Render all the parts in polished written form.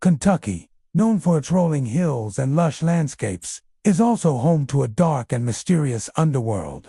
Kentucky, known for its rolling hills and lush landscapes, is also home to a dark and mysterious underworld.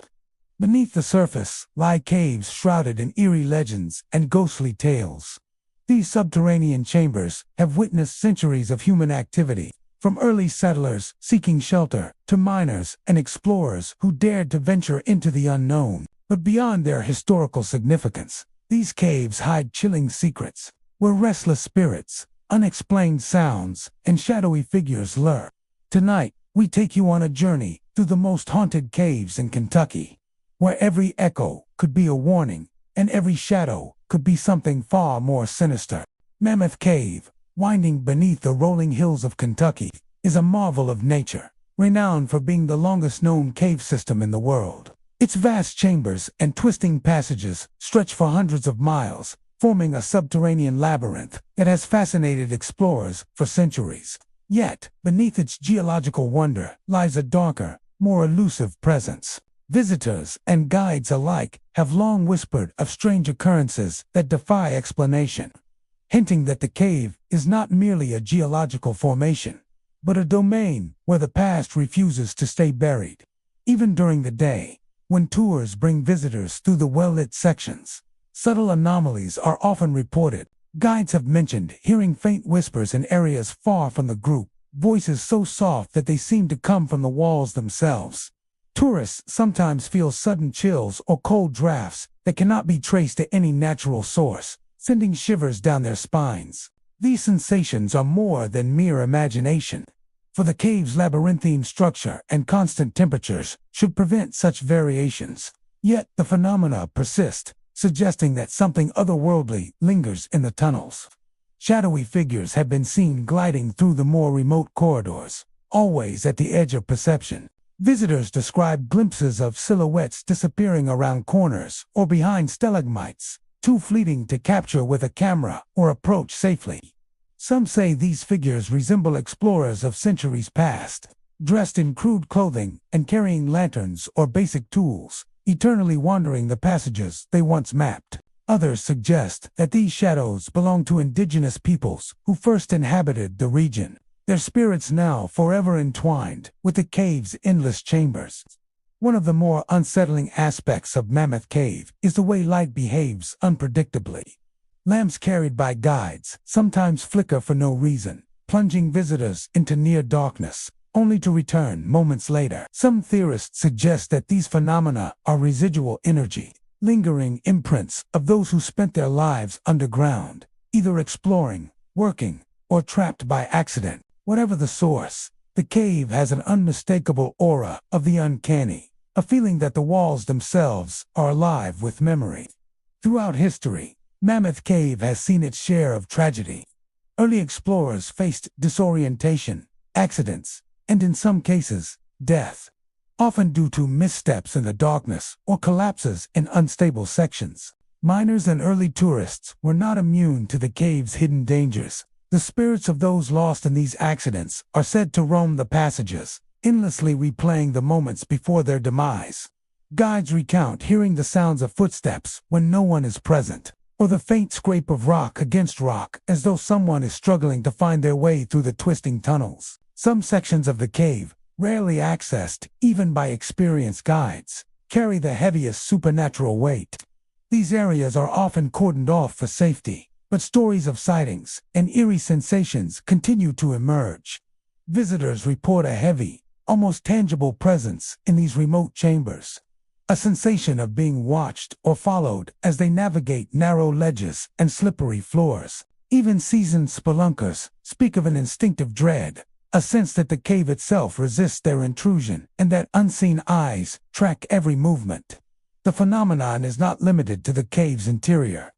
Beneath the surface lie caves shrouded in eerie legends and ghostly tales. These subterranean chambers have witnessed centuries of human activity, from early settlers seeking shelter to miners and explorers who dared to venture into the unknown. But beyond their historical significance, these caves hide chilling secrets, where restless spirits, unexplained sounds, and shadowy figures lurk. Tonight, we take you on a journey through the most haunted caves in Kentucky, where every echo could be a warning, and every shadow could be something far more sinister. Mammoth Cave, winding beneath the rolling hills of Kentucky, is a marvel of nature, renowned for being the longest-known cave system in the world. Its vast chambers and twisting passages stretch for hundreds of miles, forming a subterranean labyrinth that has fascinated explorers for centuries. Yet, beneath its geological wonder lies a darker, more elusive presence. Visitors and guides alike have long whispered of strange occurrences that defy explanation, hinting that the cave is not merely a geological formation, but a domain where the past refuses to stay buried. Even during the day, when tours bring visitors through the well-lit sections, subtle anomalies are often reported. Guides have mentioned hearing faint whispers in areas far from the group, voices so soft that they seem to come from the walls themselves. Tourists sometimes feel sudden chills or cold drafts that cannot be traced to any natural source, sending shivers down their spines. These sensations are more than mere imagination, for the cave's labyrinthine structure and constant temperatures should prevent such variations. Yet the phenomena persist, suggesting that something otherworldly lingers in the tunnels. Shadowy figures have been seen gliding through the more remote corridors, always at the edge of perception. Visitors describe glimpses of silhouettes disappearing around corners or behind stalagmites, too fleeting to capture with a camera or approach safely. Some say these figures resemble explorers of centuries past, dressed in crude clothing and carrying lanterns or basic tools, eternally wandering the passages they once mapped. Others suggest that these shadows belong to indigenous peoples who first inhabited the region, their spirits now forever entwined with the cave's endless chambers. One of the more unsettling aspects of Mammoth Cave is the way light behaves unpredictably. Lamps carried by guides sometimes flicker for no reason, plunging visitors into near darkness, only to return moments later. Some theorists suggest that these phenomena are residual energy, lingering imprints of those who spent their lives underground, either exploring, working, or trapped by accident. Whatever the source, the cave has an unmistakable aura of the uncanny, a feeling that the walls themselves are alive with memory. Throughout history, Mammoth Cave has seen its share of tragedy. Early explorers faced disorientation, accidents, and in some cases, death, often due to missteps in the darkness or collapses in unstable sections. Miners and early tourists were not immune to the cave's hidden dangers. The spirits of those lost in these accidents are said to roam the passages, endlessly replaying the moments before their demise. Guides recount hearing the sounds of footsteps when no one is present, or the faint scrape of rock against rock as though someone is struggling to find their way through the twisting tunnels. Some sections of the cave, rarely accessed even by experienced guides, carry the heaviest supernatural weight. These areas are often cordoned off for safety, but stories of sightings and eerie sensations continue to emerge. Visitors report a heavy, almost tangible presence in these remote chambers, a sensation of being watched or followed as they navigate narrow ledges and slippery floors. Even seasoned spelunkers speak of an instinctive dread, a sense that the cave itself resists their intrusion and that unseen eyes track every movement. The phenomenon is not limited to the cave's interior.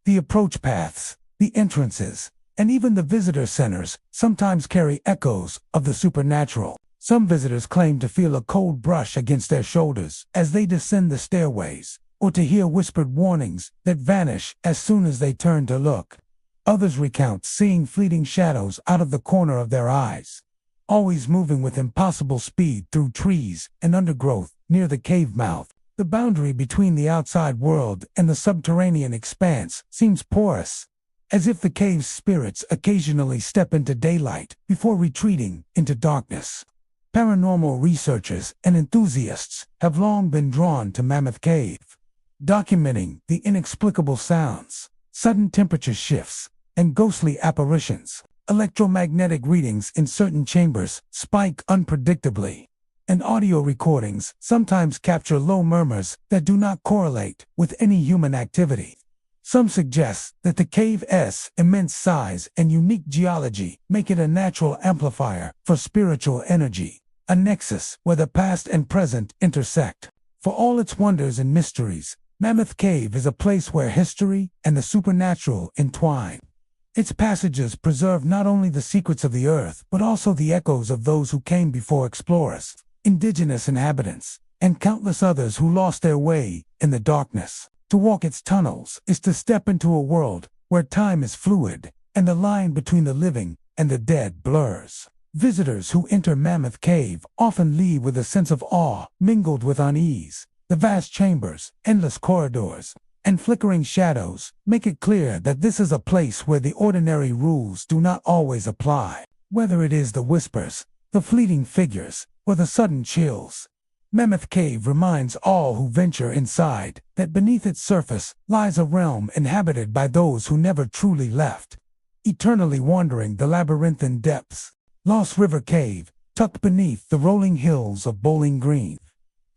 The approach paths, the entrances, and even the visitor centers sometimes carry echoes of the supernatural. Some visitors claim to feel a cold brush against their shoulders as they descend the stairways, or to hear whispered warnings that vanish as soon as they turn to look. Others recount seeing fleeting shadows out of the corner of their eyes, always moving with impossible speed through trees and undergrowth near the cave mouth. The boundary between the outside world and the subterranean expanse seems porous, as if the cave's spirits occasionally step into daylight before retreating into darkness. Paranormal researchers and enthusiasts have long been drawn to Mammoth Cave, documenting the inexplicable sounds, sudden temperature shifts, and ghostly apparitions. Electromagnetic readings in certain chambers spike unpredictably, and audio recordings sometimes capture low murmurs that do not correlate with any human activity. Some suggest that the cave's immense size and unique geology make it a natural amplifier for spiritual energy, a nexus where the past and present intersect. For all its wonders and mysteries, Mammoth Cave is a place where history and the supernatural entwine. Its passages preserve not only the secrets of the earth, but also the echoes of those who came before explorers, indigenous inhabitants, and countless others who lost their way in the darkness. To walk its tunnels is to step into a world where time is fluid and the line between the living and the dead blurs. Visitors who enter Mammoth Cave often leave with a sense of awe mingled with unease. The vast chambers, endless corridors, and flickering shadows make it clear that this is a place where the ordinary rules do not always apply. Whether it is the whispers, the fleeting figures, or the sudden chills, Mammoth Cave reminds all who venture inside that beneath its surface lies a realm inhabited by those who never truly left, eternally wandering the labyrinthine depths. Lost River Cave, tucked beneath the rolling hills of Bowling Green,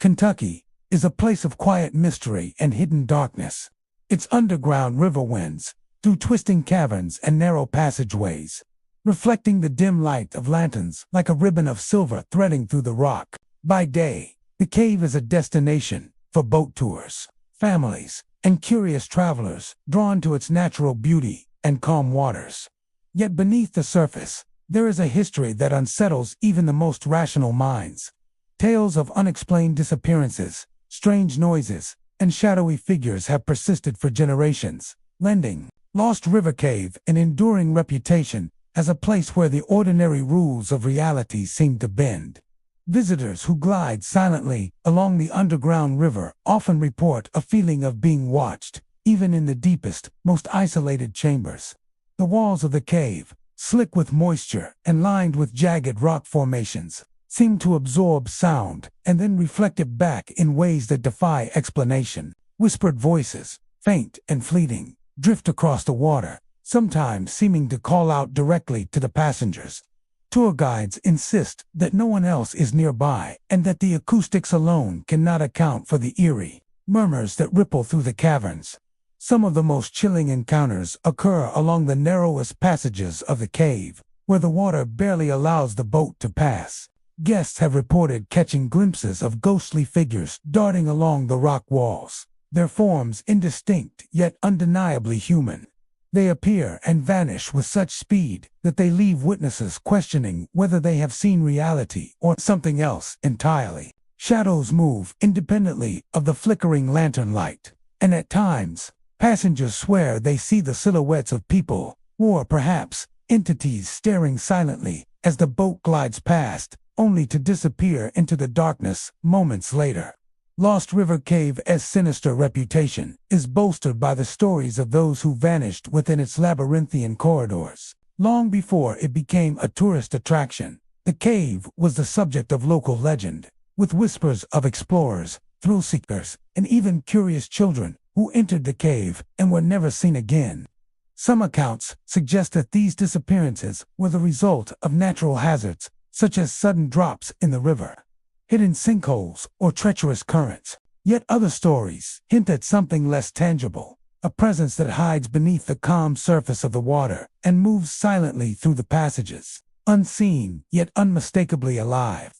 Kentucky, is a place of quiet mystery and hidden darkness. Its underground river winds through twisting caverns and narrow passageways, reflecting the dim light of lanterns like a ribbon of silver threading through the rock. By day, the cave is a destination for boat tours, families, and curious travelers drawn to its natural beauty and calm waters. Yet beneath the surface, there is a history that unsettles even the most rational minds. Tales of unexplained disappearances, strange noises, and shadowy figures have persisted for generations, lending Lost River Cave an enduring reputation as a place where the ordinary rules of reality seem to bend. Visitors who glide silently along the underground river often report a feeling of being watched, even in the deepest, most isolated chambers. The walls of the cave, slick with moisture and lined with jagged rock formations, seem to absorb sound and then reflect it back in ways that defy explanation. Whispered voices, faint and fleeting, drift across the water, sometimes seeming to call out directly to the passengers. Tour guides insist that no one else is nearby and that the acoustics alone cannot account for the eerie murmurs that ripple through the caverns. Some of the most chilling encounters occur along the narrowest passages of the cave, where the water barely allows the boat to pass. Guests have reported catching glimpses of ghostly figures darting along the rock walls, their forms indistinct yet undeniably human. They appear and vanish with such speed that they leave witnesses questioning whether they have seen reality or something else entirely. Shadows move independently of the flickering lantern light, and at times, passengers swear they see the silhouettes of people, or perhaps entities staring silently as the boat glides past, only to disappear into the darkness moments later. Lost River Cave's sinister reputation is bolstered by the stories of those who vanished within its labyrinthian corridors. Long before it became a tourist attraction, the cave was the subject of local legend, with whispers of explorers, thrill-seekers, and even curious children who entered the cave and were never seen again. Some accounts suggest that these disappearances were the result of natural hazards, such as sudden drops in the river, hidden sinkholes, or treacherous currents. Yet other stories hint at something less tangible, a presence that hides beneath the calm surface of the water and moves silently through the passages, unseen yet unmistakably alive.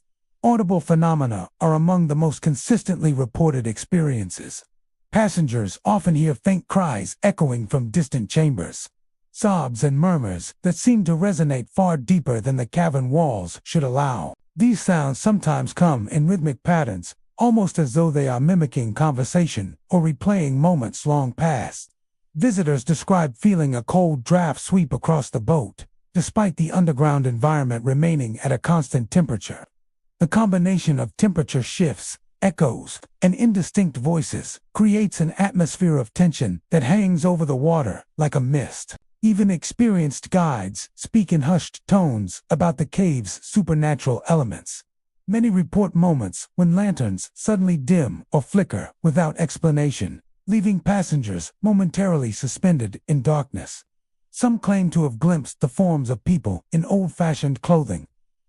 Audible phenomena are among the most consistently reported experiences. Passengers often hear faint cries echoing from distant chambers, sobs and murmurs that seem to resonate far deeper than the cavern walls should allow. These sounds sometimes come in rhythmic patterns, almost as though they are mimicking conversation or replaying moments long past. Visitors describe feeling a cold draft sweep across the boat, despite the underground environment remaining at a constant temperature. The combination of temperature shifts, echoes, and indistinct voices creates an atmosphere of tension that hangs over the water like a mist. Even experienced guides speak in hushed tones about the cave's supernatural elements. Many report moments when lanterns suddenly dim or flicker without explanation, leaving passengers momentarily suspended in darkness. Some claim to have glimpsed the forms of people in old-fashioned clothing,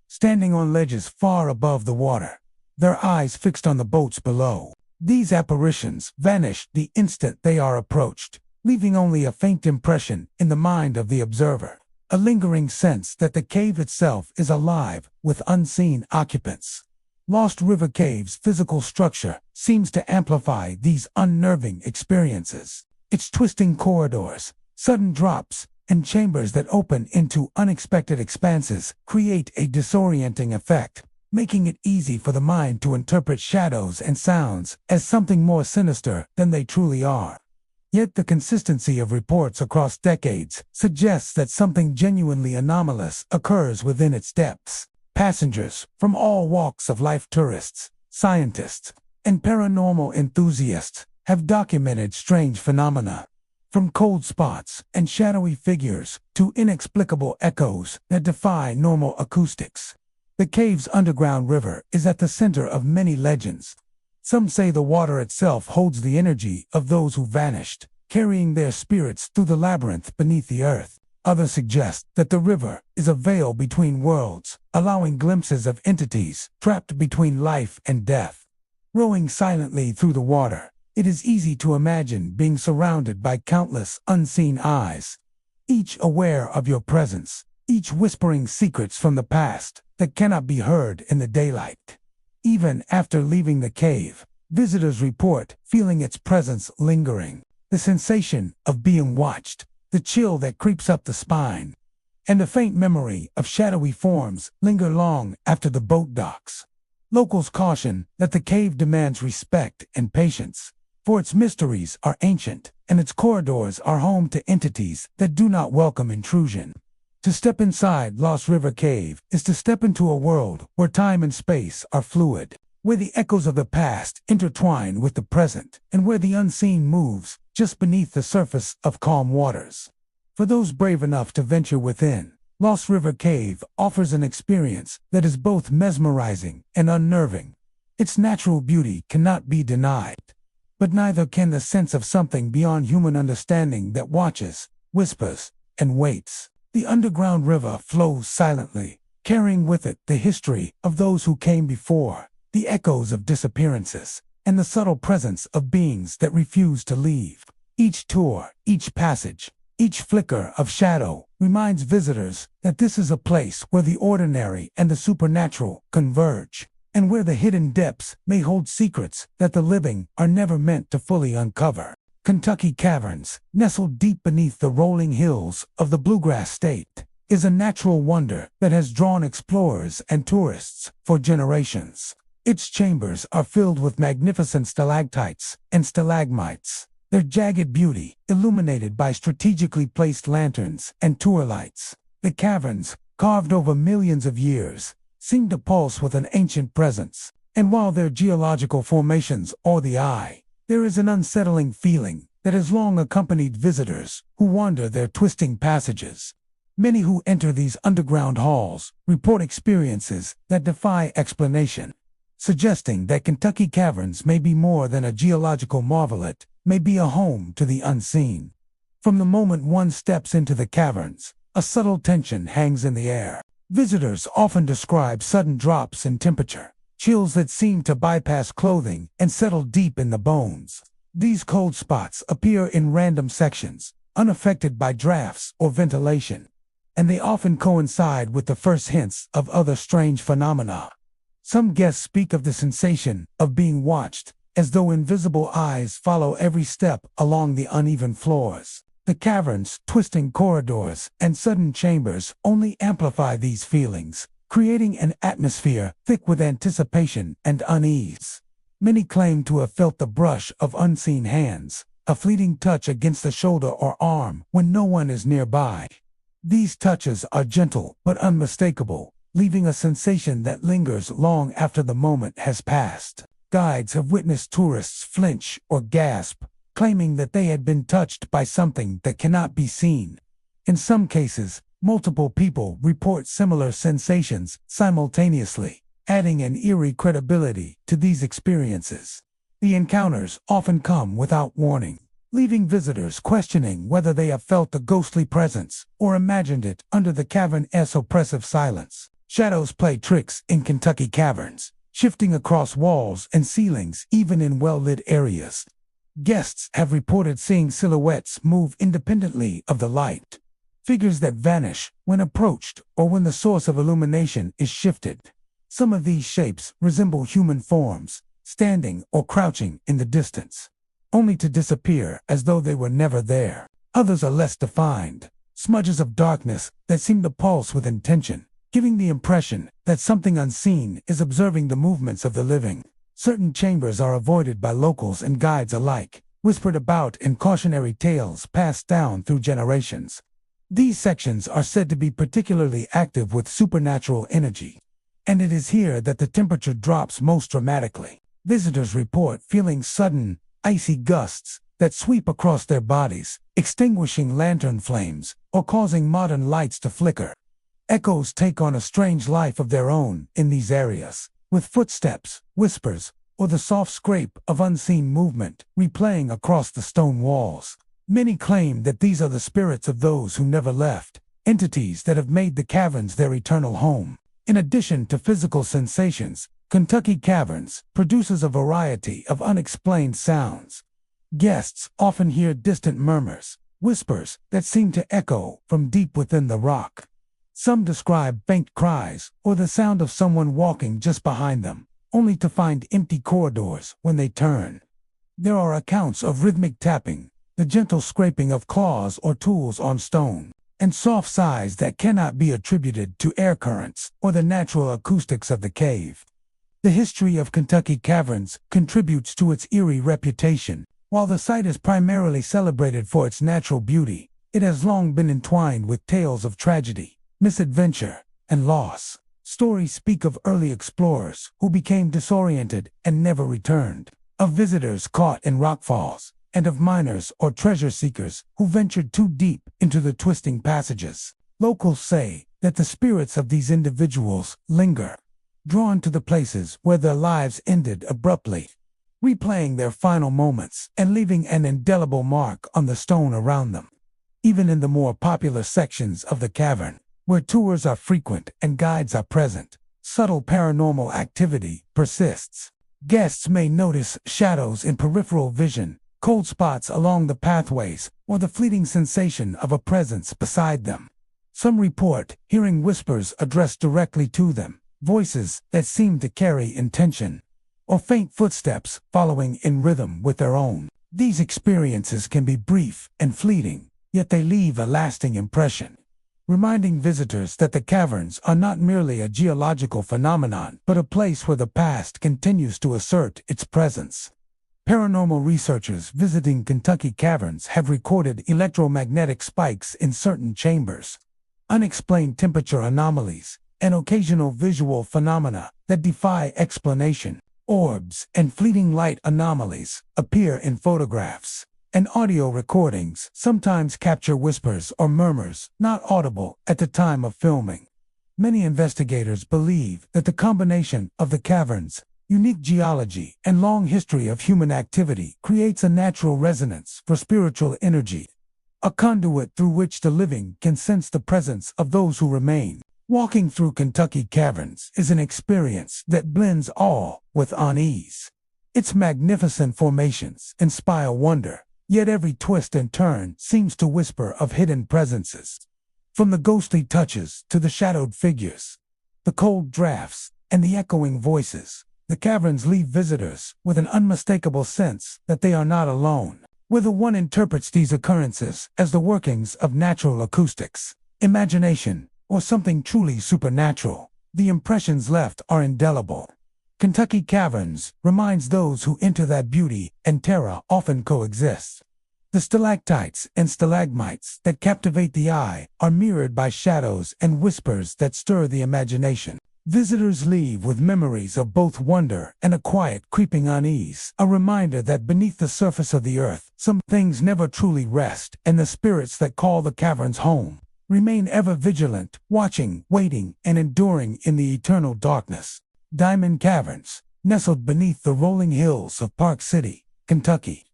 standing on ledges far above the water, their eyes fixed on the boats below. These apparitions vanish the instant they are approached, leaving only a faint impression in the mind of the observer, a lingering sense that the cave itself is alive with unseen occupants. Lost River Cave's physical structure seems to amplify these unnerving experiences. Its twisting corridors, sudden drops, and chambers that open into unexpected expanses create a disorienting effect, making it easy for the mind to interpret shadows and sounds as something more sinister than they truly are. Yet the consistency of reports across decades suggests that something genuinely anomalous occurs within its depths. Passengers from all walks of life, tourists, scientists, and paranormal enthusiasts, have documented strange phenomena, from cold spots and shadowy figures to inexplicable echoes that defy normal acoustics. The cave's underground river is at the center of many legends. Some say the water itself holds the energy of those who vanished, carrying their spirits through the labyrinth beneath the earth. Others suggest that the river is a veil between worlds, allowing glimpses of entities trapped between life and death. Rowing silently through the water, it is easy to imagine being surrounded by countless unseen eyes, each aware of your presence, each whispering secrets from the past that cannot be heard in the daylight. Even after leaving the cave, visitors report feeling its presence lingering, the sensation of being watched, the chill that creeps up the spine, and a faint memory of shadowy forms linger long after the boat docks. Locals caution that the cave demands respect and patience, for its mysteries are ancient, and its corridors are home to entities that do not welcome intrusion. To step inside Lost River Cave is to step into a world where time and space are fluid, where the echoes of the past intertwine with the present, and where the unseen moves just beneath the surface of calm waters. For those brave enough to venture within, Lost River Cave offers an experience that is both mesmerizing and unnerving. Its natural beauty cannot be denied, but neither can the sense of something beyond human understanding that watches, whispers, and waits. The underground river flows silently, carrying with it the history of those who came before, the echoes of disappearances, and the subtle presence of beings that refuse to leave. Each tour, each passage, each flicker of shadow reminds visitors that this is a place where the ordinary and the supernatural converge, and where the hidden depths may hold secrets that the living are never meant to fully uncover. Kentucky Caverns, nestled deep beneath the rolling hills of the Bluegrass State, is a natural wonder that has drawn explorers and tourists for generations. Its chambers are filled with magnificent stalactites and stalagmites, their jagged beauty illuminated by strategically placed lanterns and tour lights. The caverns, carved over millions of years, seem to pulse with an ancient presence, and while their geological formations awe the eye, there is an unsettling feeling that has long accompanied visitors who wander their twisting passages. Many who enter these underground halls report experiences that defy explanation, suggesting that Kentucky Caverns may be more than a geological marvel. May be a home to the unseen. From the moment one steps into the caverns, a subtle tension hangs in the air. Visitors often describe sudden drops in temperature, chills that seem to bypass clothing and settle deep in the bones. These cold spots appear in random sections, unaffected by drafts or ventilation, and they often coincide with the first hints of other strange phenomena. Some guests speak of the sensation of being watched, as though invisible eyes follow every step along the uneven floors. The caverns, twisting corridors, and sudden chambers only amplify these feelings, creating an atmosphere thick with anticipation and unease. Many claim to have felt the brush of unseen hands, a fleeting touch against the shoulder or arm when no one is nearby. These touches are gentle but unmistakable, leaving a sensation that lingers long after the moment has passed. Guides have witnessed tourists flinch or gasp, claiming that they had been touched by something that cannot be seen. In some cases, multiple people report similar sensations simultaneously, adding an eerie credibility to these experiences. The encounters often come without warning, leaving visitors questioning whether they have felt a ghostly presence or imagined it under the cavern's oppressive silence. Shadows play tricks in Kentucky caverns, shifting across walls and ceilings even in well-lit areas. Guests have reported seeing silhouettes move independently of the light, figures that vanish when approached or when the source of illumination is shifted. Some of these shapes resemble human forms, standing or crouching in the distance, only to disappear as though they were never there. Others are less defined, smudges of darkness that seem to pulse with intention, giving the impression that something unseen is observing the movements of the living. Certain chambers are avoided by locals and guides alike, whispered about in cautionary tales passed down through generations. These sections are said to be particularly active with supernatural energy, and it is here that the temperature drops most dramatically. Visitors report feeling sudden, icy gusts that sweep across their bodies, extinguishing lantern flames or causing modern lights to flicker. Echoes take on a strange life of their own in these areas, with footsteps, whispers, or the soft scrape of unseen movement replaying across the stone walls. Many claim that these are the spirits of those who never left, entities that have made the caverns their eternal home. In addition to physical sensations, Kentucky Caverns produces a variety of unexplained sounds. Guests often hear distant murmurs, whispers that seem to echo from deep within the rock. Some describe faint cries or the sound of someone walking just behind them, only to find empty corridors when they turn. There are accounts of rhythmic tapping, the gentle scraping of claws or tools on stone, and soft sighs that cannot be attributed to air currents or the natural acoustics of the cave. The history of Kentucky Caverns contributes to its eerie reputation. While the site is primarily celebrated for its natural beauty, it has long been entwined with tales of tragedy, misadventure, and loss. Stories speak of early explorers who became disoriented and never returned, of visitors caught in rockfalls, and of miners or treasure seekers who ventured too deep into the twisting passages. Locals say that the spirits of these individuals linger, drawn to the places where their lives ended abruptly, replaying their final moments and leaving an indelible mark on the stone around them. Even in the more popular sections of the cavern, where tours are frequent and guides are present, subtle paranormal activity persists. Guests may notice shadows in peripheral vision, cold spots along the pathways, or the fleeting sensation of a presence beside them. Some report hearing whispers addressed directly to them, voices that seem to carry intention, or faint footsteps following in rhythm with their own. These experiences can be brief and fleeting, yet they leave a lasting impression, reminding visitors that the caverns are not merely a geological phenomenon, but a place where the past continues to assert its presence. Paranormal researchers visiting Kentucky caverns have recorded electromagnetic spikes in certain chambers, unexplained temperature anomalies, and occasional visual phenomena that defy explanation. Orbs and fleeting light anomalies appear in photographs, and audio recordings sometimes capture whispers or murmurs not audible at the time of filming. Many investigators believe that the combination of the caverns' unique geology and long history of human activity creates a natural resonance for spiritual energy, a conduit through which the living can sense the presence of those who remain. Walking through Kentucky caverns is an experience that blends awe with unease. Its magnificent formations inspire wonder, yet every twist and turn seems to whisper of hidden presences. From the ghostly touches to the shadowed figures, the cold drafts, and the echoing voices, the caverns leave visitors with an unmistakable sense that they are not alone. Whether one interprets these occurrences as the workings of natural acoustics, imagination, or something truly supernatural, the impressions left are indelible. Kentucky Caverns reminds those who enter that beauty and terror often coexist. The stalactites and stalagmites that captivate the eye are mirrored by shadows and whispers that stir the imagination. Visitors leave with memories of both wonder and a quiet, creeping unease, a reminder that beneath the surface of the earth, some things never truly rest, and the spirits that call the caverns home remain ever vigilant, watching, waiting, and enduring in the eternal darkness. Diamond Caverns, nestled beneath the rolling hills of Park City, Kentucky,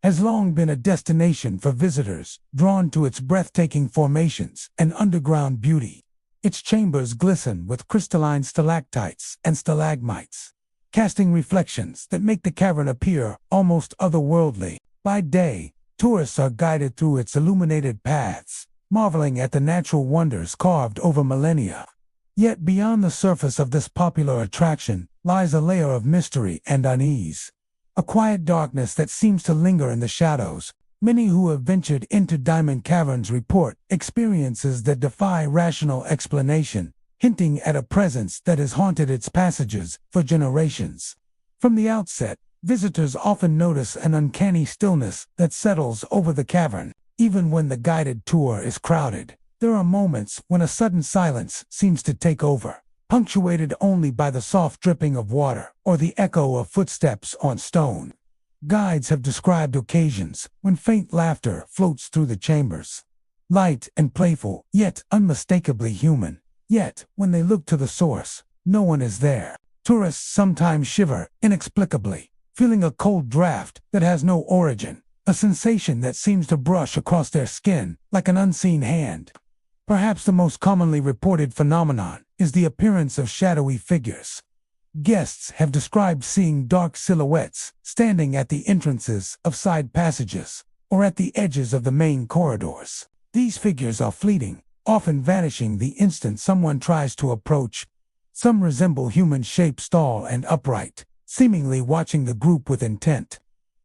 has long been a destination for visitors drawn to its breathtaking formations and underground beauty. Its chambers glisten with crystalline stalactites and stalagmites, casting reflections that make the cavern appear almost otherworldly. By day, tourists are guided through its illuminated paths, marveling at the natural wonders carved over millennia. Yet beyond the surface of this popular attraction lies a layer of mystery and unease, a quiet darkness that seems to linger in the shadows. Many who have ventured into Diamond Caverns report experiences that defy rational explanation, hinting at a presence that has haunted its passages for generations. From the outset, visitors often notice an uncanny stillness that settles over the cavern, even when the guided tour is crowded. There are moments when a sudden silence seems to take over, punctuated only by the soft dripping of water or the echo of footsteps on stone. Guides have described occasions when faint laughter floats through the chambers, light and playful, yet unmistakably human. Yet, when they look to the source, no one is there. Tourists sometimes shiver inexplicably, feeling a cold draft that has no origin, a sensation that seems to brush across their skin like an unseen hand. Perhaps the most commonly reported phenomenon is the appearance of shadowy figures. Guests have described seeing dark silhouettes standing at the entrances of side passages or at the edges of the main corridors. These figures are fleeting, often vanishing the instant someone tries to approach. Some resemble human shapes, tall and upright, seemingly watching the group with intent.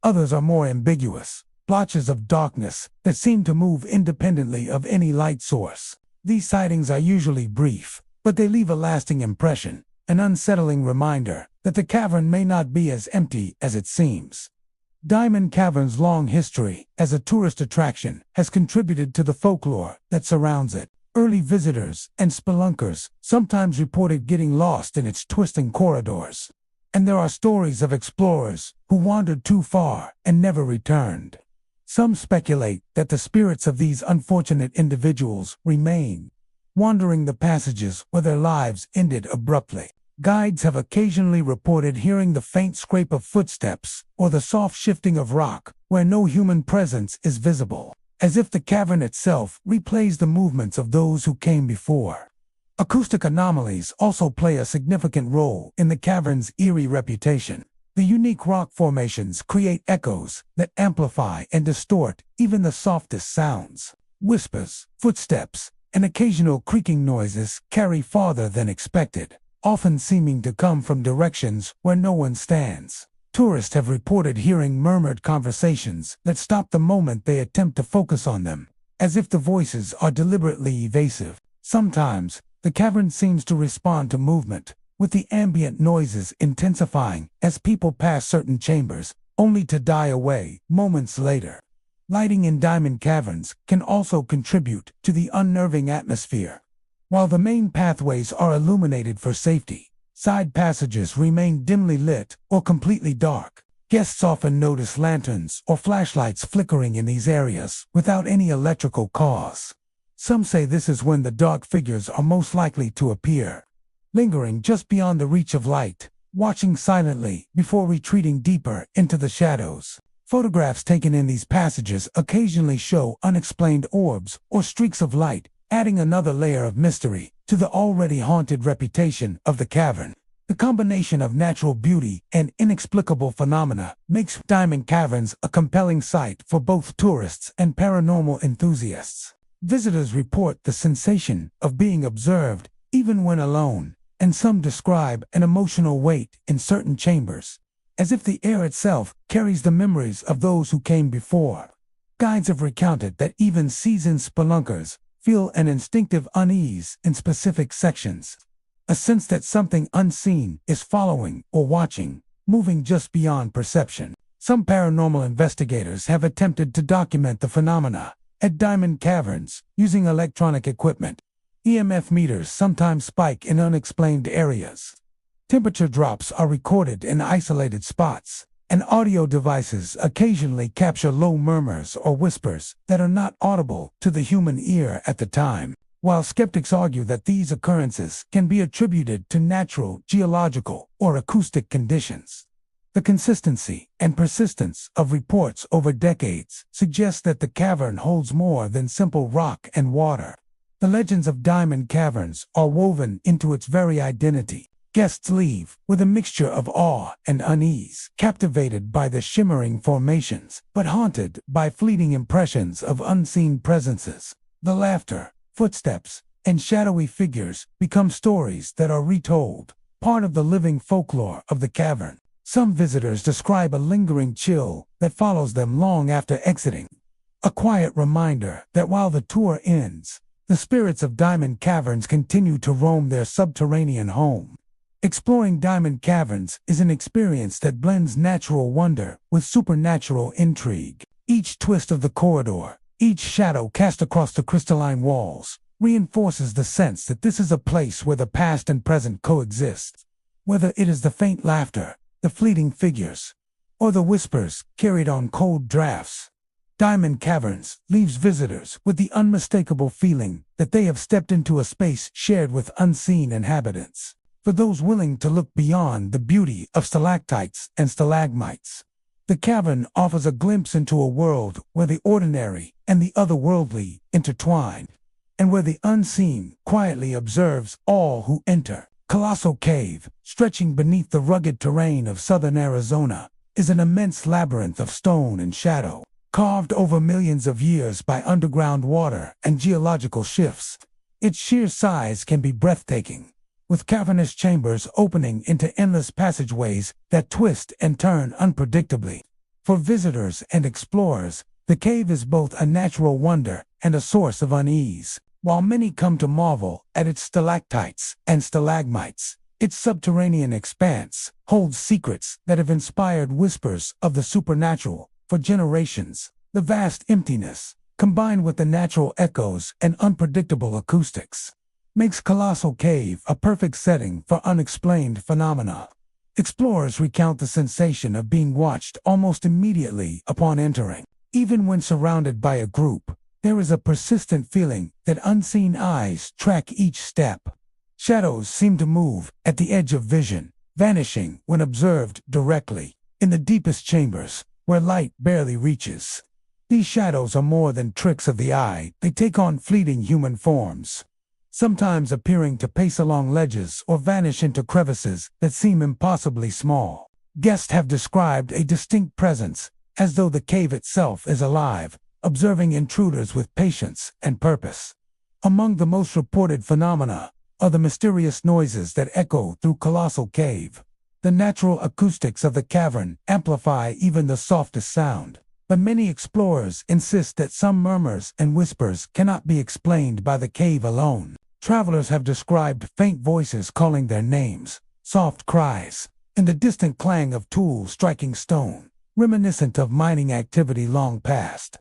Others are more ambiguous, blotches of darkness that seem to move independently of any light source. These sightings are usually brief, but they leave a lasting impression, an unsettling reminder that the cavern may not be as empty as it seems. Diamond Cavern's long history as a tourist attraction has contributed to the folklore that surrounds it. Early visitors and spelunkers sometimes reported getting lost in its twisting corridors, and there are stories of explorers who wandered too far and never returned. Some speculate that the spirits of these unfortunate individuals remain, wandering the passages where their lives ended abruptly. Guides have occasionally reported hearing the faint scrape of footsteps or the soft shifting of rock where no human presence is visible, as if the cavern itself replays the movements of those who came before. Acoustic anomalies also play a significant role in the cavern's eerie reputation. The unique rock formations create echoes that amplify and distort even the softest sounds. Whispers, footsteps, and occasional creaking noises carry farther than expected, often seeming to come from directions where no one stands. Tourists have reported hearing murmured conversations that stop the moment they attempt to focus on them, as if the voices are deliberately evasive. Sometimes, the cavern seems to respond to movement, with the ambient noises intensifying as people pass certain chambers, only to die away moments later. Lighting in Diamond Caverns can also contribute to the unnerving atmosphere. While the main pathways are illuminated for safety, side passages remain dimly lit or completely dark. Guests often notice lanterns or flashlights flickering in these areas without any electrical cause. Some say this is when the dark figures are most likely to appear, lingering just beyond the reach of light, watching silently before retreating deeper into the shadows. Photographs taken in these passages occasionally show unexplained orbs or streaks of light, adding another layer of mystery to the already haunted reputation of the cavern. The combination of natural beauty and inexplicable phenomena makes Diamond Caverns a compelling sight for both tourists and paranormal enthusiasts. Visitors report the sensation of being observed, even when alone, and some describe an emotional weight in certain chambers, as if the air itself carries the memories of those who came before. Guides have recounted that even seasoned spelunkers feel an instinctive unease in specific sections, a sense that something unseen is following or watching, moving just beyond perception. Some paranormal investigators have attempted to document the phenomena at Diamond Caverns using electronic equipment. EMF meters sometimes spike in unexplained areas. Temperature drops are recorded in isolated spots, and audio devices occasionally capture low murmurs or whispers that are not audible to the human ear at the time. While skeptics argue that these occurrences can be attributed to natural, geological, or acoustic conditions, the consistency and persistence of reports over decades suggest that the cavern holds more than simple rock and water. The legends of Diamond Caverns are woven into its very identity. Guests leave with a mixture of awe and unease, captivated by the shimmering formations, but haunted by fleeting impressions of unseen presences. The laughter, footsteps, and shadowy figures become stories that are retold, part of the living folklore of the cavern. Some visitors describe a lingering chill that follows them long after exiting, a quiet reminder that while the tour ends, the spirits of Diamond Caverns continue to roam their subterranean home. Exploring Diamond Caverns is an experience that blends natural wonder with supernatural intrigue. Each twist of the corridor, each shadow cast across the crystalline walls, reinforces the sense that this is a place where the past and present coexist. Whether it is the faint laughter, the fleeting figures, or the whispers carried on cold drafts, Diamond Caverns leaves visitors with the unmistakable feeling that they have stepped into a space shared with unseen inhabitants. For those willing to look beyond the beauty of stalactites and stalagmites, the cavern offers a glimpse into a world where the ordinary and the otherworldly intertwine, and where the unseen quietly observes all who enter. Colossal Cave, stretching beneath the rugged terrain of southern Arizona, is an immense labyrinth of stone and shadow, carved over millions of years by underground water and geological shifts. Its sheer size can be breathtaking, with cavernous chambers opening into endless passageways that twist and turn unpredictably. For visitors and explorers, the cave is both a natural wonder and a source of unease. While many come to marvel at its stalactites and stalagmites, its subterranean expanse holds secrets that have inspired whispers of the supernatural for generations. The vast emptiness, combined with the natural echoes and unpredictable acoustics, makes Colossal Cave a perfect setting for unexplained phenomena. Explorers recount the sensation of being watched almost immediately upon entering. Even when surrounded by a group, there is a persistent feeling that unseen eyes track each step. Shadows seem to move at the edge of vision, vanishing when observed directly. In the deepest chambers, where light barely reaches, these shadows are more than tricks of the eye. They take on fleeting human forms, sometimes appearing to pace along ledges or vanish into crevices that seem impossibly small. Guests have described a distinct presence, as though the cave itself is alive, observing intruders with patience and purpose. Among the most reported phenomena are the mysterious noises that echo through Colossal Cave. The natural acoustics of the cavern amplify even the softest sound, but many explorers insist that some murmurs and whispers cannot be explained by the cave alone. Travelers have described faint voices calling their names, soft cries, and the distant clang of tools striking stone, reminiscent of mining activity long past.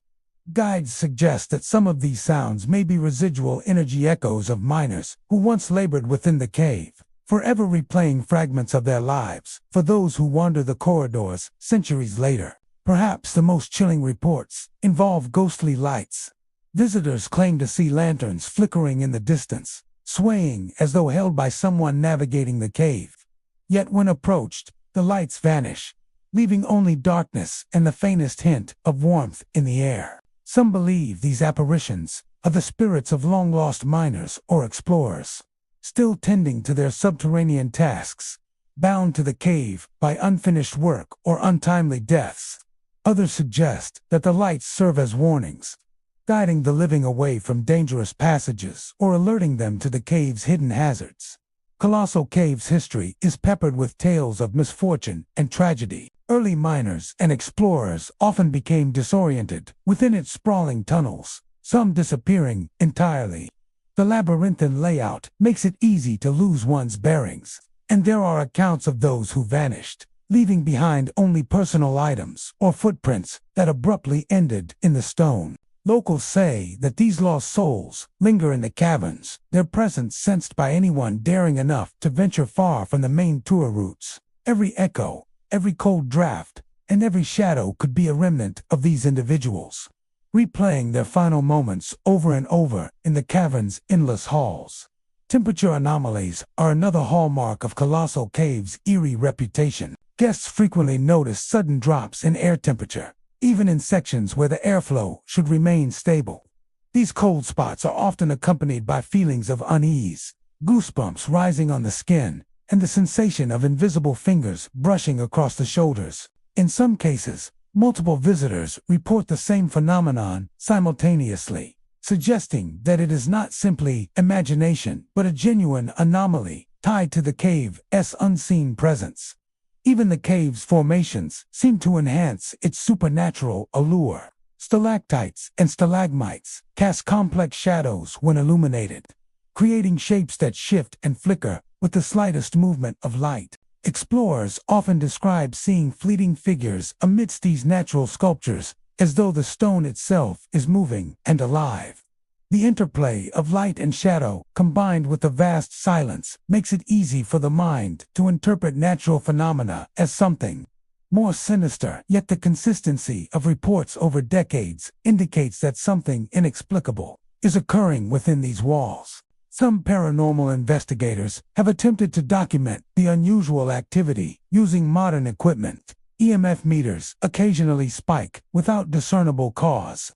Guides suggest that some of these sounds may be residual energy echoes of miners who once labored within the cave, forever replaying fragments of their lives. For those who wander the corridors centuries later, perhaps the most chilling reports involve ghostly lights. Visitors claim to see lanterns flickering in the distance, swaying as though held by someone navigating the cave. Yet when approached, the lights vanish, leaving only darkness and the faintest hint of warmth in the air. Some believe these apparitions are the spirits of long-lost miners or explorers, still tending to their subterranean tasks, bound to the cave by unfinished work or untimely deaths. Others suggest that the lights serve as warnings, guiding the living away from dangerous passages or alerting them to the cave's hidden hazards. Colossal Cave's history is peppered with tales of misfortune and tragedy. Early miners and explorers often became disoriented within its sprawling tunnels, some disappearing entirely. The labyrinthine layout makes it easy to lose one's bearings, and there are accounts of those who vanished, leaving behind only personal items or footprints that abruptly ended in the stone. Locals say that these lost souls linger in the caverns, their presence sensed by anyone daring enough to venture far from the main tour routes. Every echo, every cold draft, and every shadow could be a remnant of these individuals, replaying their final moments over and over in the cavern's endless halls. Temperature anomalies are another hallmark of Colossal Cave's eerie reputation. Guests frequently notice sudden drops in air temperature, even in sections where the airflow should remain stable. These cold spots are often accompanied by feelings of unease, goosebumps rising on the skin, and the sensation of invisible fingers brushing across the shoulders. In some cases, multiple visitors report the same phenomenon simultaneously, suggesting that it is not simply imagination but a genuine anomaly tied to the cave's unseen presence. Even the cave's formations seem to enhance its supernatural allure. Stalactites and stalagmites cast complex shadows when illuminated, creating shapes that shift and flicker with the slightest movement of light. Explorers often describe seeing fleeting figures amidst these natural sculptures, as though the stone itself is moving and alive. The interplay of light and shadow, combined with the vast silence, makes it easy for the mind to interpret natural phenomena as something more sinister. Yet the consistency of reports over decades indicates that something inexplicable is occurring within these walls. Some paranormal investigators have attempted to document the unusual activity using modern equipment. EMF meters occasionally spike without discernible cause.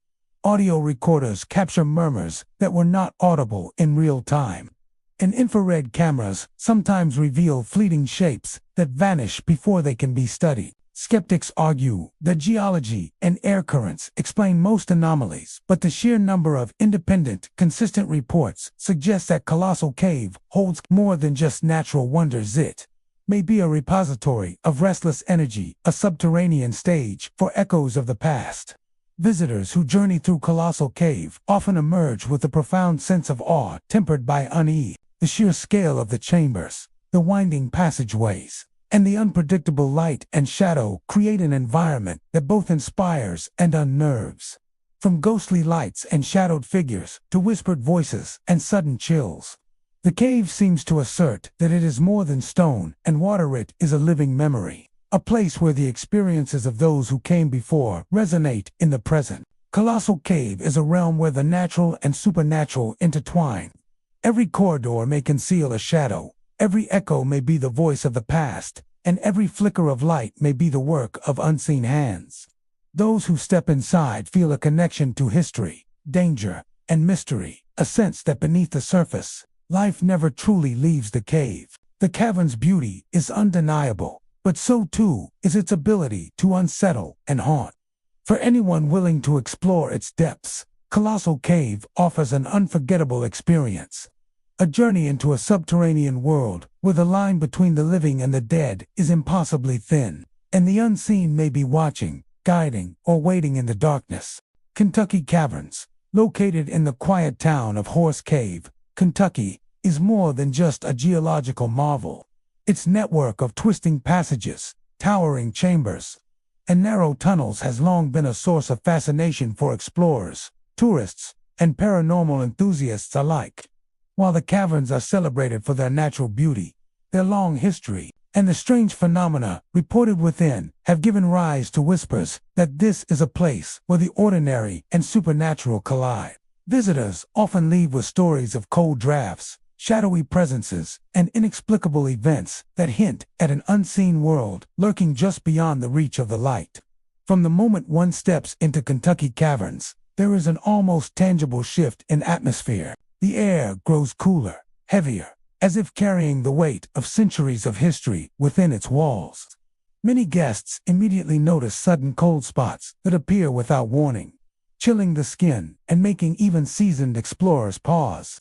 Audio recorders capture murmurs that were not audible in real time. And infrared cameras sometimes reveal fleeting shapes that vanish before they can be studied. Skeptics argue that geology and air currents explain most anomalies, but the sheer number of independent, consistent reports suggests that Colossal Cave holds more than just natural wonders. It may be a repository of restless energy, a subterranean stage for echoes of the past. Visitors who journey through Colossal Cave often emerge with a profound sense of awe tempered by unease. The sheer scale of the chambers, the winding passageways, and the unpredictable light and shadow create an environment that both inspires and unnerves. From ghostly lights and shadowed figures to whispered voices and sudden chills, the cave seems to assert that it is more than stone and water. It is a living memory, a place where the experiences of those who came before resonate in the present. Colossal Cave is a realm where the natural and supernatural intertwine. Every corridor may conceal a shadow, every echo may be the voice of the past, and every flicker of light may be the work of unseen hands. Those who step inside feel a connection to history, danger, and mystery, a sense that beneath the surface, life never truly leaves the cave. The cavern's beauty is undeniable, but so too is its ability to unsettle and haunt. For anyone willing to explore its depths, Colossal Cave offers an unforgettable experience. A journey into a subterranean world where the line between the living and the dead is impossibly thin, and the unseen may be watching, guiding, or waiting in the darkness. Kentucky Caverns, located in the quiet town of Horse Cave, Kentucky, is more than just a geological marvel. Its network of twisting passages, towering chambers, and narrow tunnels has long been a source of fascination for explorers, tourists, and paranormal enthusiasts alike. While the caverns are celebrated for their natural beauty, their long history, and the strange phenomena reported within have given rise to whispers that this is a place where the ordinary and supernatural collide. Visitors often leave with stories of cold drafts, shadowy presences, and inexplicable events that hint at an unseen world lurking just beyond the reach of the light. From the moment one steps into Kentucky Caverns, there is an almost tangible shift in atmosphere. The air grows cooler, heavier, as if carrying the weight of centuries of history within its walls. Many guests immediately notice sudden cold spots that appear without warning, chilling the skin and making even seasoned explorers pause.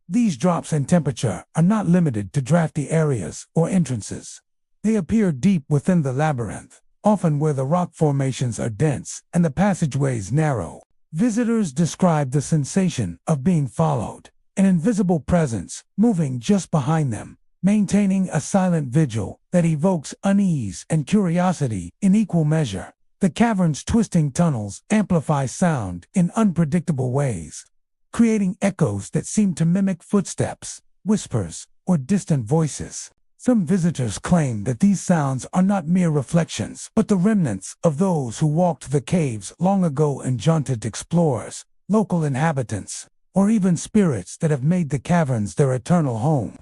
These drops in temperature are not limited to drafty areas or entrances. They appear deep within the labyrinth, often where the rock formations are dense and the passageways narrow. Visitors describe the sensation of being followed, an invisible presence moving just behind them, maintaining a silent vigil that evokes unease and curiosity in equal measure. The cavern's twisting tunnels amplify sound in unpredictable ways, creating echoes that seem to mimic footsteps, whispers, or distant voices. Some visitors claim that these sounds are not mere reflections, but the remnants of those who walked the caves long ago and jaunted explorers, local inhabitants, or even spirits that have made the caverns their eternal home.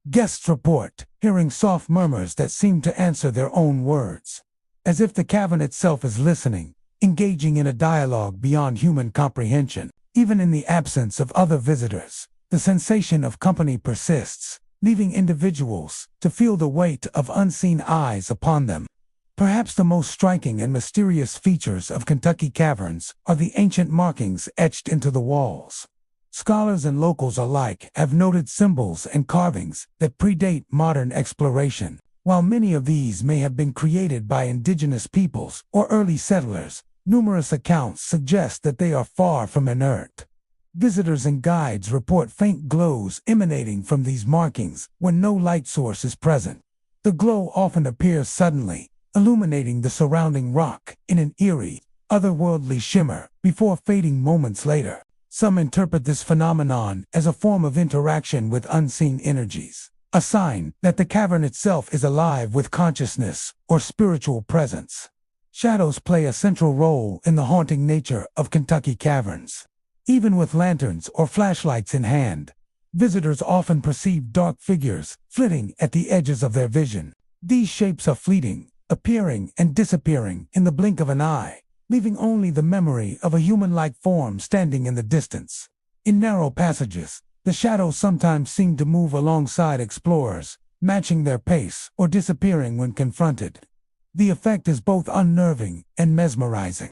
Guests report hearing soft murmurs that seem to answer their own words, as if the cavern itself is listening, engaging in a dialogue beyond human comprehension. Even in the absence of other visitors, the sensation of company persists, leaving individuals to feel the weight of unseen eyes upon them. Perhaps the most striking and mysterious features of Kentucky caverns are the ancient markings etched into the walls. Scholars and locals alike have noted symbols and carvings that predate modern exploration. While many of these may have been created by indigenous peoples or early settlers, numerous accounts suggest that they are far from inert. Visitors and guides report faint glows emanating from these markings when no light source is present. The glow often appears suddenly, illuminating the surrounding rock in an eerie, otherworldly shimmer before fading moments later. Some interpret this phenomenon as a form of interaction with unseen energies, a sign that the cavern itself is alive with consciousness or spiritual presence. Shadows play a central role in the haunting nature of Kentucky caverns. Even with lanterns or flashlights in hand, visitors often perceive dark figures flitting at the edges of their vision. These shapes are fleeting, appearing and disappearing in the blink of an eye, leaving only the memory of a human-like form standing in the distance. In narrow passages, the shadows sometimes seem to move alongside explorers, matching their pace or disappearing when confronted. The effect is both unnerving and mesmerizing,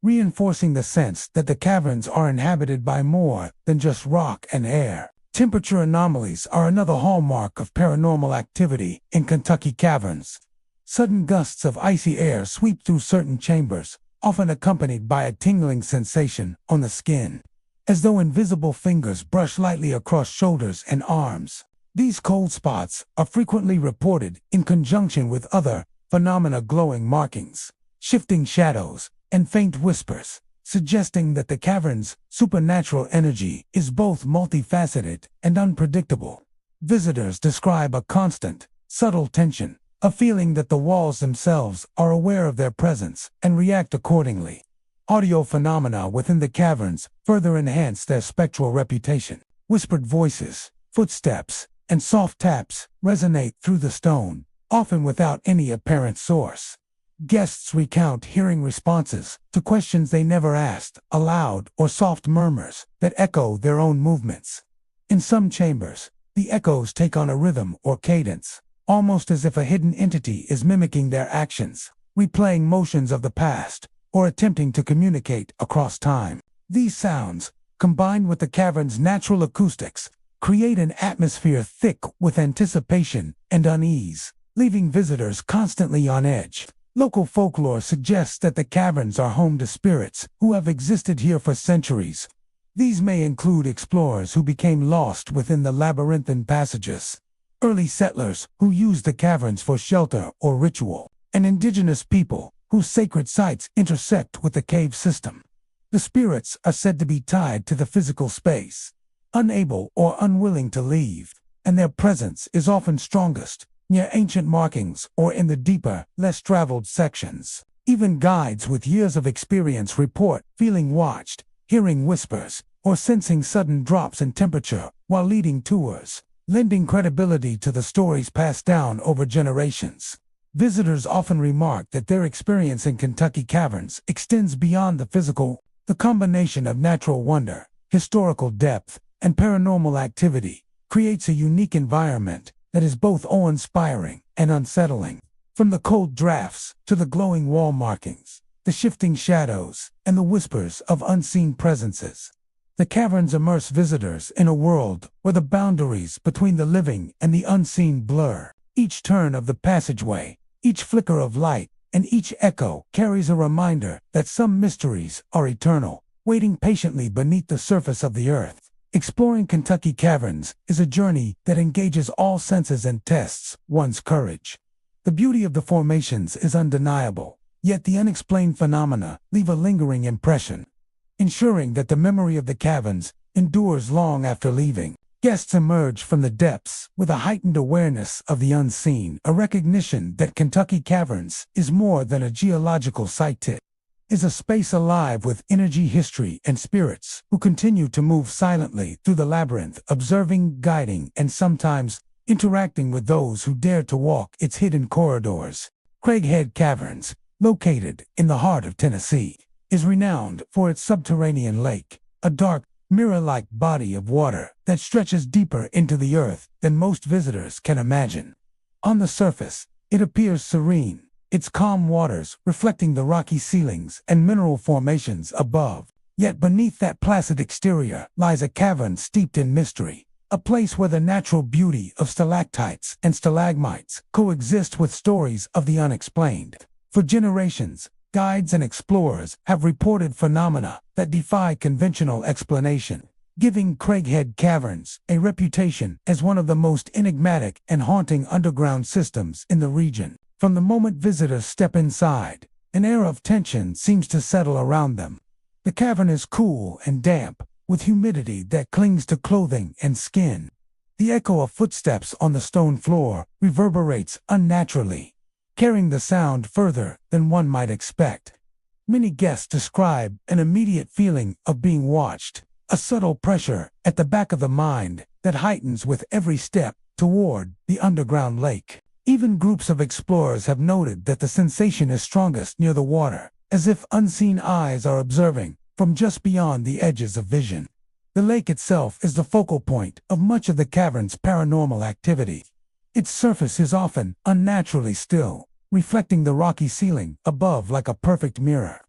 reinforcing the sense that the caverns are inhabited by more than just rock and air. Temperature anomalies are another hallmark of paranormal activity in Kentucky caverns. Sudden gusts of icy air sweep through certain chambers, often accompanied by a tingling sensation on the skin, as though invisible fingers brush lightly across shoulders and arms. These cold spots are frequently reported in conjunction with other phenomena, glowing markings, shifting shadows, and faint whispers, suggesting that the cavern's supernatural energy is both multifaceted and unpredictable. Visitors describe a constant, subtle tension, a feeling that the walls themselves are aware of their presence and react accordingly. Audio phenomena within the caverns further enhance their spectral reputation. Whispered voices, footsteps, and soft taps resonate through the stone, often without any apparent source. Guests recount hearing responses to questions they never asked aloud, or soft murmurs that echo their own movements. In some chambers, the echoes take on a rhythm or cadence, almost as if a hidden entity is mimicking their actions, replaying motions of the past, or attempting to communicate across time. These sounds, combined with the cavern's natural acoustics, create an atmosphere thick with anticipation and unease, leaving visitors constantly on edge. Local folklore suggests that the caverns are home to spirits who have existed here for centuries. These may include explorers who became lost within the labyrinthine passages, early settlers who used the caverns for shelter or ritual, and indigenous people whose sacred sites intersect with the cave system. The spirits are said to be tied to the physical space, unable or unwilling to leave, and their presence is often strongest near ancient markings or in the deeper, less traveled sections. Even guides with years of experience report feeling watched, hearing whispers, or sensing sudden drops in temperature while leading tours, lending credibility to the stories passed down over generations. Visitors often remark that their experience in Kentucky caverns extends beyond the physical. The combination of natural wonder, historical depth, and paranormal activity creates a unique environment that is both awe-inspiring and unsettling. From the cold drafts to the glowing wall markings, the shifting shadows, and the whispers of unseen presences, the caverns immerse visitors in a world where the boundaries between the living and the unseen blur. Each turn of the passageway, each flicker of light, and each echo carries a reminder that some mysteries are eternal, waiting patiently beneath the surface of the earth. Exploring Kentucky caverns is a journey that engages all senses and tests one's courage. The beauty of the formations is undeniable, Yet the unexplained phenomena leave a lingering impression, ensuring that the memory of the caverns endures long after leaving. Guests emerge from the depths with a heightened awareness of the unseen, a recognition that Kentucky Caverns is more than a geological site. It is a space alive with energy, history, and spirits who continue to move silently through the labyrinth, observing, guiding, and sometimes interacting with those who dare to walk its hidden corridors. Craighead Caverns, located in the heart of Tennessee, is renowned for its subterranean lake, a dark, mirror-like body of water that stretches deeper into the earth than most visitors can imagine. On the surface, it appears serene, its calm waters reflecting the rocky ceilings and mineral formations above. Yet beneath that placid exterior lies a cavern steeped in mystery, a place where the natural beauty of stalactites and stalagmites coexist with stories of the unexplained. For generations, guides and explorers have reported phenomena that defy conventional explanation, giving Craighead Caverns a reputation as one of the most enigmatic and haunting underground systems in the region. From the moment visitors step inside, an air of tension seems to settle around them. The cavern is cool and damp, with humidity that clings to clothing and skin. The echo of footsteps on the stone floor reverberates unnaturally, carrying the sound further than one might expect. Many guests describe an immediate feeling of being watched, a subtle pressure at the back of the mind that heightens with every step toward the underground lake. Even groups of explorers have noted that the sensation is strongest near the water, as if unseen eyes are observing from just beyond the edges of vision. The lake itself is the focal point of much of the cavern's paranormal activity. Its surface is often unnaturally still, reflecting the rocky ceiling above like a perfect mirror.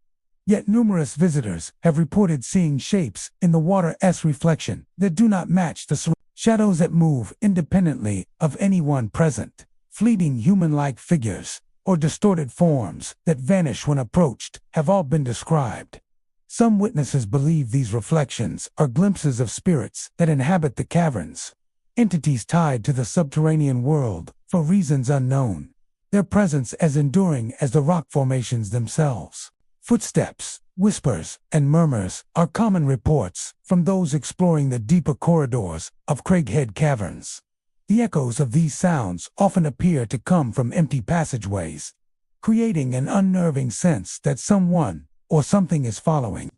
Yet numerous visitors have reported seeing shapes in the water's reflection that do not match the shadows that move independently of anyone present. Fleeting human-like figures or distorted forms that vanish when approached have all been described. Some witnesses believe these reflections are glimpses of spirits that inhabit the caverns, entities tied to the subterranean world for reasons unknown, their presence as enduring as the rock formations themselves. Footsteps, whispers, and murmurs are common reports from those exploring the deeper corridors of Craighead Caverns. The echoes of these sounds often appear to come from empty passageways, creating an unnerving sense that someone or something is following.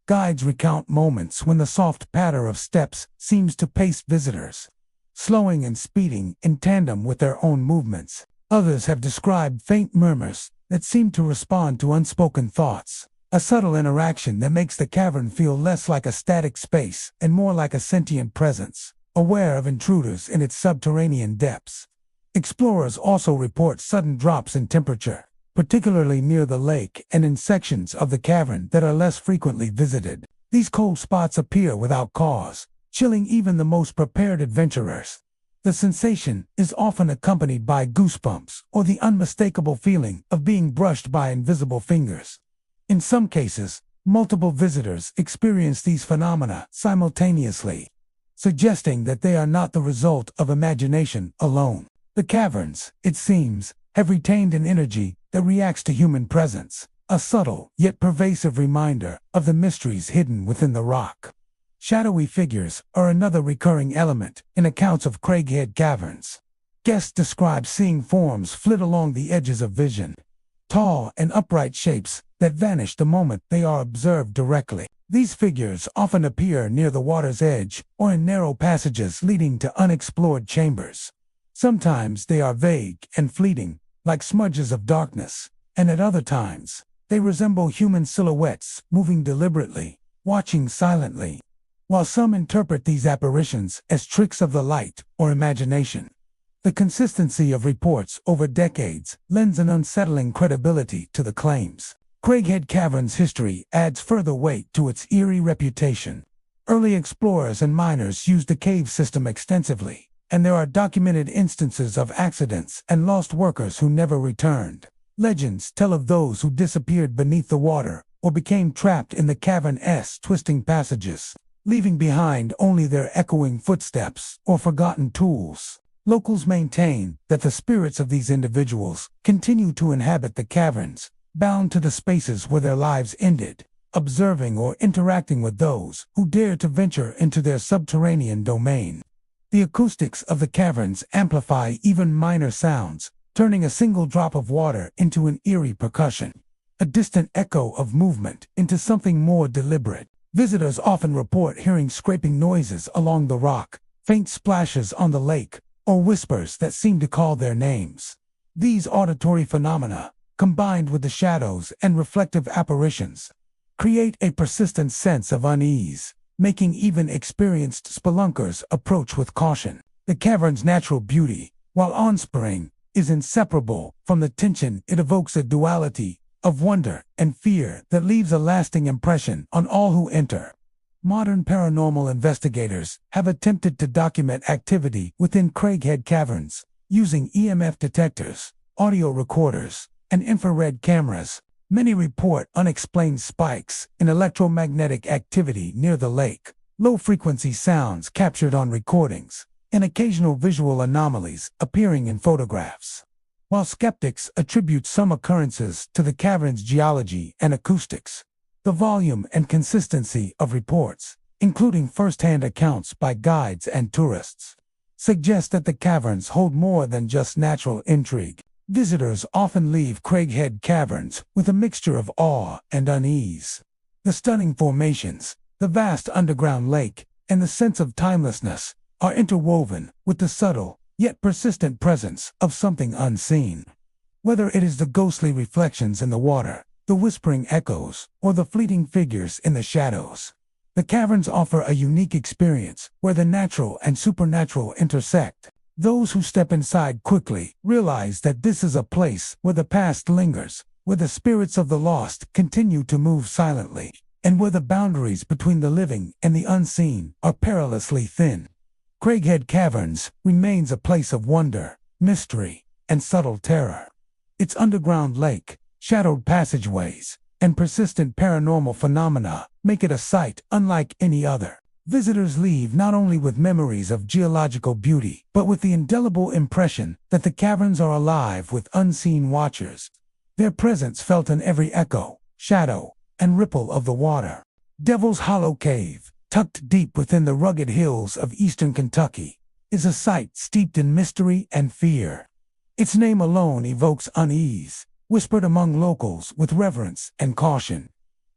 Guides recount moments when the soft patter of steps seems to pace visitors, slowing and speeding in tandem with their own movements. Others have described faint murmurs that seem to respond to unspoken thoughts, a subtle interaction that makes the cavern feel less like a static space and more like a sentient presence, aware of intruders in its subterranean depths. Explorers also report sudden drops in temperature, particularly near the lake and in sections of the cavern that are less frequently visited. These cold spots appear without cause, chilling even the most prepared adventurers. The sensation is often accompanied by goosebumps or the unmistakable feeling of being brushed by invisible fingers. In some cases, multiple visitors experience these phenomena simultaneously, suggesting that they are not the result of imagination alone. The caverns, it seems, have retained an energy that reacts to human presence, a subtle yet pervasive reminder of the mysteries hidden within the rock. Shadowy figures are another recurring element in accounts of Craighead Caverns. Guests describe seeing forms flit along the edges of vision, tall and upright shapes that vanish the moment they are observed directly. These figures often appear near the water's edge or in narrow passages leading to unexplored chambers. Sometimes they are vague and fleeting, like smudges of darkness, and at other times, they resemble human silhouettes moving deliberately, watching silently. While some interpret these apparitions as tricks of the light or imagination, the consistency of reports over decades lends an unsettling credibility to the claims. Craighead Caverns' history adds further weight to its eerie reputation. Early explorers and miners used the cave system extensively, and there are documented instances of accidents and lost workers who never returned. Legends tell of those who disappeared beneath the water or became trapped in the cavern's twisting passages, leaving behind only their echoing footsteps or forgotten tools. Locals maintain that the spirits of these individuals continue to inhabit the caverns, bound to the spaces where their lives ended, observing or interacting with those who dare to venture into their subterranean domain. The acoustics of the caverns amplify even minor sounds, turning a single drop of water into an eerie percussion, a distant echo of movement into something more deliberate. Visitors often report hearing scraping noises along the rock, faint splashes on the lake, or whispers that seem to call their names. These auditory phenomena, combined with the shadows and reflective apparitions, create a persistent sense of unease, making even experienced spelunkers approach with caution. The cavern's natural beauty, while awe-inspiring, is inseparable from the tension it evokes, a duality of wonder and fear that leaves a lasting impression on all who enter. Modern paranormal investigators have attempted to document activity within Craighead Caverns using EMF detectors, audio recorders, and infrared cameras. Many report unexplained spikes in electromagnetic activity near the lake, low-frequency sounds captured on recordings, and occasional visual anomalies appearing in photographs. While skeptics attribute some occurrences to the cavern's geology and acoustics, the volume and consistency of reports, including first-hand accounts by guides and tourists, suggest that the caverns hold more than just natural intrigue. Visitors often leave Craighead Caverns with a mixture of awe and unease. The stunning formations, the vast underground lake, and the sense of timelessness are interwoven with the subtle, yet persistent presence of something unseen. Whether it is the ghostly reflections in the water, the whispering echoes, or the fleeting figures in the shadows, the caverns offer a unique experience where the natural and supernatural intersect. Those who step inside quickly realize that this is a place where the past lingers, where the spirits of the lost continue to move silently, and where the boundaries between the living and the unseen are perilously thin. Craighead Caverns remains a place of wonder, mystery, and subtle terror. Its underground lake, shadowed passageways, and persistent paranormal phenomena make it a sight unlike any other. Visitors leave not only with memories of geological beauty, but with the indelible impression that the caverns are alive with unseen watchers, their presence felt in every echo, shadow, and ripple of the water. Devil's Hollow Cave, tucked deep within the rugged hills of eastern Kentucky, is a site steeped in mystery and fear. Its name alone evokes unease, whispered among locals with reverence and caution.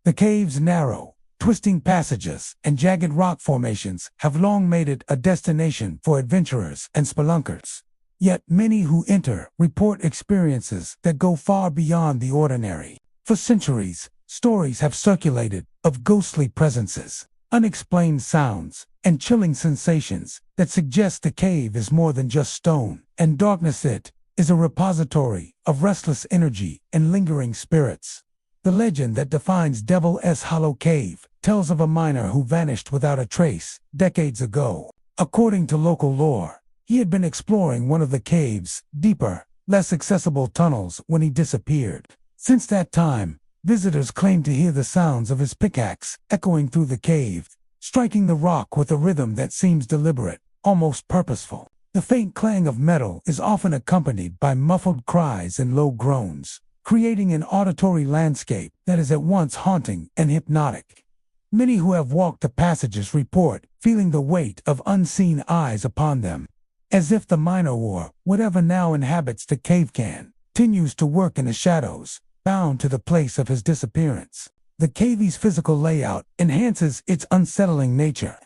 The cave's narrow, twisting passages and jagged rock formations have long made it a destination for adventurers and spelunkers. Yet many who enter report experiences that go far beyond the ordinary. For centuries, stories have circulated of ghostly presences, unexplained sounds, and chilling sensations that suggest the cave is more than just stone and darkness. It is a repository of restless energy and lingering spirits. The legend that defines Devil's Hollow Cave tells of a miner who vanished without a trace decades ago. According to local lore, he had been exploring one of the cave's deeper, less accessible tunnels when he disappeared. Since that time, visitors claim to hear the sounds of his pickaxe echoing through the cave, striking the rock with a rhythm that seems deliberate, almost purposeful. The faint clang of metal is often accompanied by muffled cries and low groans, creating an auditory landscape that is at once haunting and hypnotic. Many who have walked the passages report feeling the weight of unseen eyes upon them, as if the miner or whatever now inhabits the cave continues to work in the shadows, bound to the place of his disappearance. The cave's physical layout enhances its unsettling nature.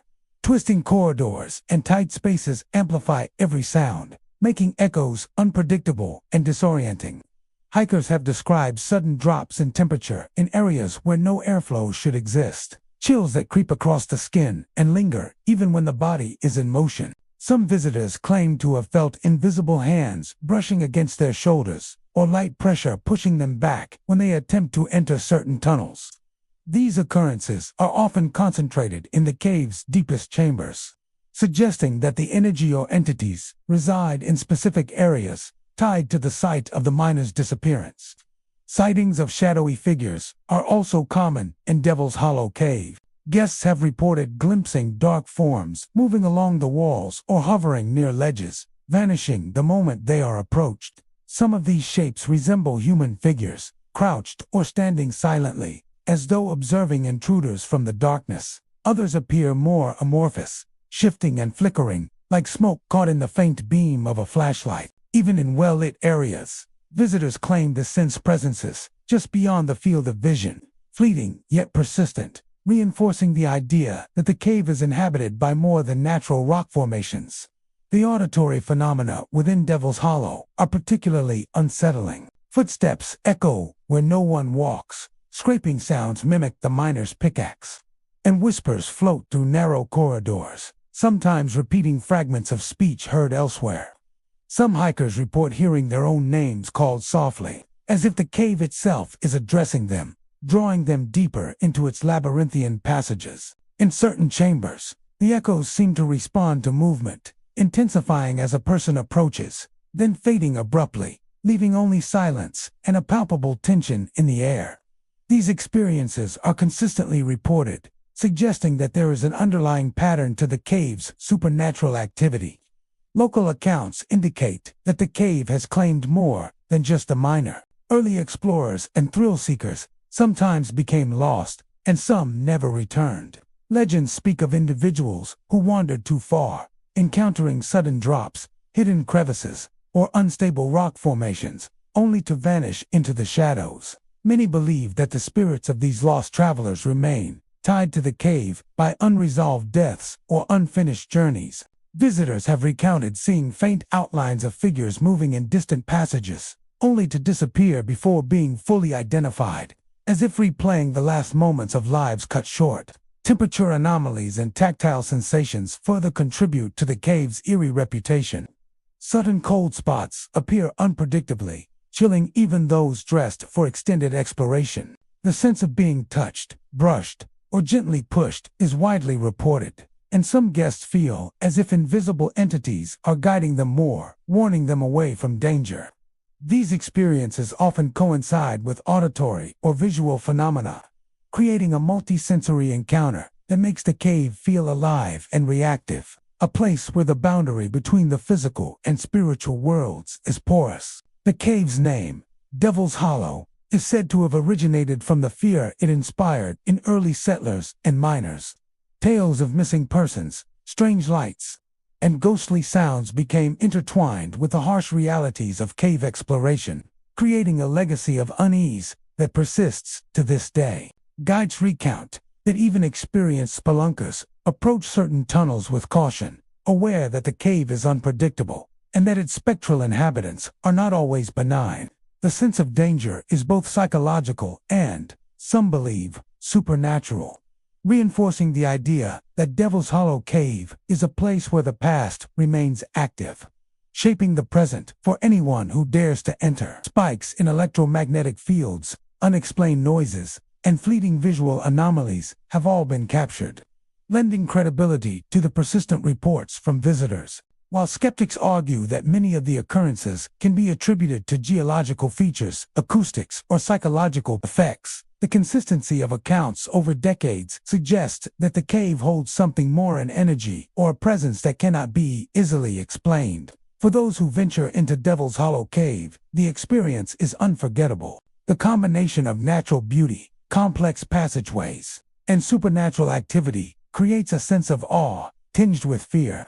Twisting corridors and tight spaces amplify every sound, making echoes unpredictable and disorienting. Hikers have described sudden drops in temperature in areas where no airflow should exist, chills that creep across the skin and linger even when the body is in motion. Some visitors claim to have felt invisible hands brushing against their shoulders, or light pressure pushing them back when they attempt to enter certain tunnels. These occurrences are often concentrated in the cave's deepest chambers, suggesting that the energy or entities reside in specific areas tied to the site of the miner's disappearance. Sightings of shadowy figures are also common in Devil's Hollow Cave. Guests have reported glimpsing dark forms moving along the walls or hovering near ledges, vanishing the moment they are approached. Some of these shapes resemble human figures, crouched or standing silently, as though observing intruders from the darkness. Others appear more amorphous, shifting and flickering, like smoke caught in the faint beam of a flashlight. Even in well-lit areas, visitors claim to sense presences just beyond the field of vision, fleeting yet persistent, reinforcing the idea that the cave is inhabited by more than natural rock formations. The auditory phenomena within Devil's Hollow are particularly unsettling. Footsteps echo where no one walks, scraping sounds mimic the miner's pickaxe, and whispers float through narrow corridors, sometimes repeating fragments of speech heard elsewhere. Some hikers report hearing their own names called softly, as if the cave itself is addressing them, drawing them deeper into its labyrinthian passages. In certain chambers, the echoes seem to respond to movement, intensifying as a person approaches, then fading abruptly, leaving only silence and a palpable tension in the air. These experiences are consistently reported, suggesting that there is an underlying pattern to the cave's supernatural activity. Local accounts indicate that the cave has claimed more than just a miner. Early explorers and thrill-seekers sometimes became lost, and some never returned. Legends speak of individuals who wandered too far, encountering sudden drops, hidden crevices, or unstable rock formations, only to vanish into the shadows. Many believe that the spirits of these lost travelers remain tied to the cave by unresolved deaths or unfinished journeys. Visitors have recounted seeing faint outlines of figures moving in distant passages, only to disappear before being fully identified, as if replaying the last moments of lives cut short. Temperature anomalies and tactile sensations further contribute to the cave's eerie reputation. Sudden cold spots appear unpredictably, chilling even those dressed for extended exploration. The sense of being touched, brushed, or gently pushed is widely reported, and some guests feel as if invisible entities are guiding them more, warning them away from danger. These experiences often coincide with auditory or visual phenomena, creating a multi-sensory encounter that makes the cave feel alive and reactive, a place where the boundary between the physical and spiritual worlds is porous. The cave's name, Devil's Hollow, is said to have originated from the fear it inspired in early settlers and miners. Tales of missing persons, strange lights, and ghostly sounds became intertwined with the harsh realities of cave exploration, creating a legacy of unease that persists to this day. Guides recount that even experienced spelunkers approach certain tunnels with caution, aware that the cave is unpredictable and that its spectral inhabitants are not always benign. The sense of danger is both psychological and, some believe, supernatural, reinforcing the idea that Devil's Hollow Cave is a place where the past remains active, shaping the present for anyone who dares to enter. Spikes in electromagnetic fields, unexplained noises, and fleeting visual anomalies have all been captured, lending credibility to the persistent reports from visitors. While skeptics argue that many of the occurrences can be attributed to geological features, acoustics, or psychological effects, the consistency of accounts over decades suggests that the cave holds something more, an energy or a presence that cannot be easily explained. For those who venture into Devil's Hollow Cave, the experience is unforgettable. The combination of natural beauty, complex passageways, and supernatural activity creates a sense of awe, tinged with fear.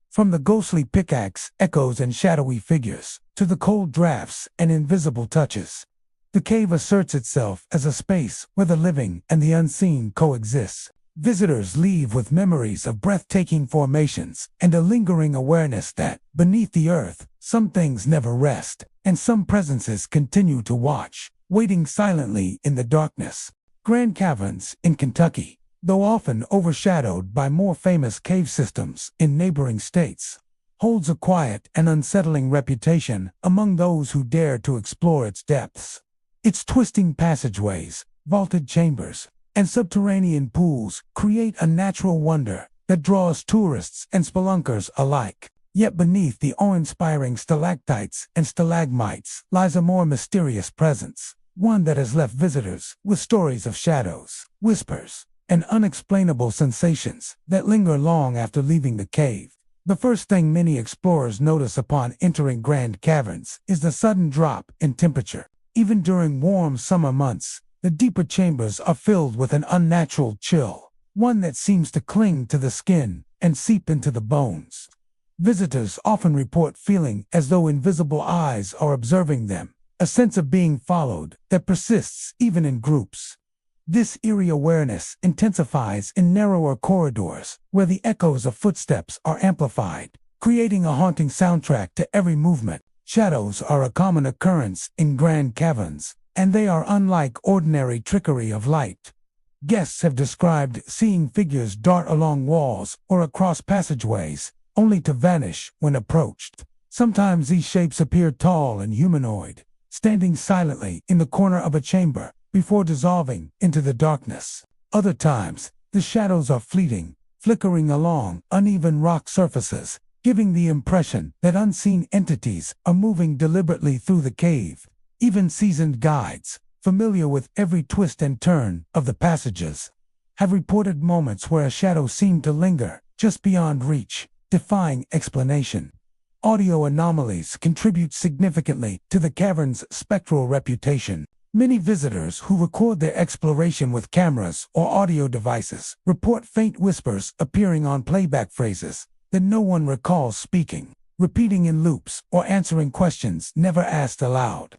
From the ghostly pickaxe, echoes, and shadowy figures, to the cold drafts and invisible touches, the cave asserts itself as a space where the living and the unseen coexist. Visitors leave with memories of breathtaking formations and a lingering awareness that, beneath the earth, some things never rest, and some presences continue to watch, waiting silently in the darkness. Grand Caverns in Kentucky, though often overshadowed by more famous cave systems in neighboring states, holds a quiet and unsettling reputation among those who dare to explore its depths. Its twisting passageways, vaulted chambers, and subterranean pools create a natural wonder that draws tourists and spelunkers alike. Yet beneath the awe-inspiring stalactites and stalagmites lies a more mysterious presence, one that has left visitors with stories of shadows, whispers, and unexplainable sensations that linger long after leaving the cave. The first thing many explorers notice upon entering Grand Caverns is the sudden drop in temperature. Even during warm summer months, the deeper chambers are filled with an unnatural chill, one that seems to cling to the skin and seep into the bones. Visitors often report feeling as though invisible eyes are observing them, a sense of being followed that persists even in groups. This eerie awareness intensifies in narrower corridors, where the echoes of footsteps are amplified, creating a haunting soundtrack to every movement. Shadows are a common occurrence in grand caverns, and they are unlike ordinary trickery of light. Guests have described seeing figures dart along walls or across passageways, only to vanish when approached. Sometimes these shapes appear tall and humanoid, standing silently in the corner of a chamber before dissolving into the darkness. Other times, the shadows are fleeting, flickering along uneven rock surfaces, giving the impression that unseen entities are moving deliberately through the cave. Even seasoned guides, familiar with every twist and turn of the passages, have reported moments where a shadow seemed to linger just beyond reach, defying explanation. Audio anomalies contribute significantly to the cavern's spectral reputation. Many visitors who record their exploration with cameras or audio devices report faint whispers appearing on playback phrases that no one recalls speaking, repeating in loops or answering questions never asked aloud.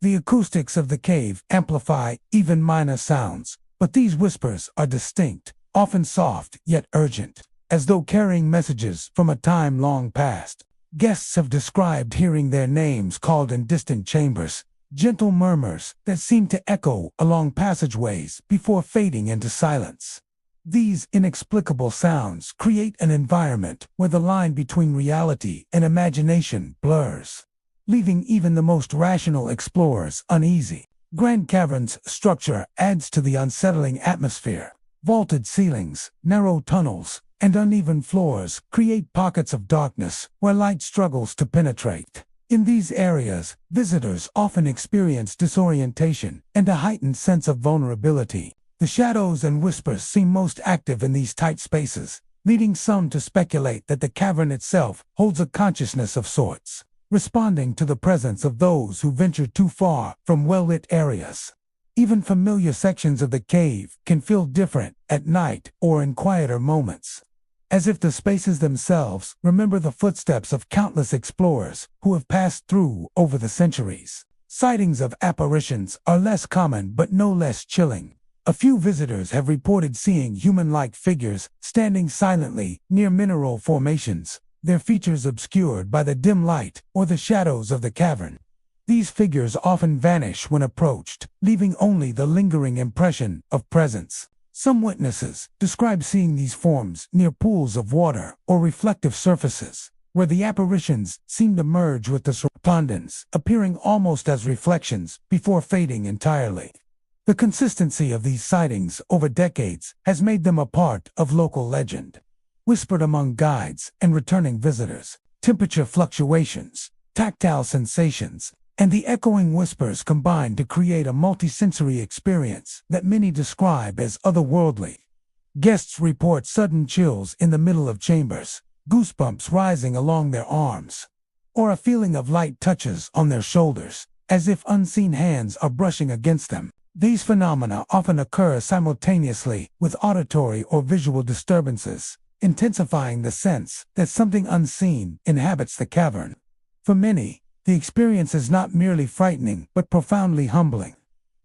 The acoustics of the cave amplify even minor sounds, but these whispers are distinct, often soft yet urgent, as though carrying messages from a time long past. Guests have described hearing their names called in distant chambers, gentle murmurs that seem to echo along passageways before fading into silence. These inexplicable sounds create an environment where the line between reality and imagination blurs, leaving even the most rational explorers uneasy. Grand Cavern's structure adds to the unsettling atmosphere. Vaulted ceilings, narrow tunnels, and uneven floors create pockets of darkness where light struggles to penetrate. In these areas, visitors often experience disorientation and a heightened sense of vulnerability. The shadows and whispers seem most active in these tight spaces, leading some to speculate that the cavern itself holds a consciousness of sorts, responding to the presence of those who venture too far from well-lit areas. Even familiar sections of the cave can feel different at night or in quieter moments, as if the spaces themselves remember the footsteps of countless explorers who have passed through over the centuries. Sightings of apparitions are less common but no less chilling. A few visitors have reported seeing human-like figures standing silently near mineral formations, their features obscured by the dim light or the shadows of the cavern. These figures often vanish when approached, leaving only the lingering impression of presence. Some witnesses describe seeing these forms near pools of water or reflective surfaces, where the apparitions seem to merge with the surroundings, appearing almost as reflections before fading entirely. The consistency of these sightings over decades has made them a part of local legend. Whispered among guides and returning visitors, temperature fluctuations, tactile sensations, and the echoing whispers combine to create a multisensory experience that many describe as otherworldly. Guests report sudden chills in the middle of chambers, goosebumps rising along their arms, or a feeling of light touches on their shoulders, as if unseen hands are brushing against them. These phenomena often occur simultaneously with auditory or visual disturbances, intensifying the sense that something unseen inhabits the cavern. For many, the experience is not merely frightening but profoundly humbling,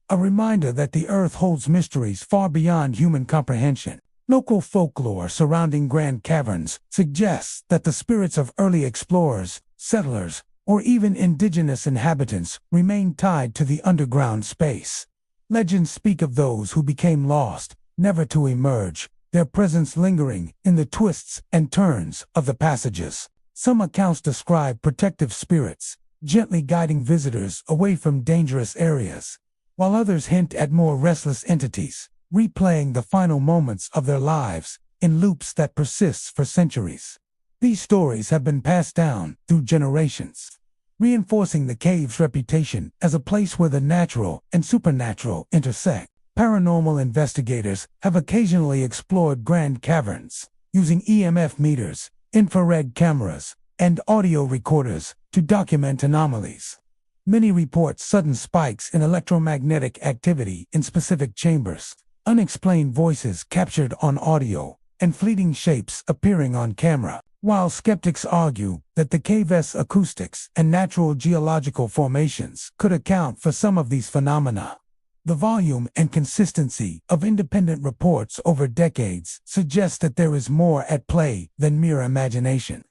a reminder that the earth holds mysteries far beyond human comprehension. Local folklore surrounding grand caverns suggests that the spirits of early explorers, settlers, or even indigenous inhabitants remain tied to the underground space. Legends speak of those who became lost, never to emerge, their presence lingering in the twists and turns of the passages. Some accounts describe protective spirits, gently guiding visitors away from dangerous areas, while others hint at more restless entities, replaying the final moments of their lives in loops that persist for centuries. These stories have been passed down through generations, reinforcing the cave's reputation as a place where the natural and supernatural intersect. Paranormal investigators have occasionally explored grand caverns, using EMF meters, infrared cameras, and audio recorders to document anomalies. Many report sudden spikes in electromagnetic activity in specific chambers, unexplained voices captured on audio, and fleeting shapes appearing on camera. While skeptics argue that the cave's acoustics and natural geological formations could account for some of these phenomena, the volume and consistency of independent reports over decades suggest that there is more at play than mere imagination.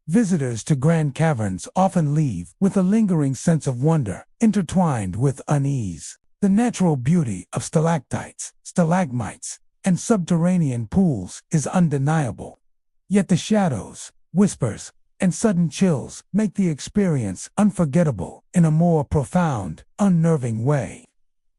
Visitors to Grand Caverns often leave with a lingering sense of wonder, intertwined with unease. The natural beauty of stalactites, stalagmites, and subterranean pools is undeniable. Yet the shadows, whispers, and sudden chills make the experience unforgettable in a more profound, unnerving way.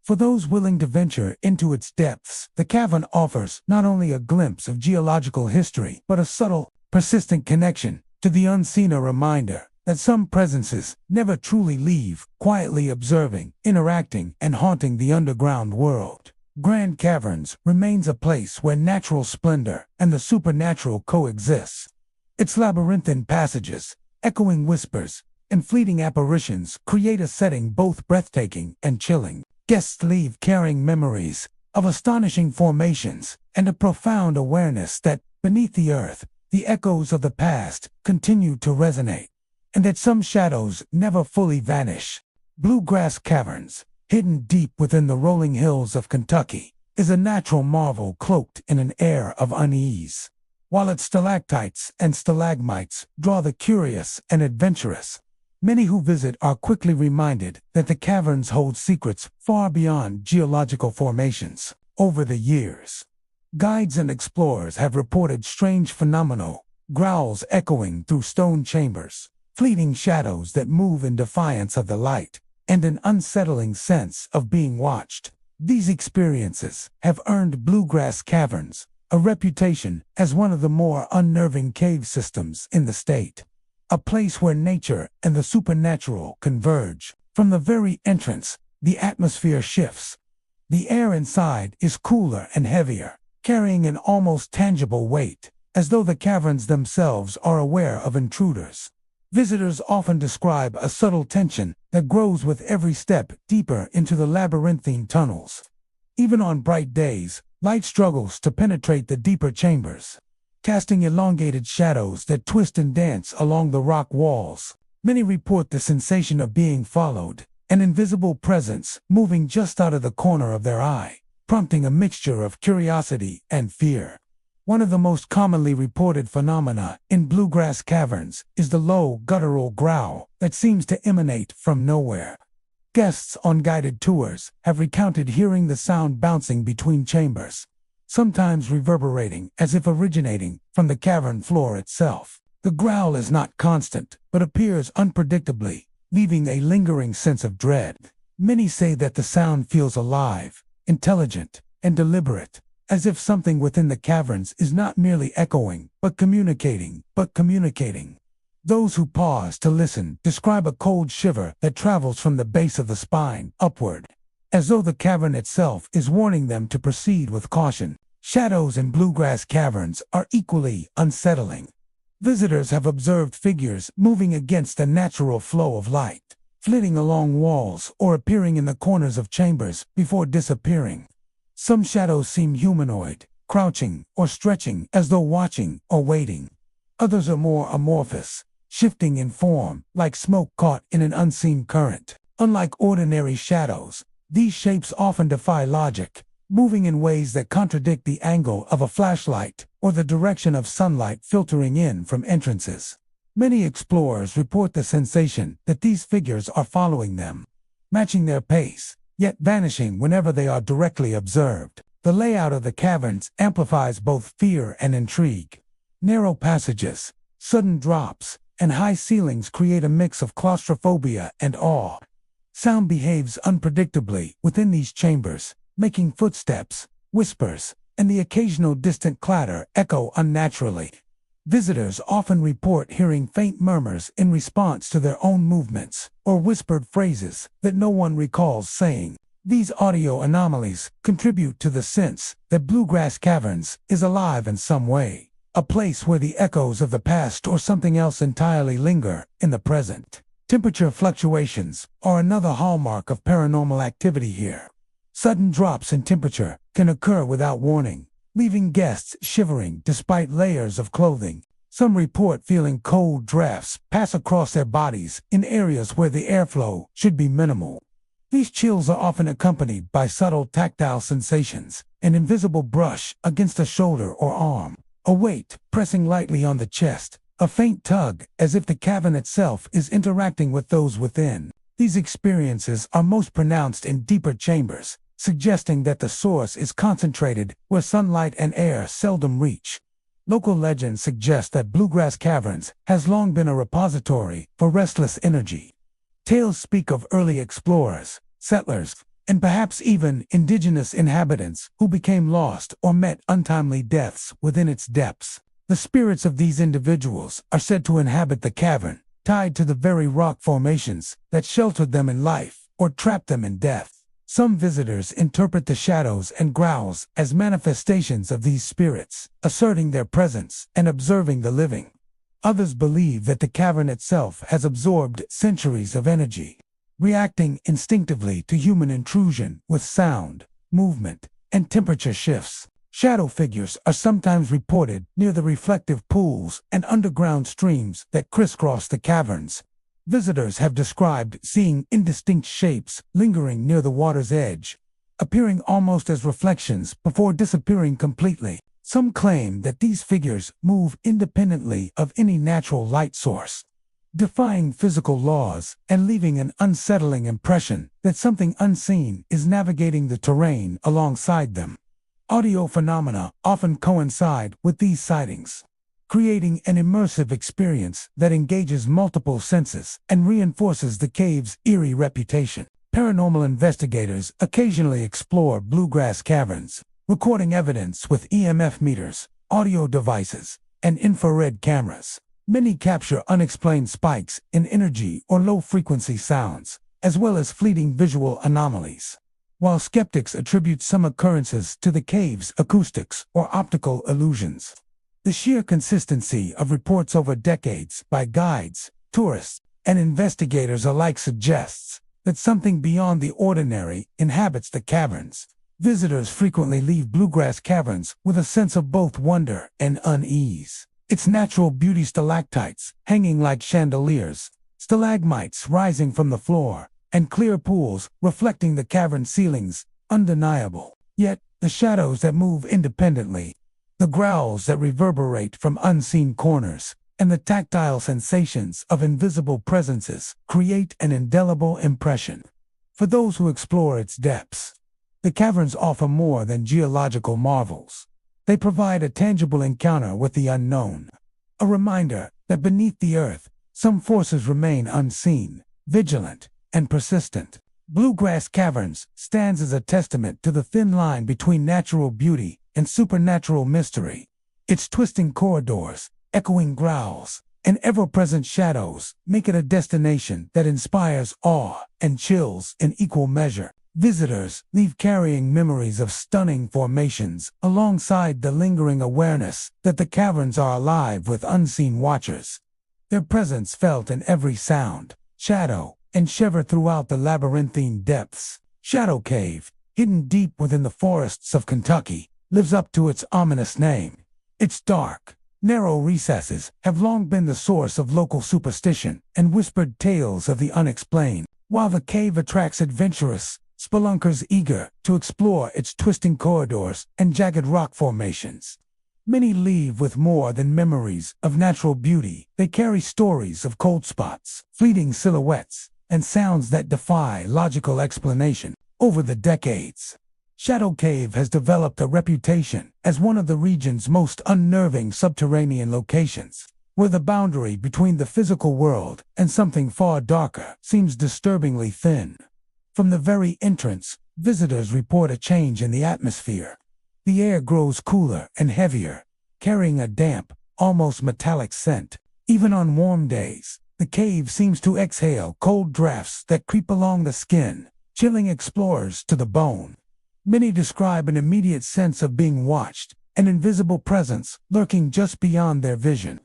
For those willing to venture into its depths, the cavern offers not only a glimpse of geological history, but a subtle, persistent connection to the unseen, a reminder that some presences never truly leave, quietly observing, interacting, and haunting the underground world. Grand Caverns remains a place where natural splendor and the supernatural coexist. Its labyrinthine passages, echoing whispers, and fleeting apparitions create a setting both breathtaking and chilling. Guests leave carrying memories of astonishing formations and a profound awareness that, beneath the earth, the echoes of the past continue to resonate, and that some shadows never fully vanish. Bluegrass Caverns, hidden deep within the rolling hills of Kentucky, is a natural marvel cloaked in an air of unease. While its stalactites and stalagmites draw the curious and adventurous, many who visit are quickly reminded that the caverns hold secrets far beyond geological formations. Over the years, guides and explorers have reported strange phenomena, growls echoing through stone chambers, fleeting shadows that move in defiance of the light, and an unsettling sense of being watched. These experiences have earned Bluegrass Caverns a reputation as one of the more unnerving cave systems in the state, a place where nature and the supernatural converge. From the very entrance, the atmosphere shifts. The air inside is cooler and heavier, carrying an almost tangible weight, as though the caverns themselves are aware of intruders. Visitors often describe a subtle tension that grows with every step deeper into the labyrinthine tunnels. Even on bright days, light struggles to penetrate the deeper chambers, casting elongated shadows that twist and dance along the rock walls. Many report the sensation of being followed, an invisible presence moving just out of the corner of their eye, prompting a mixture of curiosity and fear. One of the most commonly reported phenomena in Bluegrass Caverns is the low, guttural growl that seems to emanate from nowhere. Guests on guided tours have recounted hearing the sound bouncing between chambers, sometimes reverberating as if originating from the cavern floor itself. The growl is not constant, but appears unpredictably, leaving a lingering sense of dread. Many say that the sound feels alive, intelligent, and deliberate, as if something within the caverns is not merely echoing, but communicating. Those who pause to listen describe a cold shiver that travels from the base of the spine upward, as though the cavern itself is warning them to proceed with caution. Shadows in Bluegrass Caverns are equally unsettling. Visitors have observed figures moving against a natural flow of light, flitting along walls or appearing in the corners of chambers before disappearing. Some shadows seem humanoid, crouching or stretching as though watching or waiting. Others are more amorphous, shifting in form like smoke caught in an unseen current. Unlike ordinary shadows, these shapes often defy logic, moving in ways that contradict the angle of a flashlight or the direction of sunlight filtering in from entrances. Many explorers report the sensation that these figures are following them, matching their pace, yet vanishing whenever they are directly observed. The layout of the caverns amplifies both fear and intrigue. Narrow passages, sudden drops, and high ceilings create a mix of claustrophobia and awe. Sound behaves unpredictably within these chambers, making footsteps, whispers, and the occasional distant clatter echo unnaturally. Visitors often report hearing faint murmurs in response to their own movements, or whispered phrases that no one recalls saying. These audio anomalies contribute to the sense that Bluegrass Caverns is alive in some way, a place where the echoes of the past or something else entirely linger in the present. Temperature fluctuations are another hallmark of paranormal activity here. Sudden drops in temperature can occur without warning, leaving guests shivering despite layers of clothing. Some report feeling cold drafts pass across their bodies in areas where the airflow should be minimal. These chills are often accompanied by subtle tactile sensations, an invisible brush against a shoulder or arm, a weight pressing lightly on the chest, a faint tug as if the cavern itself is interacting with those within. These experiences are most pronounced in deeper chambers, suggesting that the source is concentrated where sunlight and air seldom reach. Local legends suggest that Bluegrass Caverns has long been a repository for restless energy. Tales speak of early explorers, settlers, and perhaps even indigenous inhabitants who became lost or met untimely deaths within its depths. The spirits of these individuals are said to inhabit the cavern, tied to the very rock formations that sheltered them in life or trapped them in death. Some visitors interpret the shadows and growls as manifestations of these spirits, asserting their presence and observing the living. Others believe that the cavern itself has absorbed centuries of energy, reacting instinctively to human intrusion with sound, movement, and temperature shifts. Shadow figures are sometimes reported near the reflective pools and underground streams that crisscross the caverns. Visitors have described seeing indistinct shapes lingering near the water's edge, appearing almost as reflections before disappearing completely. Some claim that these figures move independently of any natural light source, defying physical laws and leaving an unsettling impression that something unseen is navigating the terrain alongside them. Audio phenomena often coincide with these sightings, creating an immersive experience that engages multiple senses and reinforces the cave's eerie reputation. Paranormal investigators occasionally explore Bluegrass Caverns, recording evidence with EMF meters, audio devices, and infrared cameras. Many capture unexplained spikes in energy or low-frequency sounds, as well as fleeting visual anomalies. While skeptics attribute some occurrences to the cave's acoustics or optical illusions, the sheer consistency of reports over decades by guides, tourists, and investigators alike suggests that something beyond the ordinary inhabits the caverns. Visitors frequently leave Bluegrass Caverns with a sense of both wonder and unease. Its natural beauty, stalactites hanging like chandeliers, stalagmites rising from the floor, and clear pools reflecting the cavern ceilings, undeniable. Yet, the shadows that move independently, the growls that reverberate from unseen corners, and the tactile sensations of invisible presences create an indelible impression. For those who explore its depths, the caverns offer more than geological marvels. They provide a tangible encounter with the unknown, a reminder that beneath the earth, some forces remain unseen, vigilant, and persistent. Bluegrass Caverns stands as a testament to the thin line between natural beauty and supernatural mystery. Its twisting corridors, echoing growls, and ever-present shadows make it a destination that inspires awe and chills in equal measure. Visitors leave carrying memories of stunning formations alongside the lingering awareness that the caverns are alive with unseen watchers. Their presence felt in every sound, shadow, and shiver throughout the labyrinthine depths. Shadow Cave, hidden deep within the forests of Kentucky, lives up to its ominous name. Its dark, narrow recesses have long been the source of local superstition and whispered tales of the unexplained. While the cave attracts adventurous spelunkers eager to explore its twisting corridors and jagged rock formations, many leave with more than memories of natural beauty. They carry stories of cold spots, fleeting silhouettes, and sounds that defy logical explanation. Over the decades, Shadow Cave has developed a reputation as one of the region's most unnerving subterranean locations, where the boundary between the physical world and something far darker seems disturbingly thin. From the very entrance, visitors report a change in the atmosphere. The air grows cooler and heavier, carrying a damp, almost metallic scent. Even on warm days, the cave seems to exhale cold drafts that creep along the skin, chilling explorers to the bone. Many describe an immediate sense of being watched, an invisible presence lurking just beyond their vision.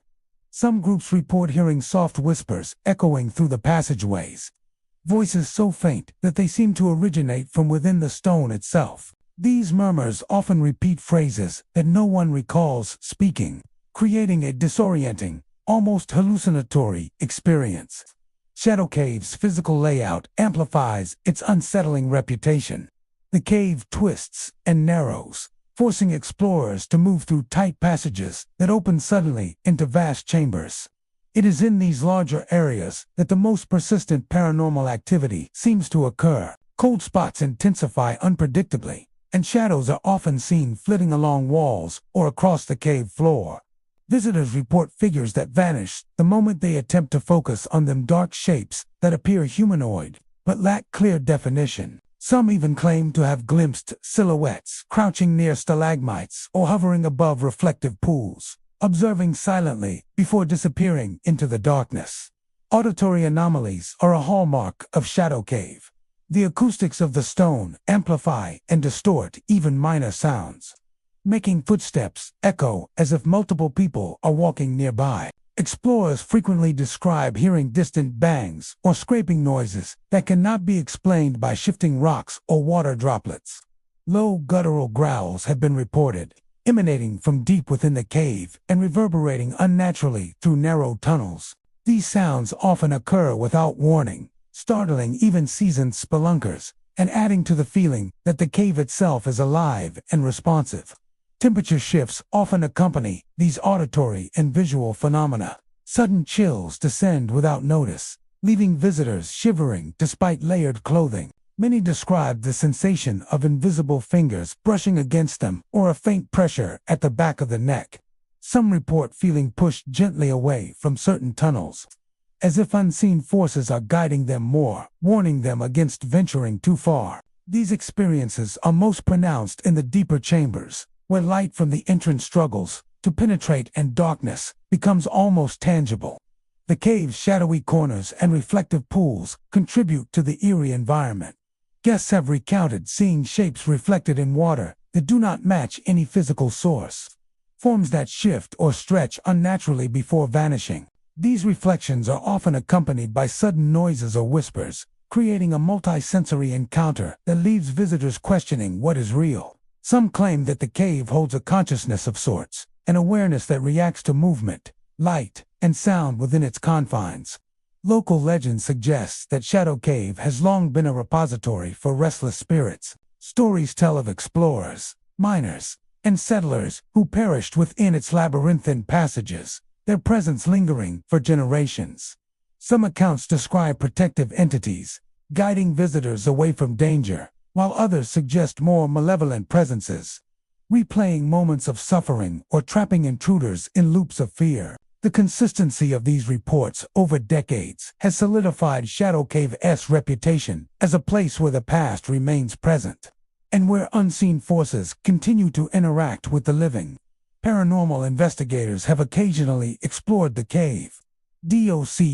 Some groups report hearing soft whispers echoing through the passageways, voices so faint that they seem to originate from within the stone itself. These murmurs often repeat phrases that no one recalls speaking, creating a disorienting, almost hallucinatory experience. Shadow Cave's physical layout amplifies its unsettling reputation. The cave twists and narrows, forcing explorers to move through tight passages that open suddenly into vast chambers. It is in these larger areas that the most persistent paranormal activity seems to occur. Cold spots intensify unpredictably, and shadows are often seen flitting along walls or across the cave floor. Visitors report figures that vanish the moment they attempt to focus on them, dark shapes that appear humanoid but lack clear definition. Some even claim to have glimpsed silhouettes crouching near stalagmites or hovering above reflective pools, observing silently before disappearing into the darkness. Auditory anomalies are a hallmark of Shadow Cave. The acoustics of the stone amplify and distort even minor sounds, making footsteps echo as if multiple people are walking nearby. Explorers frequently describe hearing distant bangs or scraping noises that cannot be explained by shifting rocks or water droplets. Low guttural growls have been reported, emanating from deep within the cave and reverberating unnaturally through narrow tunnels. These sounds often occur without warning, startling even seasoned spelunkers and adding to the feeling that the cave itself is alive and responsive. Temperature shifts often accompany these auditory and visual phenomena. Sudden chills descend without notice, leaving visitors shivering despite layered clothing. Many describe the sensation of invisible fingers brushing against them or a faint pressure at the back of the neck. Some report feeling pushed gently away from certain tunnels, as if unseen forces are guiding them more, warning them against venturing too far. These experiences are most pronounced in the deeper chambers, where light from the entrance struggles to penetrate and darkness becomes almost tangible. The cave's shadowy corners and reflective pools contribute to the eerie environment. Guests have recounted seeing shapes reflected in water that do not match any physical source, forms that shift or stretch unnaturally before vanishing. These reflections are often accompanied by sudden noises or whispers, creating a multi-sensory encounter that leaves visitors questioning what is real. Some claim that the cave holds a consciousness of sorts, an awareness that reacts to movement, light, and sound within its confines. Local legend suggests that Shadow Cave has long been a repository for restless spirits. Stories tell of explorers, miners, and settlers who perished within its labyrinthine passages, their presence lingering for generations. Some accounts describe protective entities, guiding visitors away from danger, while others suggest more malevolent presences, replaying moments of suffering or trapping intruders in loops of fear. The consistency of these reports over decades has solidified Shadow Cave's reputation as a place where the past remains present, and where unseen forces continue to interact with the living. Paranormal investigators have occasionally explored the cave. Documenting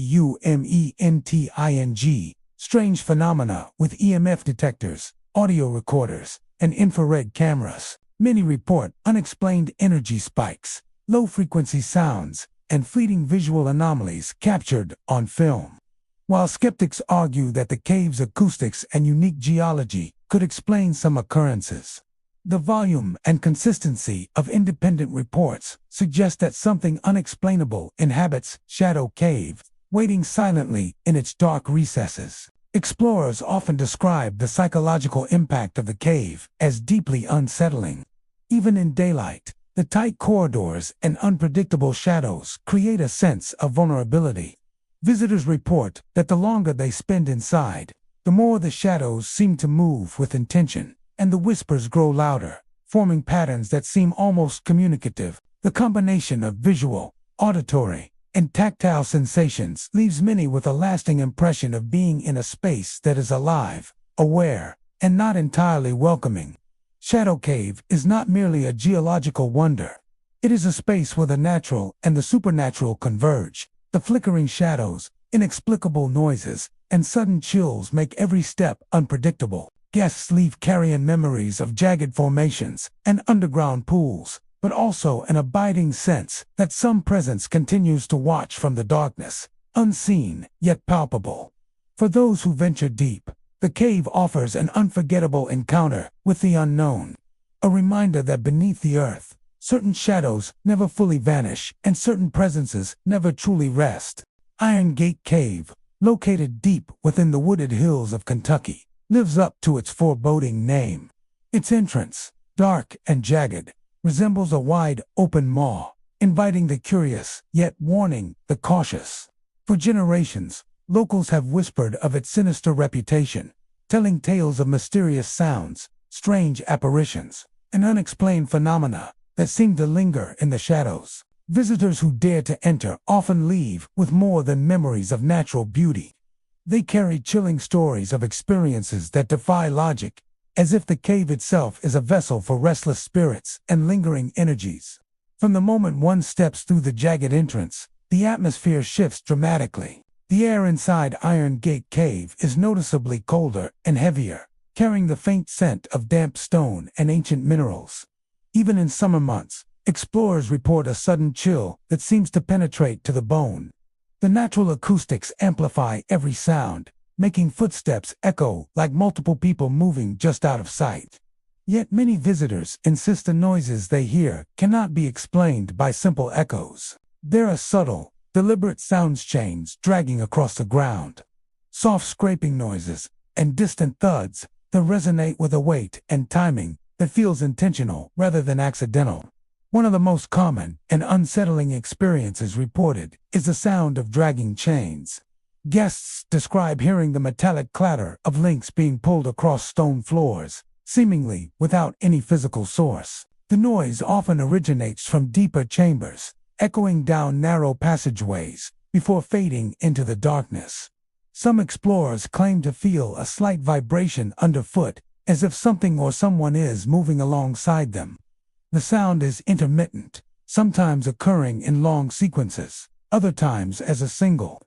strange phenomena with EMF detectors, audio recorders, and infrared cameras. Many report unexplained energy spikes, low-frequency sounds, and fleeting visual anomalies captured on film. While skeptics argue that the cave's acoustics and unique geology could explain some occurrences, the volume and consistency of independent reports suggest that something unexplainable inhabits Shadow Cave, waiting silently in its dark recesses. Explorers often describe the psychological impact of the cave as deeply unsettling. Even in daylight, the tight corridors and unpredictable shadows create a sense of vulnerability. Visitors report that the longer they spend inside, the more the shadows seem to move with intention, and the whispers grow louder, forming patterns that seem almost communicative. The combination of visual, auditory, and tactile sensations leaves many with a lasting impression of being in a space that is alive, aware, and not entirely welcoming. Shadow Cave is not merely a geological wonder. It is a space where the natural and the supernatural converge. The flickering shadows, inexplicable noises, and sudden chills make every step unpredictable. Guests leave carrying memories of jagged formations and underground pools, but also an abiding sense that some presence continues to watch from the darkness, unseen yet palpable. For those who venture deep, the cave offers an unforgettable encounter with the unknown, a reminder that beneath the earth, certain shadows never fully vanish and certain presences never truly rest. Iron Gate Cave, located deep within the wooded hills of Kentucky, lives up to its foreboding name. Its entrance, dark and jagged, resembles a wide, open maw, inviting the curious, yet warning the cautious. For generations, locals have whispered of its sinister reputation, telling tales of mysterious sounds, strange apparitions, and unexplained phenomena that seem to linger in the shadows. Visitors who dare to enter often leave with more than memories of natural beauty. They carry chilling stories of experiences that defy logic, as if the cave itself is a vessel for restless spirits and lingering energies. From the moment one steps through the jagged entrance, the atmosphere shifts dramatically. The air inside Iron Gate Cave is noticeably colder and heavier, carrying the faint scent of damp stone and ancient minerals. Even in summer months, explorers report a sudden chill that seems to penetrate to the bone. The natural acoustics amplify every sound, making footsteps echo like multiple people moving just out of sight. Yet many visitors insist the noises they hear cannot be explained by simple echoes. There are subtle, deliberate sound chains dragging across the ground, soft scraping noises, and distant thuds that resonate with a weight and timing that feels intentional rather than accidental. One of the most common and unsettling experiences reported is the sound of dragging chains. Guests describe hearing the metallic clatter of links being pulled across stone floors, seemingly without any physical source. The noise often originates from deeper chambers, echoing down narrow passageways before fading into the darkness. Some explorers claim to feel a slight vibration underfoot, as if something or someone is moving alongside them. The sound is intermittent, sometimes occurring in long sequences, other times as a single,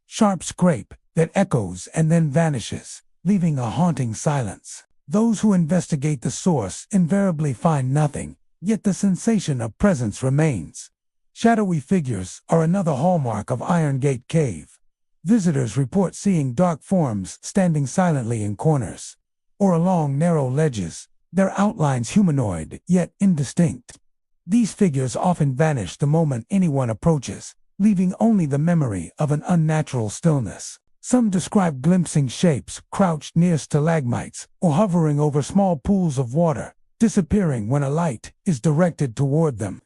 sharp scrape that echoes and then vanishes, leaving a haunting silence. Those who investigate the source invariably find nothing, yet the sensation of presence remains. Shadowy figures are another hallmark of Iron Gate Cave. Visitors report seeing dark forms standing silently in corners, or along narrow ledges, their outlines humanoid yet indistinct. These figures often vanish the moment anyone approaches, leaving only the memory of an unnatural stillness. Some describe glimpsing shapes crouched near stalagmites or hovering over small pools of water, disappearing when a light is directed toward them.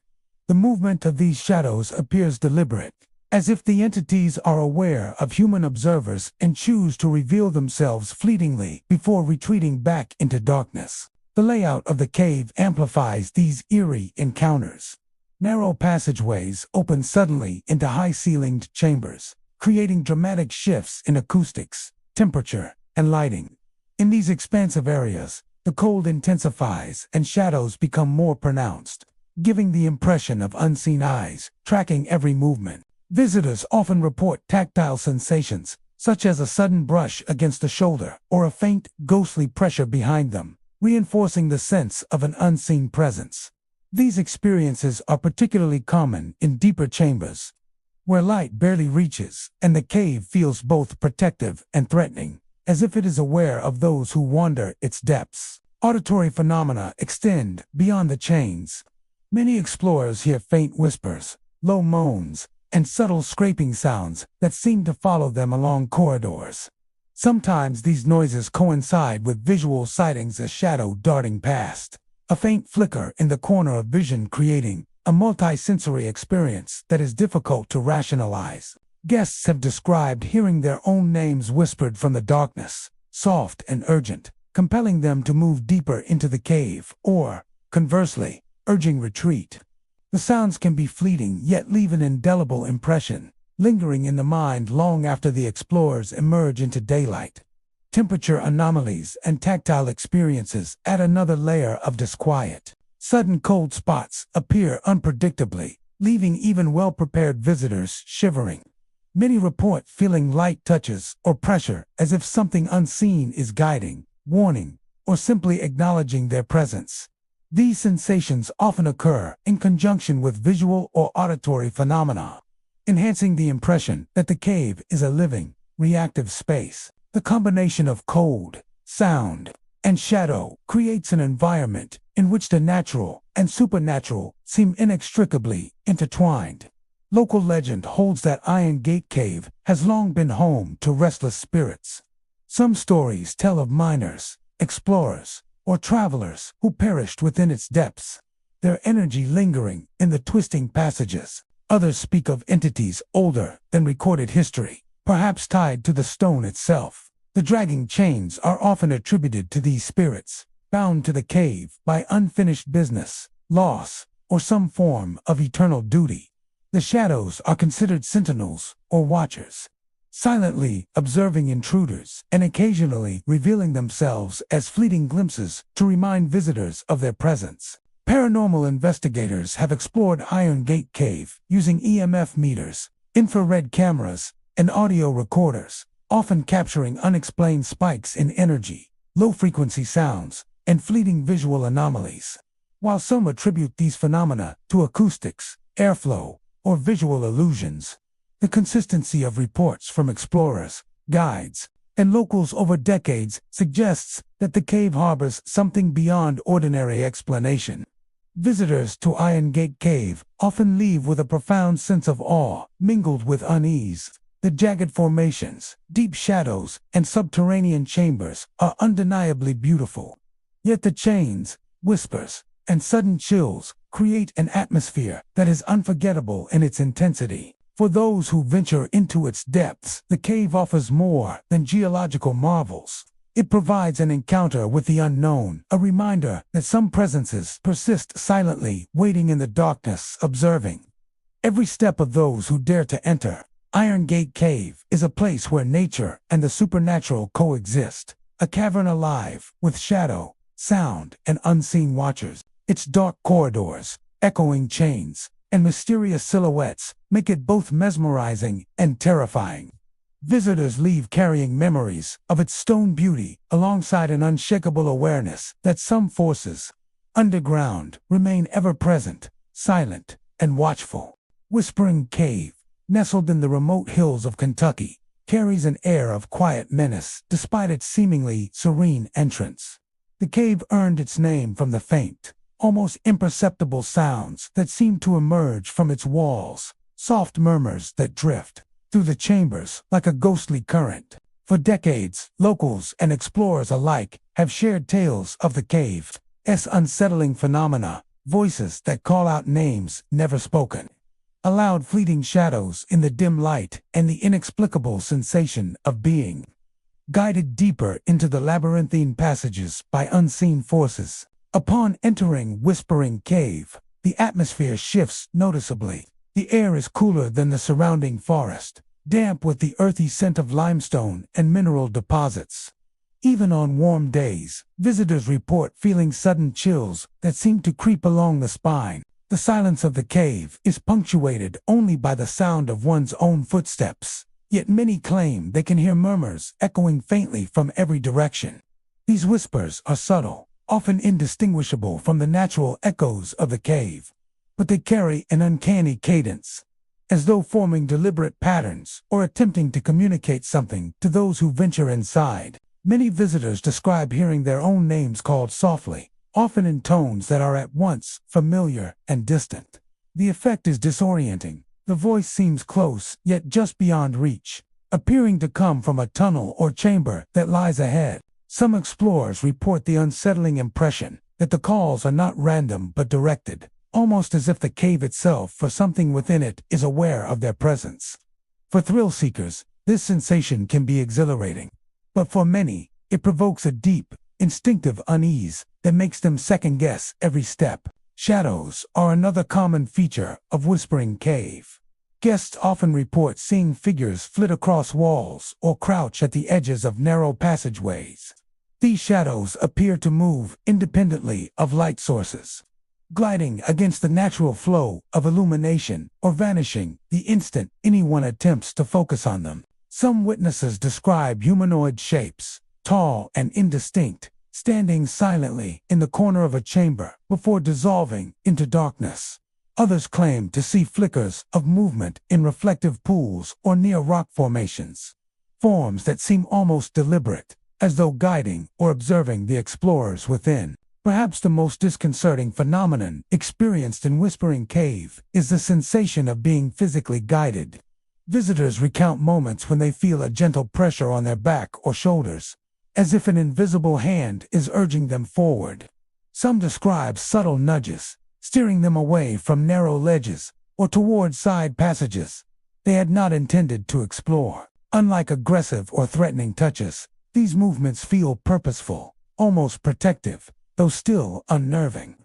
The movement of these shadows appears deliberate, as if the entities are aware of human observers and choose to reveal themselves fleetingly before retreating back into darkness. The layout of the cave amplifies these eerie encounters. Narrow passageways open suddenly into high-ceilinged chambers, creating dramatic shifts in acoustics, temperature, and lighting. In these expansive areas, the cold intensifies and shadows become more pronounced, giving the impression of unseen eyes tracking every movement. Visitors often report tactile sensations, such as a sudden brush against the shoulder or a faint, ghostly pressure behind them, reinforcing the sense of an unseen presence. These experiences are particularly common in deeper chambers, where light barely reaches and the cave feels both protective and threatening, as if it is aware of those who wander its depths. Auditory phenomena extend beyond the chains. Many explorers hear faint whispers, low moans, and subtle scraping sounds that seem to follow them along corridors. Sometimes these noises coincide with visual sightings, a shadow darting past, a faint flicker in the corner of vision, creating a multi-sensory experience that is difficult to rationalize. Guests have described hearing their own names whispered from the darkness, soft and urgent, compelling them to move deeper into the cave, or, conversely, urging retreat. The sounds can be fleeting yet leave an indelible impression, lingering in the mind long after the explorers emerge into daylight. Temperature anomalies and tactile experiences add another layer of disquiet. Sudden cold spots appear unpredictably, leaving even well-prepared visitors shivering. Many report feeling light touches or pressure, as if something unseen is guiding, warning, or simply acknowledging their presence. These sensations often occur in conjunction with visual or auditory phenomena, enhancing the impression that the cave is a living, reactive space. The combination of cold, sound, and shadow creates an environment in which the natural and supernatural seem inextricably intertwined. Local legend holds that Iron Gate Cave has long been home to restless spirits. Some stories tell of miners, explorers, or travelers who perished within its depths, their energy lingering in the twisting passages. Others speak of entities older than recorded history, perhaps tied to the stone itself. The dragging chains are often attributed to these spirits, bound to the cave by unfinished business, loss, or some form of eternal duty. The shadows are considered sentinels or watchers, silently observing intruders and occasionally revealing themselves as fleeting glimpses to remind visitors of their presence. Paranormal investigators have explored Iron Gate Cave using EMF meters, infrared cameras, and audio recorders, often capturing unexplained spikes in energy, low-frequency sounds, and fleeting visual anomalies. While some attribute these phenomena to acoustics, airflow, or visual illusions, the consistency of reports from explorers, guides, and locals over decades suggests that the cave harbors something beyond ordinary explanation. Visitors to Iron Gate Cave often leave with a profound sense of awe, mingled with unease. The jagged formations, deep shadows, and subterranean chambers are undeniably beautiful. Yet the chains, whispers, and sudden chills create an atmosphere that is unforgettable in its intensity. For those who venture into its depths, the cave offers more than geological marvels. It provides an encounter with the unknown, a reminder that some presences persist silently, waiting in the darkness, observing every step of those who dare to enter. Iron Gate Cave is a place where nature and the supernatural coexist, a cavern alive with shadow, sound, and unseen watchers. Its dark corridors, echoing chains, and mysterious silhouettes make it both mesmerizing and terrifying. Visitors leave carrying memories of its stone beauty alongside an unshakable awareness that some forces, underground, remain ever present, silent, and watchful. Whispering Cave, nestled in the remote hills of Kentucky, carries an air of quiet menace despite its seemingly serene entrance. The cave earned its name from the faint, almost imperceptible sounds that seem to emerge from its walls, soft murmurs that drift through the chambers like a ghostly current. For decades, locals and explorers alike have shared tales of the cave's unsettling phenomena, voices that call out names never spoken, allowed fleeting shadows in the dim light, and the inexplicable sensation of being guided deeper into the labyrinthine passages by unseen forces. Upon entering Whispering Cave, the atmosphere shifts noticeably. The air is cooler than the surrounding forest, damp with the earthy scent of limestone and mineral deposits. Even on warm days, visitors report feeling sudden chills that seem to creep along the spine. The silence of the cave is punctuated only by the sound of one's own footsteps, yet many claim they can hear murmurs echoing faintly from every direction. These whispers are subtle, often indistinguishable from the natural echoes of the cave, but they carry an uncanny cadence, as though forming deliberate patterns or attempting to communicate something to those who venture inside. Many visitors describe hearing their own names called softly, often in tones that are at once familiar and distant. The effect is disorienting. The voice seems close, yet just beyond reach, appearing to come from a tunnel or chamber that lies ahead. Some explorers report the unsettling impression that the calls are not random but directed, almost as if the cave itself or something within it is aware of their presence. For thrill seekers, this sensation can be exhilarating, but for many, it provokes a deep, instinctive unease that makes them second-guess every step. Shadows are another common feature of Whispering Cave. Guests often report seeing figures flit across walls or crouch at the edges of narrow passageways. These shadows appear to move independently of light sources, gliding against the natural flow of illumination or vanishing the instant anyone attempts to focus on them. Some witnesses describe humanoid shapes, tall and indistinct, standing silently in the corner of a chamber before dissolving into darkness. Others claim to see flickers of movement in reflective pools or near rock formations, forms that seem almost deliberate, as though guiding or observing the explorers within. Perhaps the most disconcerting phenomenon experienced in Whispering Cave is the sensation of being physically guided. Visitors recount moments when they feel a gentle pressure on their back or shoulders, as if an invisible hand is urging them forward. Some describe subtle nudges, steering them away from narrow ledges or toward side passages they had not intended to explore. Unlike aggressive or threatening touches, these movements feel purposeful, almost protective, though still unnerving.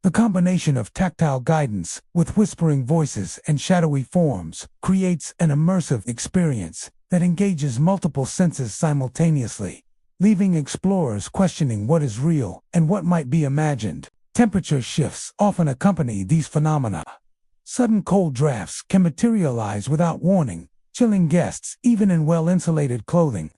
The combination of tactile guidance with whispering voices and shadowy forms creates an immersive experience that engages multiple senses simultaneously, leaving explorers questioning what is real and what might be imagined. Temperature shifts often accompany these phenomena. Sudden cold drafts can materialize without warning, chilling guests even in well-insulated clothing.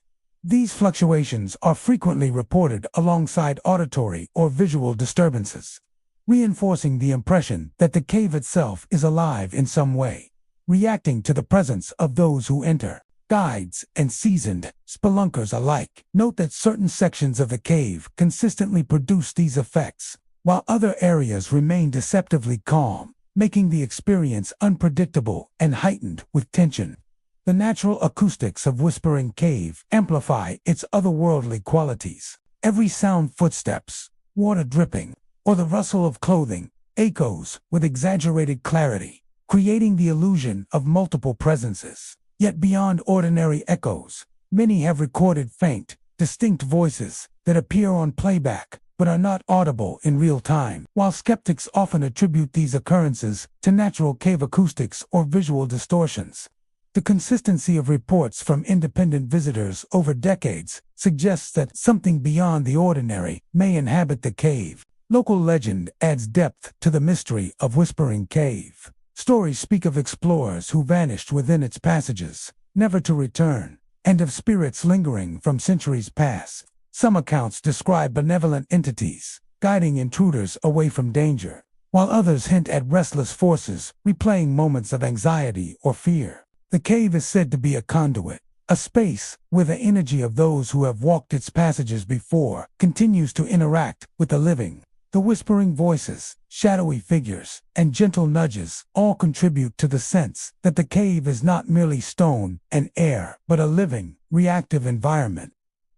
These fluctuations are frequently reported alongside auditory or visual disturbances, reinforcing the impression that the cave itself is alive in some way, reacting to the presence of those who enter. Guides and seasoned spelunkers alike note that certain sections of the cave consistently produce these effects, while other areas remain deceptively calm, making the experience unpredictable and heightened with tension. The natural acoustics of Whispering Cave amplify its otherworldly qualities. Every sound, footsteps, water dripping, or the rustle of clothing, echoes with exaggerated clarity, creating the illusion of multiple presences. Yet beyond ordinary echoes, many have recorded faint, distinct voices that appear on playback but are not audible in real time. While skeptics often attribute these occurrences to natural cave acoustics or visual distortions, the consistency of reports from independent visitors over decades suggests that something beyond the ordinary may inhabit the cave. Local legend adds depth to the mystery of Whispering Cave. Stories speak of explorers who vanished within its passages, never to return, and of spirits lingering from centuries past. Some accounts describe benevolent entities, guiding intruders away from danger, while others hint at restless forces, replaying moments of anxiety or fear. The cave is said to be a conduit, a space where the energy of those who have walked its passages before continues to interact with the living. The whispering voices, shadowy figures, and gentle nudges all contribute to the sense that the cave is not merely stone and air, but a living, reactive environment.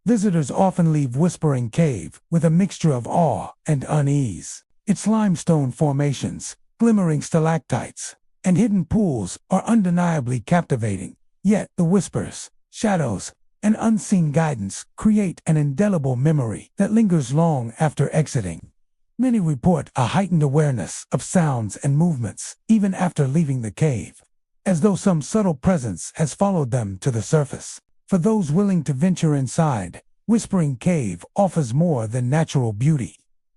Visitors often leave Whispering Cave with a mixture of awe and unease. Its limestone formations, glimmering stalactites, and hidden pools are undeniably captivating. Yet the whispers, shadows, and unseen guidance create an indelible memory that lingers long after exiting. Many report a heightened awareness of sounds and movements even after leaving the cave, as though some subtle presence has followed them to the surface. For those willing to venture inside, Whispering Cave offers more than natural beauty.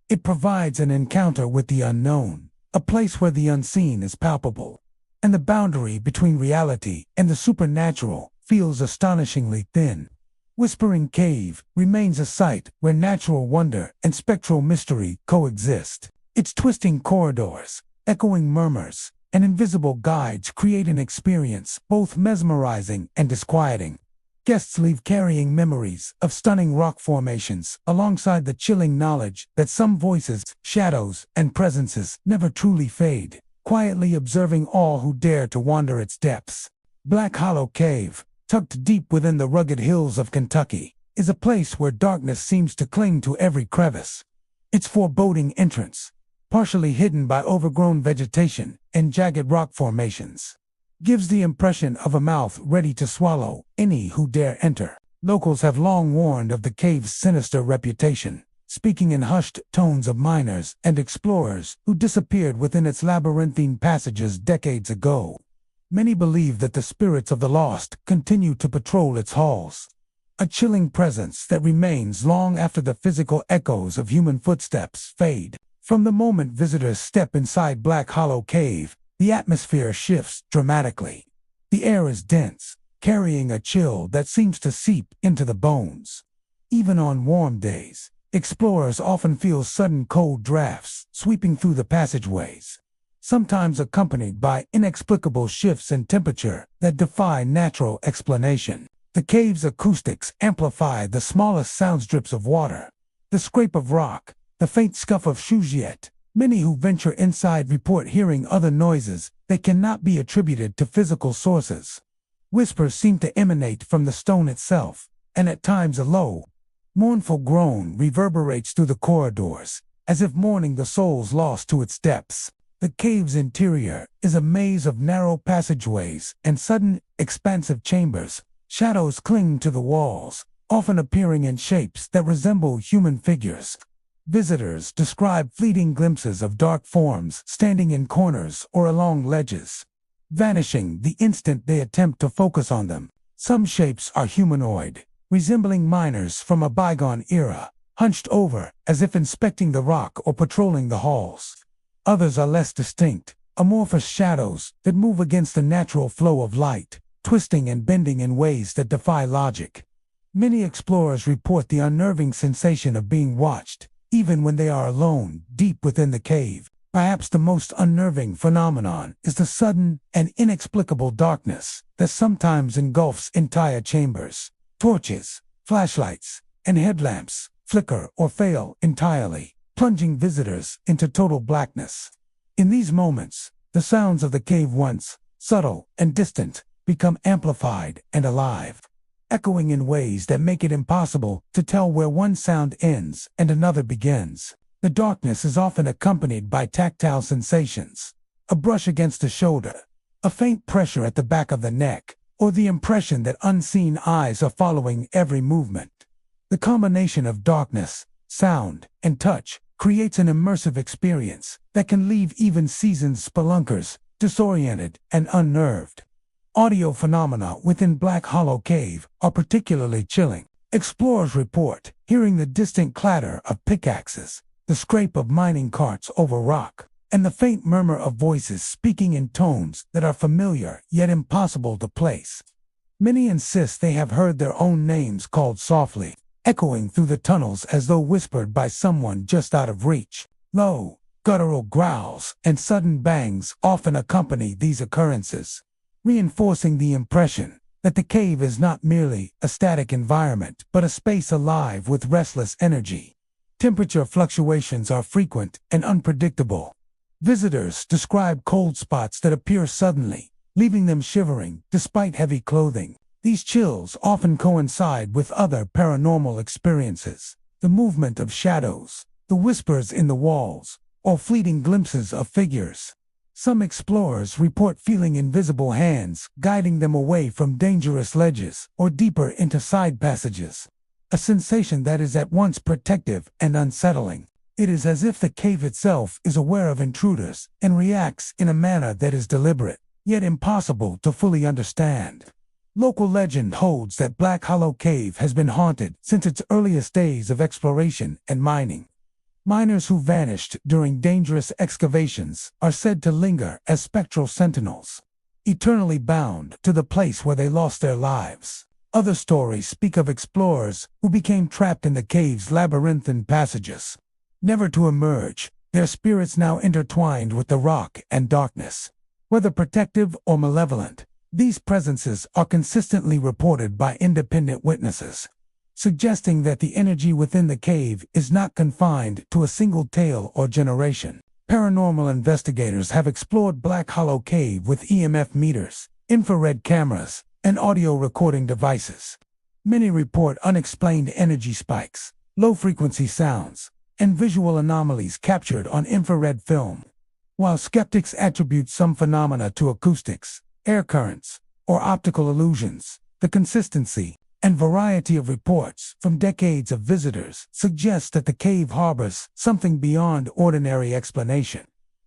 It provides an encounter with the unknown, a place where the unseen is palpable, and the boundary between reality and the supernatural feels astonishingly thin. Whispering Cave remains a site where natural wonder and spectral mystery coexist. Its twisting corridors, echoing murmurs, and invisible guides create an experience both mesmerizing and disquieting. Guests leave carrying memories of stunning rock formations alongside the chilling knowledge that some voices, shadows, and presences never truly fade, quietly observing all who dare to wander its depths. Black Hollow Cave, tucked deep within the rugged hills of Kentucky, is a place where darkness seems to cling to every crevice. Its foreboding entrance, partially hidden by overgrown vegetation and jagged rock formations, gives the impression of a mouth ready to swallow any who dare enter. Locals have long warned of the cave's sinister reputation, speaking in hushed tones of miners and explorers who disappeared within its labyrinthine passages decades ago. Many believe that the spirits of the lost continue to patrol its halls, a chilling presence that remains long after the physical echoes of human footsteps fade. From the moment visitors step inside Black Hollow Cave, the atmosphere shifts dramatically. The air is dense, carrying a chill that seems to seep into the bones. Even on warm days, Explorers often feel sudden cold drafts sweeping through the passageways, sometimes accompanied by inexplicable shifts in temperature that defy natural explanation. The cave's acoustics amplify the smallest sound drips of water, the scrape of rock, the faint scuff of shoes. Yet many who venture inside report hearing other noises that cannot be attributed to physical sources. Whispers seem to emanate from the stone itself, and at times a low, mournful groan reverberates through the corridors, as if mourning the souls lost to its depths. The cave's interior is a maze of narrow passageways and sudden, expansive chambers. Shadows cling to the walls, often appearing in shapes that resemble human figures. Visitors describe fleeting glimpses of dark forms standing in corners or along ledges, vanishing the instant they attempt to focus on them. Some shapes are humanoid, resembling miners from a bygone era, hunched over as if inspecting the rock or patrolling the halls. Others are less distinct, amorphous shadows that move against the natural flow of light, twisting and bending in ways that defy logic. Many explorers report the unnerving sensation of being watched, even when they are alone, deep within the cave. Perhaps the most unnerving phenomenon is the sudden and inexplicable darkness that sometimes engulfs entire chambers. Torches, flashlights, and headlamps flicker or fail entirely, plunging visitors into total blackness. In these moments, the sounds of the cave, once subtle and distant, become amplified and alive, echoing in ways that make it impossible to tell where one sound ends and another begins. The darkness is often accompanied by tactile sensations, a brush against the shoulder, a faint pressure at the back of the neck, or the impression that unseen eyes are following every movement. The combination of darkness, sound, and touch creates an immersive experience that can leave even seasoned spelunkers disoriented and unnerved. Audio phenomena within Black Hollow Cave are particularly chilling. Explorers report hearing the distant clatter of pickaxes, the scrape of mining carts over rock, and the faint murmur of voices speaking in tones that are familiar yet impossible to place. Many insist they have heard their own names called softly, echoing through the tunnels as though whispered by someone just out of reach. Low, guttural growls and sudden bangs often accompany these occurrences, reinforcing the impression that the cave is not merely a static environment but a space alive with restless energy. Temperature fluctuations are frequent and unpredictable. Visitors describe cold spots that appear suddenly, leaving them shivering despite heavy clothing. These chills often coincide with other paranormal experiences, the movement of shadows, the whispers in the walls, or fleeting glimpses of figures. Some explorers report feeling invisible hands guiding them away from dangerous ledges or deeper into side passages, a sensation that is at once protective and unsettling. It is as if the cave itself is aware of intruders and reacts in a manner that is deliberate, yet impossible to fully understand. Local legend holds that Black Hollow Cave has been haunted since its earliest days of exploration and mining. Miners who vanished during dangerous excavations are said to linger as spectral sentinels, eternally bound to the place where they lost their lives. Other stories speak of explorers who became trapped in the cave's labyrinthine passages, never to emerge, their spirits now intertwined with the rock and darkness. Whether protective or malevolent, these presences are consistently reported by independent witnesses, suggesting that the energy within the cave is not confined to a single tale or generation. Paranormal investigators have explored Black Hollow Cave with EMF meters, infrared cameras, and audio recording devices. Many report unexplained energy spikes, low-frequency sounds, and visual anomalies captured on infrared film. While skeptics attribute some phenomena to acoustics, air currents, or optical illusions, the consistency and variety of reports from decades of visitors suggest that the cave harbors something beyond ordinary explanation.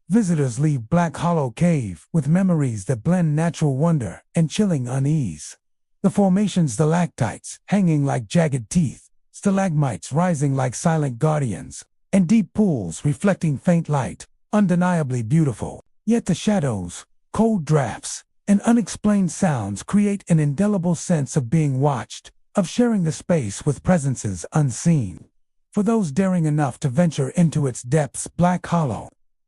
Visitors leave Black Hollow Cave with memories that blend natural wonder and chilling unease. The formation's stalactites hanging like jagged teeth, stalagmites rising like silent guardians, and deep pools reflecting faint light, undeniably beautiful. Yet the shadows, cold drafts, and unexplained sounds create an indelible sense of being watched, of sharing the space with presences unseen. For those daring enough to venture into its depths, Black Hollow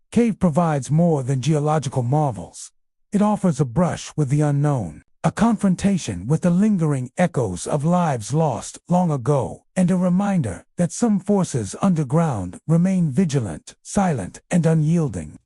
Cave provides more than geological marvels. It offers a brush with the unknown, a confrontation with the lingering echoes of lives lost long ago, and a reminder that some forces underground remain vigilant, silent, and unyielding.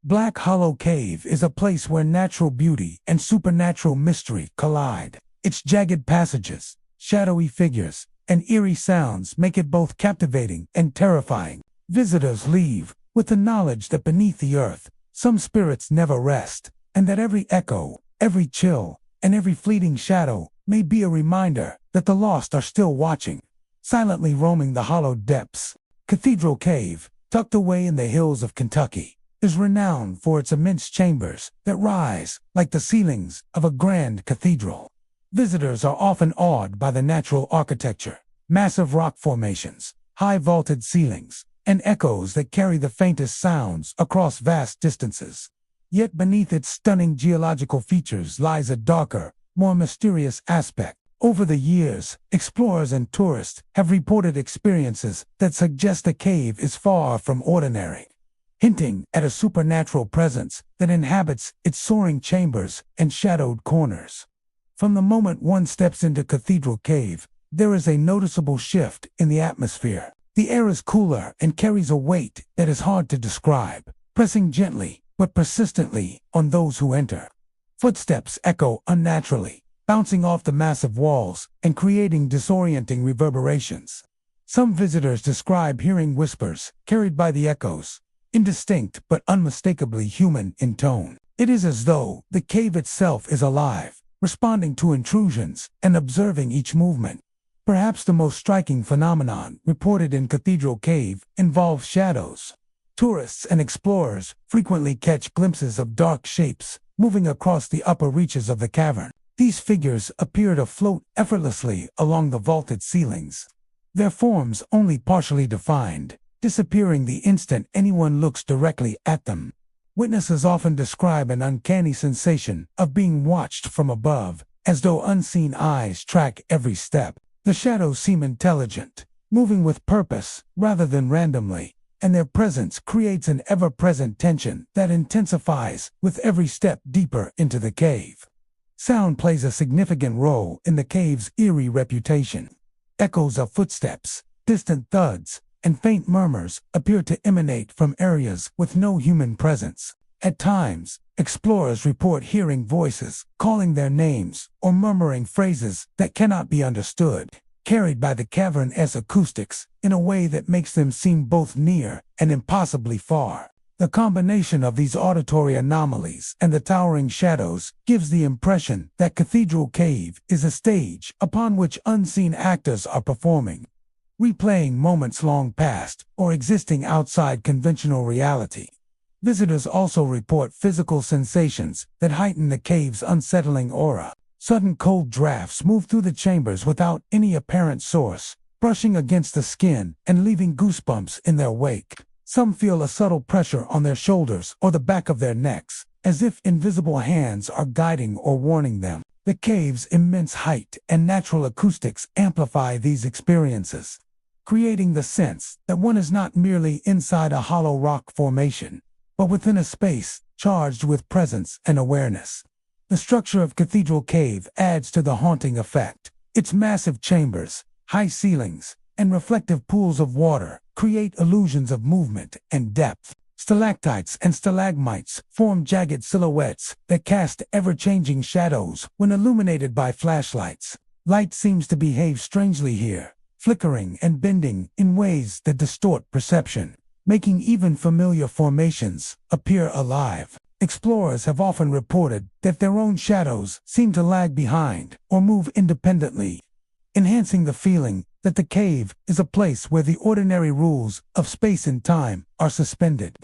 Black Hollow Cave is a place where natural beauty and supernatural mystery collide. Its jagged passages, shadowy figures, and eerie sounds make it both captivating and terrifying. Visitors leave with the knowledge that beneath the earth, some spirits never rest, and that every echo, every chill, and every fleeting shadow may be a reminder that the lost are still watching, silently roaming the hollowed depths. Cathedral Cave, tucked away in the hills of Kentucky, is renowned for its immense chambers that rise like the ceilings of a grand cathedral. Visitors are often awed by the natural architecture, massive rock formations, high vaulted ceilings, and echoes that carry the faintest sounds across vast distances. Yet beneath its stunning geological features lies a darker, more mysterious aspect. Over the years, explorers and tourists have reported experiences that suggest the cave is far from ordinary, hinting at a supernatural presence that inhabits its soaring chambers and shadowed corners. From the moment one steps into Cathedral Cave, there is a noticeable shift in the atmosphere. The air is cooler and carries a weight that is hard to describe, pressing gently but persistently on those who enter. Footsteps echo unnaturally, bouncing off the massive walls and creating disorienting reverberations. Some visitors describe hearing whispers carried by the echoes, indistinct but unmistakably human in tone. It is as though the cave itself is alive, responding to intrusions and observing each movement. Perhaps the most striking phenomenon reported in Cathedral Cave involves shadows. Tourists and explorers frequently catch glimpses of dark shapes moving across the upper reaches of the cavern. These figures appear to float effortlessly along the vaulted ceilings, their forms only partially defined, disappearing the instant anyone looks directly at them. Witnesses often describe an uncanny sensation of being watched from above, as though unseen eyes track every step. The shadows seem intelligent, moving with purpose rather than randomly, and their presence creates an ever-present tension that intensifies with every step deeper into the cave. Sound plays a significant role in the cave's eerie reputation. Echoes of footsteps, distant thuds, and faint murmurs appear to emanate from areas with no human presence. At times, explorers report hearing voices, calling their names, or murmuring phrases that cannot be understood, carried by the cavern's acoustics in a way that makes them seem both near and impossibly far. The combination of these auditory anomalies and the towering shadows gives the impression that Cathedral Cave is a stage upon which unseen actors are performing, replaying moments long past or existing outside conventional reality. Visitors also report physical sensations that heighten the cave's unsettling aura. Sudden cold drafts move through the chambers without any apparent source, brushing against the skin and leaving goosebumps in their wake. Some feel a subtle pressure on their shoulders or the back of their necks, as if invisible hands are guiding or warning them. The cave's immense height and natural acoustics amplify these experiences, creating the sense that one is not merely inside a hollow rock formation, but within a space charged with presence and awareness. The structure of Cathedral Cave adds to the haunting effect. Its massive chambers, high ceilings, and reflective pools of water create illusions of movement and depth. Stalactites and stalagmites form jagged silhouettes that cast ever-changing shadows when illuminated by flashlights. Light seems to behave strangely here, flickering and bending in ways that distort perception, making even familiar formations appear alive. Explorers have often reported that their own shadows seem to lag behind or move independently, enhancing the feeling that the cave is a place where the ordinary rules of space and time are suspended.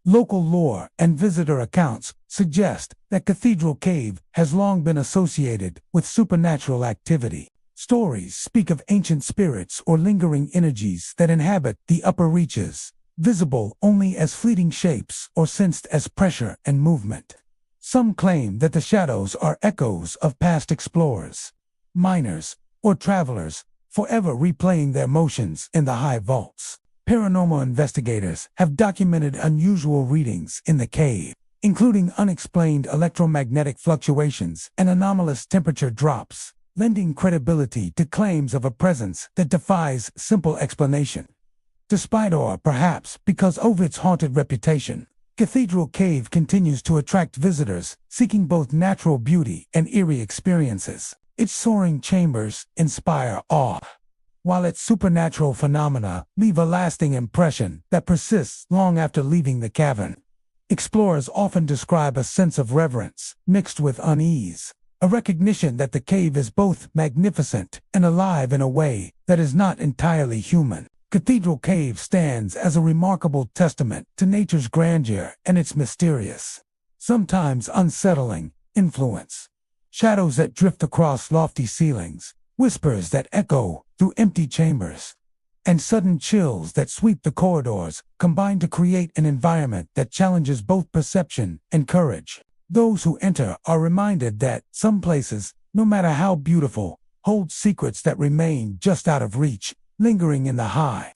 Local lore and visitor accounts suggest that Cathedral Cave has long been associated with supernatural activity. Stories speak of ancient spirits or lingering energies that inhabit the upper reaches, visible only as fleeting shapes or sensed as pressure and movement. Some claim that the shadows are echoes of past explorers, miners, or travelers forever replaying their motions in the high vaults. Paranormal investigators have documented unusual readings in the cave, including unexplained electromagnetic fluctuations and anomalous temperature drops, lending credibility to claims of a presence that defies simple explanation. Despite, or perhaps because of its haunted reputation, Cathedral Cave continues to attract visitors seeking both natural beauty and eerie experiences. Its soaring chambers inspire awe, while its supernatural phenomena leave a lasting impression that persists long after leaving the cavern. Explorers often describe a sense of reverence mixed with unease, a recognition that the cave is both magnificent and alive in a way that is not entirely human. Cathedral Cave stands as a remarkable testament to nature's grandeur and its mysterious, sometimes unsettling, influence. Shadows that drift across lofty ceilings, whispers that echo through empty chambers, and sudden chills that sweep the corridors combine to create an environment that challenges both perception and courage. Those who enter are reminded that some places, no matter how beautiful, hold secrets that remain just out of reach, lingering in the high,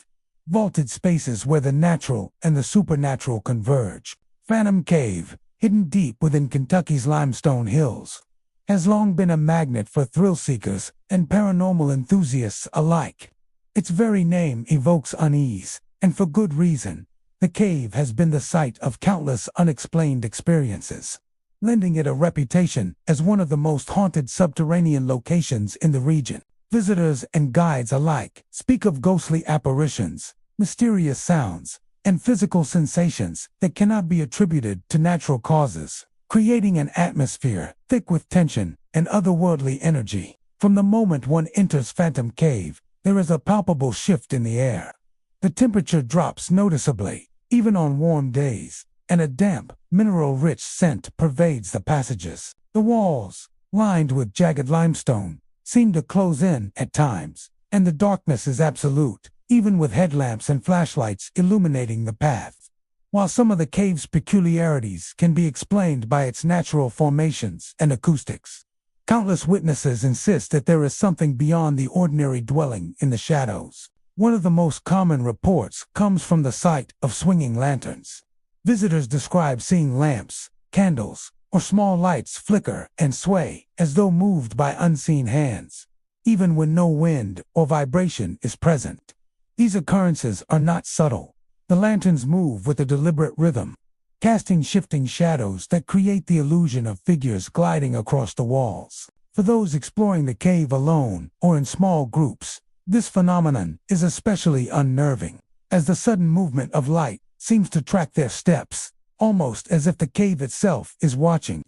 vaulted spaces where the natural and the supernatural converge. Phantom Cave, hidden deep within Kentucky's limestone hills, has long been a magnet for thrill-seekers and paranormal enthusiasts alike. Its very name evokes unease, and for good reason. The cave has been the site of countless unexplained experiences, lending it a reputation as one of the most haunted subterranean locations in the region. Visitors and guides alike speak of ghostly apparitions, mysterious sounds, and physical sensations that cannot be attributed to natural causes, creating an atmosphere thick with tension and otherworldly energy. From the moment one enters Phantom Cave, there is a palpable shift in the air. The temperature drops noticeably, even on warm days, and a damp, mineral-rich scent pervades the passages. The walls, lined with jagged limestone, seem to close in at times, and the darkness is absolute, even with headlamps and flashlights illuminating the path. While some of the cave's peculiarities can be explained by its natural formations and acoustics, countless witnesses insist that there is something beyond the ordinary dwelling in the shadows. One of the most common reports comes from the sight of swinging lanterns. Visitors describe seeing lamps, candles, or small lights flicker and sway as though moved by unseen hands, even when no wind or vibration is present. These occurrences are not subtle. The lanterns move with a deliberate rhythm, casting shifting shadows that create the illusion of figures gliding across the walls. For those exploring the cave alone or in small groups, this phenomenon is especially unnerving, as the sudden movement of light seems to track their steps, almost as if the cave itself is watching.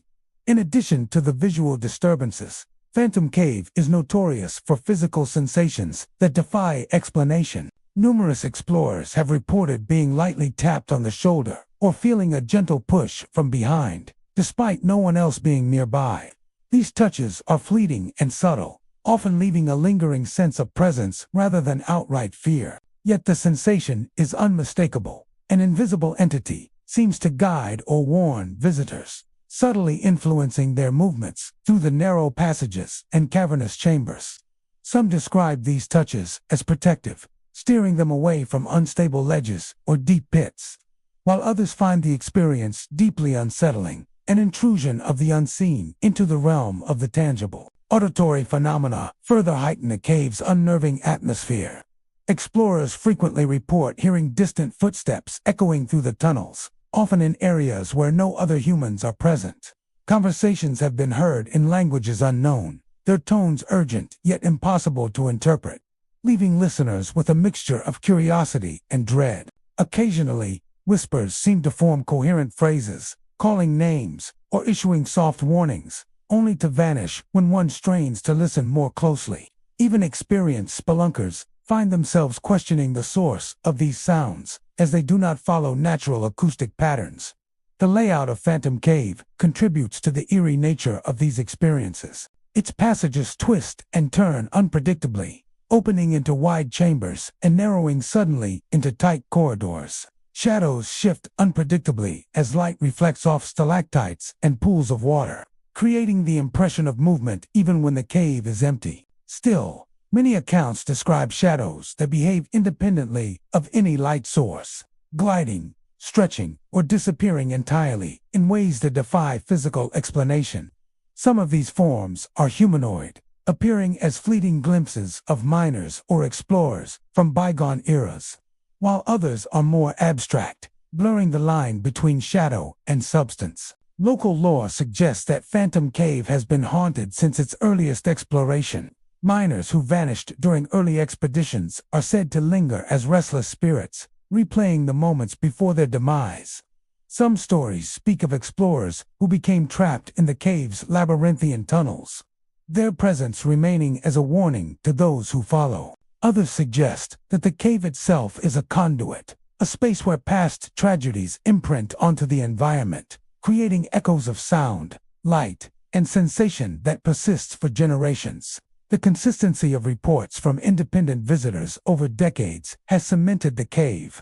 In addition to the visual disturbances, Phantom Cave is notorious for physical sensations that defy explanation. Numerous explorers have reported being lightly tapped on the shoulder or feeling a gentle push from behind, despite no one else being nearby. These touches are fleeting and subtle, often leaving a lingering sense of presence rather than outright fear. Yet the sensation is unmistakable. An invisible entity seems to guide or warn visitors, subtly influencing their movements through the narrow passages and cavernous chambers. Some describe these touches as protective, steering them away from unstable ledges or deep pits, while others find the experience deeply unsettling, an intrusion of the unseen into the realm of the tangible. Auditory phenomena further heighten the cave's unnerving atmosphere. Explorers frequently report hearing distant footsteps echoing through the tunnels, often in areas where no other humans are present. Conversations have been heard in languages unknown, their tones urgent yet impossible to interpret, leaving listeners with a mixture of curiosity and dread. Occasionally, whispers seem to form coherent phrases, calling names or issuing soft warnings, only to vanish when one strains to listen more closely. Even experienced spelunkers find themselves questioning the source of these sounds, as they do not follow natural acoustic patterns. The layout of Phantom Cave contributes to the eerie nature of these experiences. Its passages twist and turn unpredictably, opening into wide chambers and narrowing suddenly into tight corridors. Shadows shift unpredictably as light reflects off stalactites and pools of water, creating the impression of movement even when the cave is empty. Still, Many accounts describe shadows that behave independently of any light source, gliding, stretching, or disappearing entirely in ways that defy physical explanation. Some of these forms are humanoid, appearing as fleeting glimpses of miners or explorers from bygone eras, while others are more abstract, blurring the line between shadow and substance. Local lore suggests that Phantom Cave has been haunted since its earliest exploration. Miners who vanished during early expeditions are said to linger as restless spirits, replaying the moments before their demise. Some stories speak of explorers who became trapped in the cave's labyrinthian tunnels, their presence remaining as a warning to those who follow. Others suggest that the cave itself is a conduit, a space where past tragedies imprint onto the environment, creating echoes of sound, light, and sensation that persists for generations. The consistency of reports from independent visitors over decades has cemented the cave's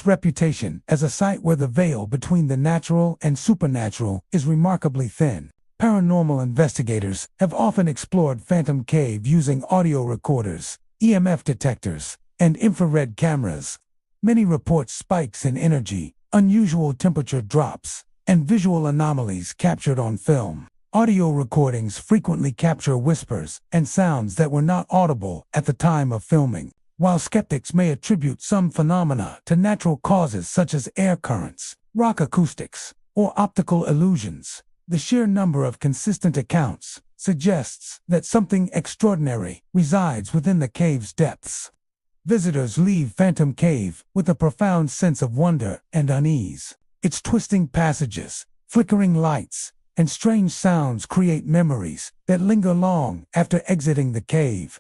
reputation as a site where the veil between the natural and supernatural is remarkably thin. Paranormal investigators have often explored Phantom Cave using audio recorders, EMF detectors, and infrared cameras. Many report spikes in energy, unusual temperature drops, and visual anomalies captured on film. Audio recordings frequently capture whispers and sounds that were not audible at the time of filming. While skeptics may attribute some phenomena to natural causes such as air currents, rock acoustics, or optical illusions, the sheer number of consistent accounts suggests that something extraordinary resides within the cave's depths. Visitors leave Phantom Cave with a profound sense of wonder and unease. Its twisting passages, flickering lights, and strange sounds create memories that linger long after exiting the cave.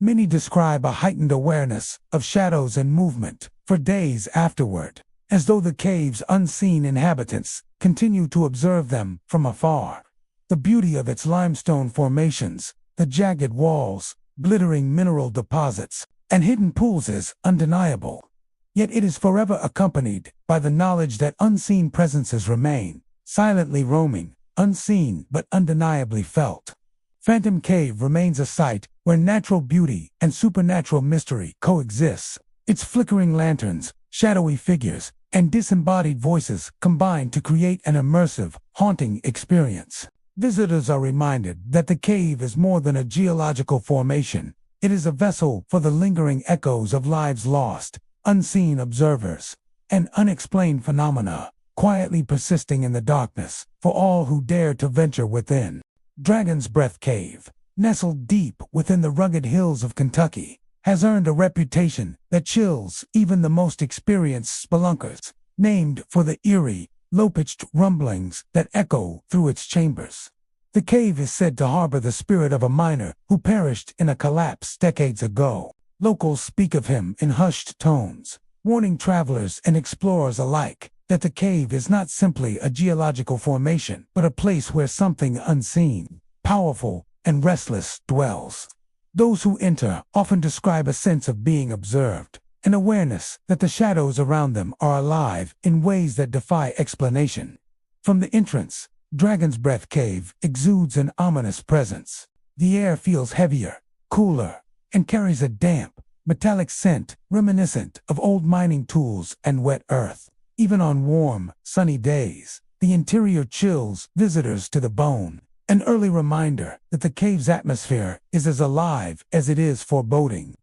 Many describe a heightened awareness of shadows and movement for days afterward, as though the cave's unseen inhabitants continue to observe them from afar. The beauty of its limestone formations, the jagged walls, glittering mineral deposits, and hidden pools is undeniable. Yet it is forever accompanied by the knowledge that unseen presences remain, silently roaming, unseen but undeniably felt. Phantom Cave remains a site where natural beauty and supernatural mystery coexist. Its flickering lanterns, shadowy figures, and disembodied voices combine to create an immersive, haunting experience. Visitors are reminded that the cave is more than a geological formation. It is a vessel for the lingering echoes of lives lost, unseen observers, and unexplained phenomena, quietly persisting in the darkness for all who dare to venture within. Dragon's Breath Cave, nestled deep within the rugged hills of Kentucky, has earned a reputation that chills even the most experienced spelunkers, named for the eerie, low-pitched rumblings that echo through its chambers. The cave is said to harbor the spirit of a miner who perished in a collapse decades ago. Locals speak of him in hushed tones, warning travelers and explorers alike that the cave is not simply a geological formation, but a place where something unseen, powerful, and restless dwells. Those who enter often describe a sense of being observed, an awareness that the shadows around them are alive in ways that defy explanation. From the entrance, Dragon's Breath Cave exudes an ominous presence. The air feels heavier, cooler, and carries a damp, metallic scent reminiscent of old mining tools and wet earth. Even on warm, sunny days, the interior chills visitors to the bone, an early reminder that the cave's atmosphere is as alive as it is foreboding.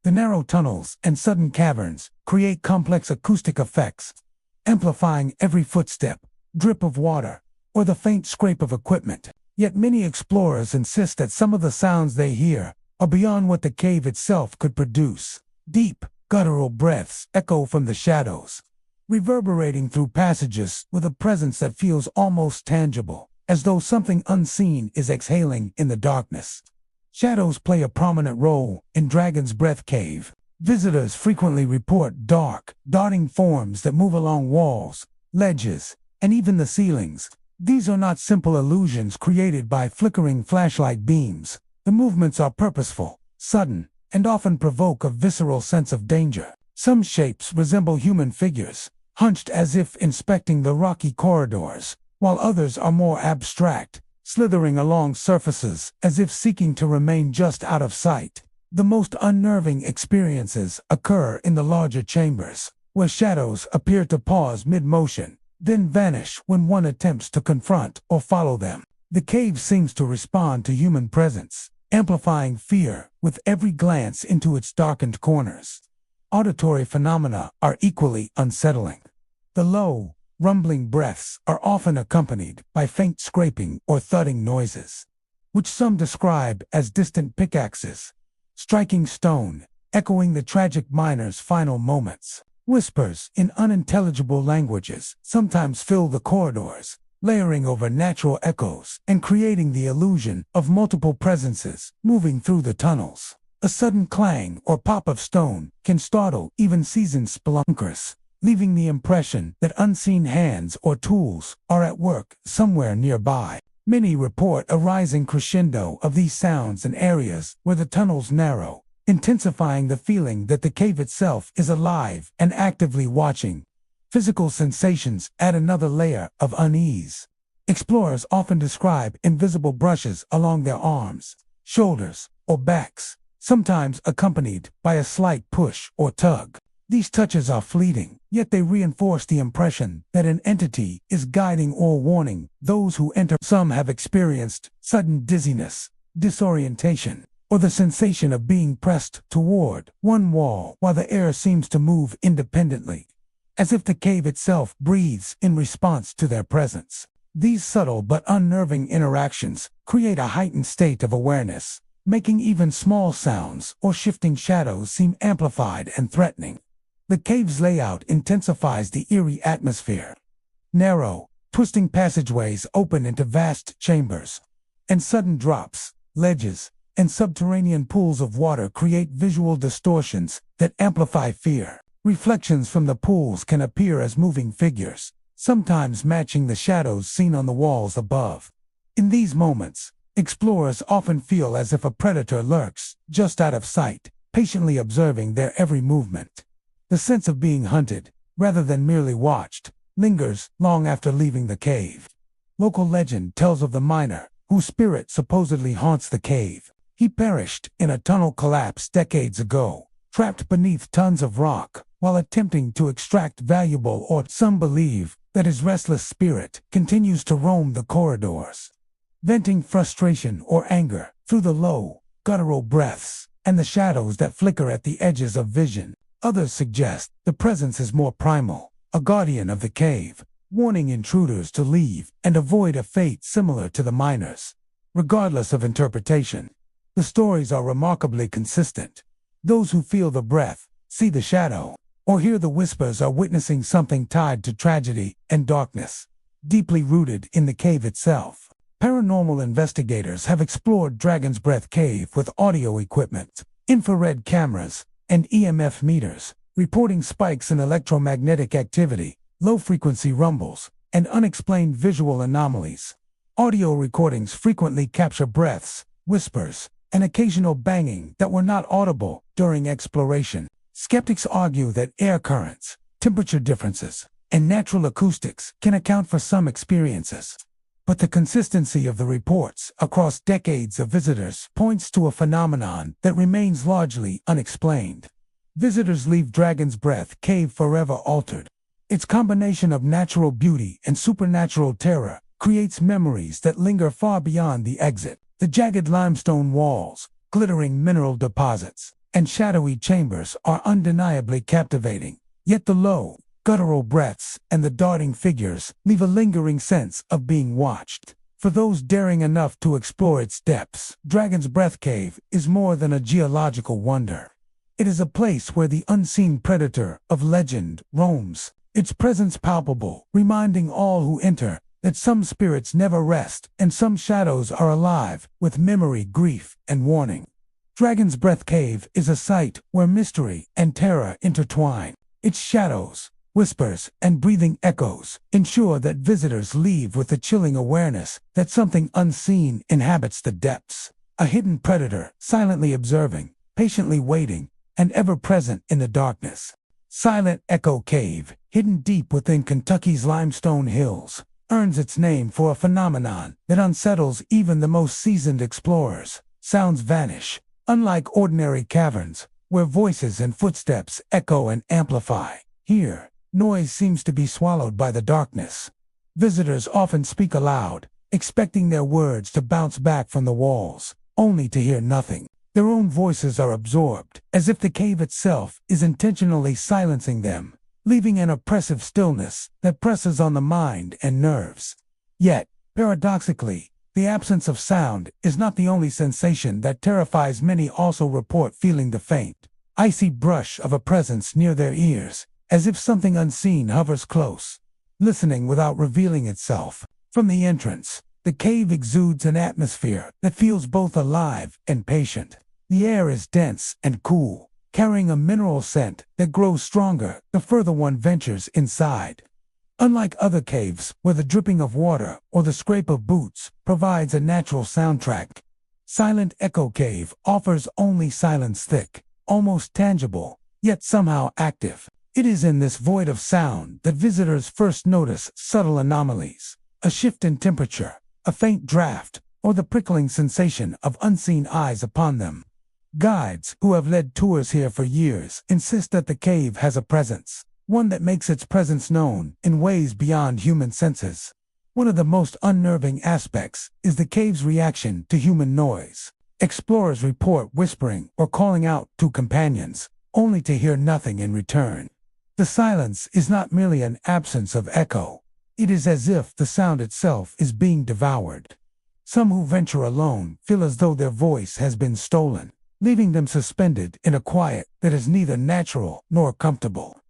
The narrow tunnels and sudden caverns create complex acoustic effects, amplifying every footstep, drip of water, or the faint scrape of equipment. Yet many explorers insist that some of the sounds they hear are beyond what the cave itself could produce. Deep, guttural breaths echo from the shadows, reverberating through passages with a presence that feels almost tangible, as though something unseen is exhaling in the darkness. Shadows play a prominent role in Dragon's Breath Cave. Visitors frequently report dark, darting forms that move along walls, ledges, and even the ceilings. These are not simple illusions created by flickering flashlight beams. The movements are purposeful, sudden, and often provoke a visceral sense of danger. Some shapes resemble human figures, hunched as if inspecting the rocky corridors, while others are more abstract, slithering along surfaces as if seeking to remain just out of sight. The most unnerving experiences occur in the larger chambers, where shadows appear to pause mid-motion, then vanish when one attempts to confront or follow them. The cave seems to respond to human presence, amplifying fear with every glance into its darkened corners. Auditory phenomena are equally unsettling. The low, rumbling breaths are often accompanied by faint scraping or thudding noises, which some describe as distant pickaxes striking stone, echoing the tragic miner's final moments. Whispers in unintelligible languages sometimes fill the corridors, layering over natural echoes and creating the illusion of multiple presences moving through the tunnels. A sudden clang or pop of stone can startle even seasoned spelunkers, leaving the impression that unseen hands or tools are at work somewhere nearby. Many report a rising crescendo of these sounds in areas where the tunnels narrow, intensifying the feeling that the cave itself is alive and actively watching. Physical sensations add another layer of unease. Explorers often describe invisible brushes along their arms, shoulders, or backs, sometimes accompanied by a slight push or tug. These touches are fleeting, yet they reinforce the impression that an entity is guiding or warning those who enter. Some have experienced sudden dizziness, disorientation, or the sensation of being pressed toward one wall while the air seems to move independently, as if the cave itself breathes in response to their presence. These subtle but unnerving interactions create a heightened state of awareness, making even small sounds or shifting shadows seem amplified and threatening. The cave's layout intensifies the eerie atmosphere. Narrow, twisting passageways open into vast chambers, and sudden drops, ledges, and subterranean pools of water create visual distortions that amplify fear. Reflections from the pools can appear as moving figures, sometimes matching the shadows seen on the walls above. In these moments, explorers often feel as if a predator lurks just out of sight, patiently observing their every movement. The sense of being hunted, rather than merely watched, lingers long after leaving the cave. Local legend tells of the miner, whose spirit supposedly haunts the cave. He perished in a tunnel collapse decades ago, trapped beneath tons of rock, while attempting to extract valuable ore. Some believe that his restless spirit continues to roam the corridors, venting frustration or anger through the low, guttural breaths and the shadows that flicker at the edges of vision. Others suggest the presence is more primal, a guardian of the cave, warning intruders to leave and avoid a fate similar to the miners. Regardless of interpretation, the stories are remarkably consistent. Those who feel the breath, see the shadow, or hear the whispers are witnessing something tied to tragedy and darkness, deeply rooted in the cave itself. Paranormal investigators have explored Dragon's Breath Cave with audio equipment, infrared cameras, and EMF meters, reporting spikes in electromagnetic activity, low-frequency rumbles, and unexplained visual anomalies. Audio recordings frequently capture breaths, whispers, and occasional banging that were not audible during exploration. Skeptics argue that air currents, temperature differences, and natural acoustics can account for some experiences. But the consistency of the reports across decades of visitors points to a phenomenon that remains largely unexplained. Visitors leave Dragon's Breath Cave forever altered. Its combination of natural beauty and supernatural terror creates memories that linger far beyond the exit. The jagged limestone walls, glittering mineral deposits, and shadowy chambers are undeniably captivating, yet the low, guttural breaths and the darting figures leave a lingering sense of being watched. For those daring enough to explore its depths, Dragon's Breath Cave is more than a geological wonder. It is a place where the unseen predator of legend roams, its presence palpable, reminding all who enter that some spirits never rest and some shadows are alive with memory, grief, and warning. Dragon's Breath Cave is a site where mystery and terror intertwine. Its shadows, whispers, and breathing echoes ensure that visitors leave with the chilling awareness that something unseen inhabits the depths. A hidden predator, silently observing, patiently waiting, and ever present in the darkness. Silent Echo Cave, hidden deep within Kentucky's limestone hills, earns its name for a phenomenon that unsettles even the most seasoned explorers. Sounds vanish, Unlike ordinary caverns, where voices and footsteps echo and amplify, here, noise seems to be swallowed by the darkness. Visitors often speak aloud, expecting their words to bounce back from the walls, only to hear nothing. Their own voices are absorbed, as if the cave itself is intentionally silencing them, leaving an oppressive stillness that presses on the mind and nerves. Yet, paradoxically, the absence of sound is not the only sensation that terrifies. Many also report feeling the faint, icy brush of a presence near their ears, as if something unseen hovers close, listening without revealing itself. From the entrance, the cave exudes an atmosphere that feels both alive and patient. The air is dense and cool, carrying a mineral scent that grows stronger the further one ventures inside. Unlike other caves, where the dripping of water or the scrape of boots provides a natural soundtrack, Silent Echo Cave offers only silence, thick, almost tangible, yet somehow active. It is in this void of sound that visitors first notice subtle anomalies, a shift in temperature, a faint draft, or the prickling sensation of unseen eyes upon them. Guides who have led tours here for years insist that the cave has a presence, one that makes its presence known in ways beyond human senses. One of the most unnerving aspects is the cave's reaction to human noise. Explorers report whispering or calling out to companions, only to hear nothing in return. The silence is not merely an absence of echo. It is as if the sound itself is being devoured. Some who venture alone feel as though their voice has been stolen, leaving them suspended in a quiet that is neither natural nor comfortable.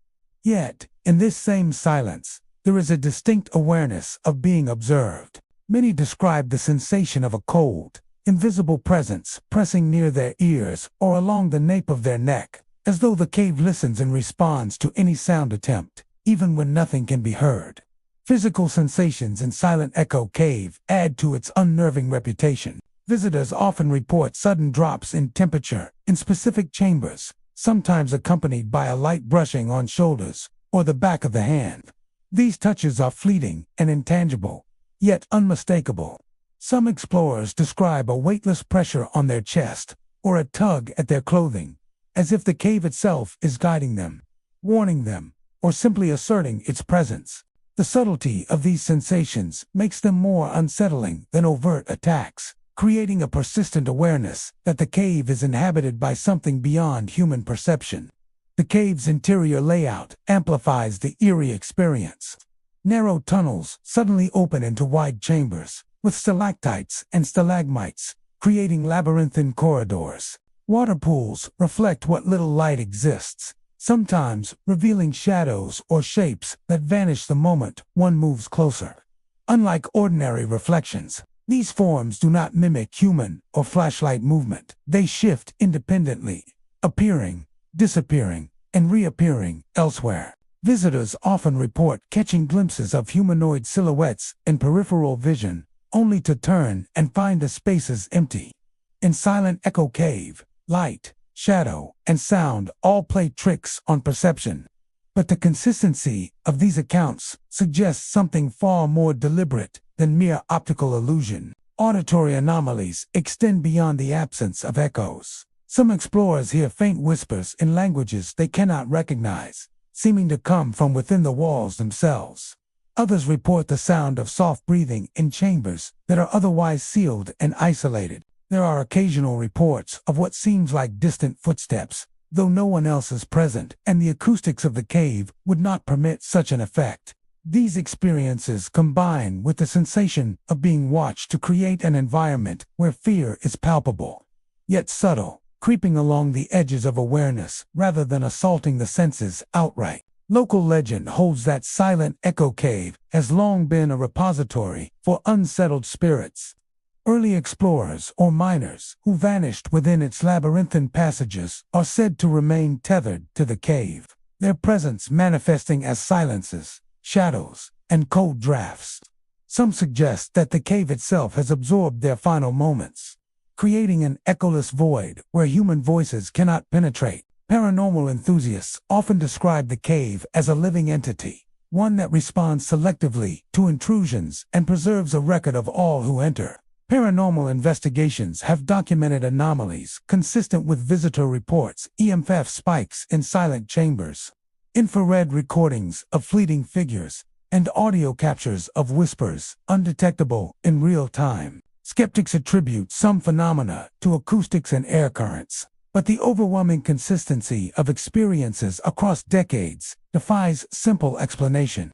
Yet, in this same silence, there is a distinct awareness of being observed. Many describe the sensation of a cold, invisible presence pressing near their ears or along the nape of their neck, as though the cave listens and responds to any sound attempt, even when nothing can be heard. Physical sensations in Silent Echo Cave add to its unnerving reputation. Visitors often report sudden drops in temperature in specific chambers, sometimes accompanied by a light brushing on shoulders or the back of the hand. These touches are fleeting and intangible, yet unmistakable. Some explorers describe a weightless pressure on their chest or a tug at their clothing, as if the cave itself is guiding them, warning them, or simply asserting its presence. The subtlety of these sensations makes them more unsettling than overt attacks, creating a persistent awareness that the cave is inhabited by something beyond human perception. The cave's interior layout amplifies the eerie experience. Narrow tunnels suddenly open into wide chambers, with stalactites and stalagmites, creating labyrinthine corridors. Water pools reflect what little light exists, sometimes revealing shadows or shapes that vanish the moment one moves closer. Unlike ordinary reflections, these forms do not mimic human or flashlight movement. They shift independently, appearing, disappearing, and reappearing elsewhere. Visitors often report catching glimpses of humanoid silhouettes in peripheral vision, only to turn and find the spaces empty. In Silent Echo Cave, light, shadow, and sound all play tricks on perception. But the consistency of these accounts suggests something far more deliberate than mere optical illusion. Auditory anomalies extend beyond the absence of echoes. Some explorers hear faint whispers in languages they cannot recognize, seeming to come from within the walls themselves. Others report the sound of soft breathing in chambers that are otherwise sealed and isolated. There are occasional reports of what seems like distant footsteps, though no one else is present, and the acoustics of the cave would not permit such an effect. These experiences combine with the sensation of being watched to create an environment where fear is palpable, yet subtle, creeping along the edges of awareness rather than assaulting the senses outright. Local legend holds that Silent Echo Cave has long been a repository for unsettled spirits. Early explorers or miners who vanished within its labyrinthine passages are said to remain tethered to the cave, their presence manifesting as silences, shadows, and cold drafts. Some suggest that the cave itself has absorbed their final moments, creating an echoless void where human voices cannot penetrate. Paranormal enthusiasts often describe the cave as a living entity, one that responds selectively to intrusions and preserves a record of all who enter. Paranormal investigations have documented anomalies consistent with visitor reports, EMF spikes in silent chambers, infrared recordings of fleeting figures, and audio captures of whispers, undetectable in real time. Skeptics attribute some phenomena to acoustics and air currents, but the overwhelming consistency of experiences across decades defies simple explanation.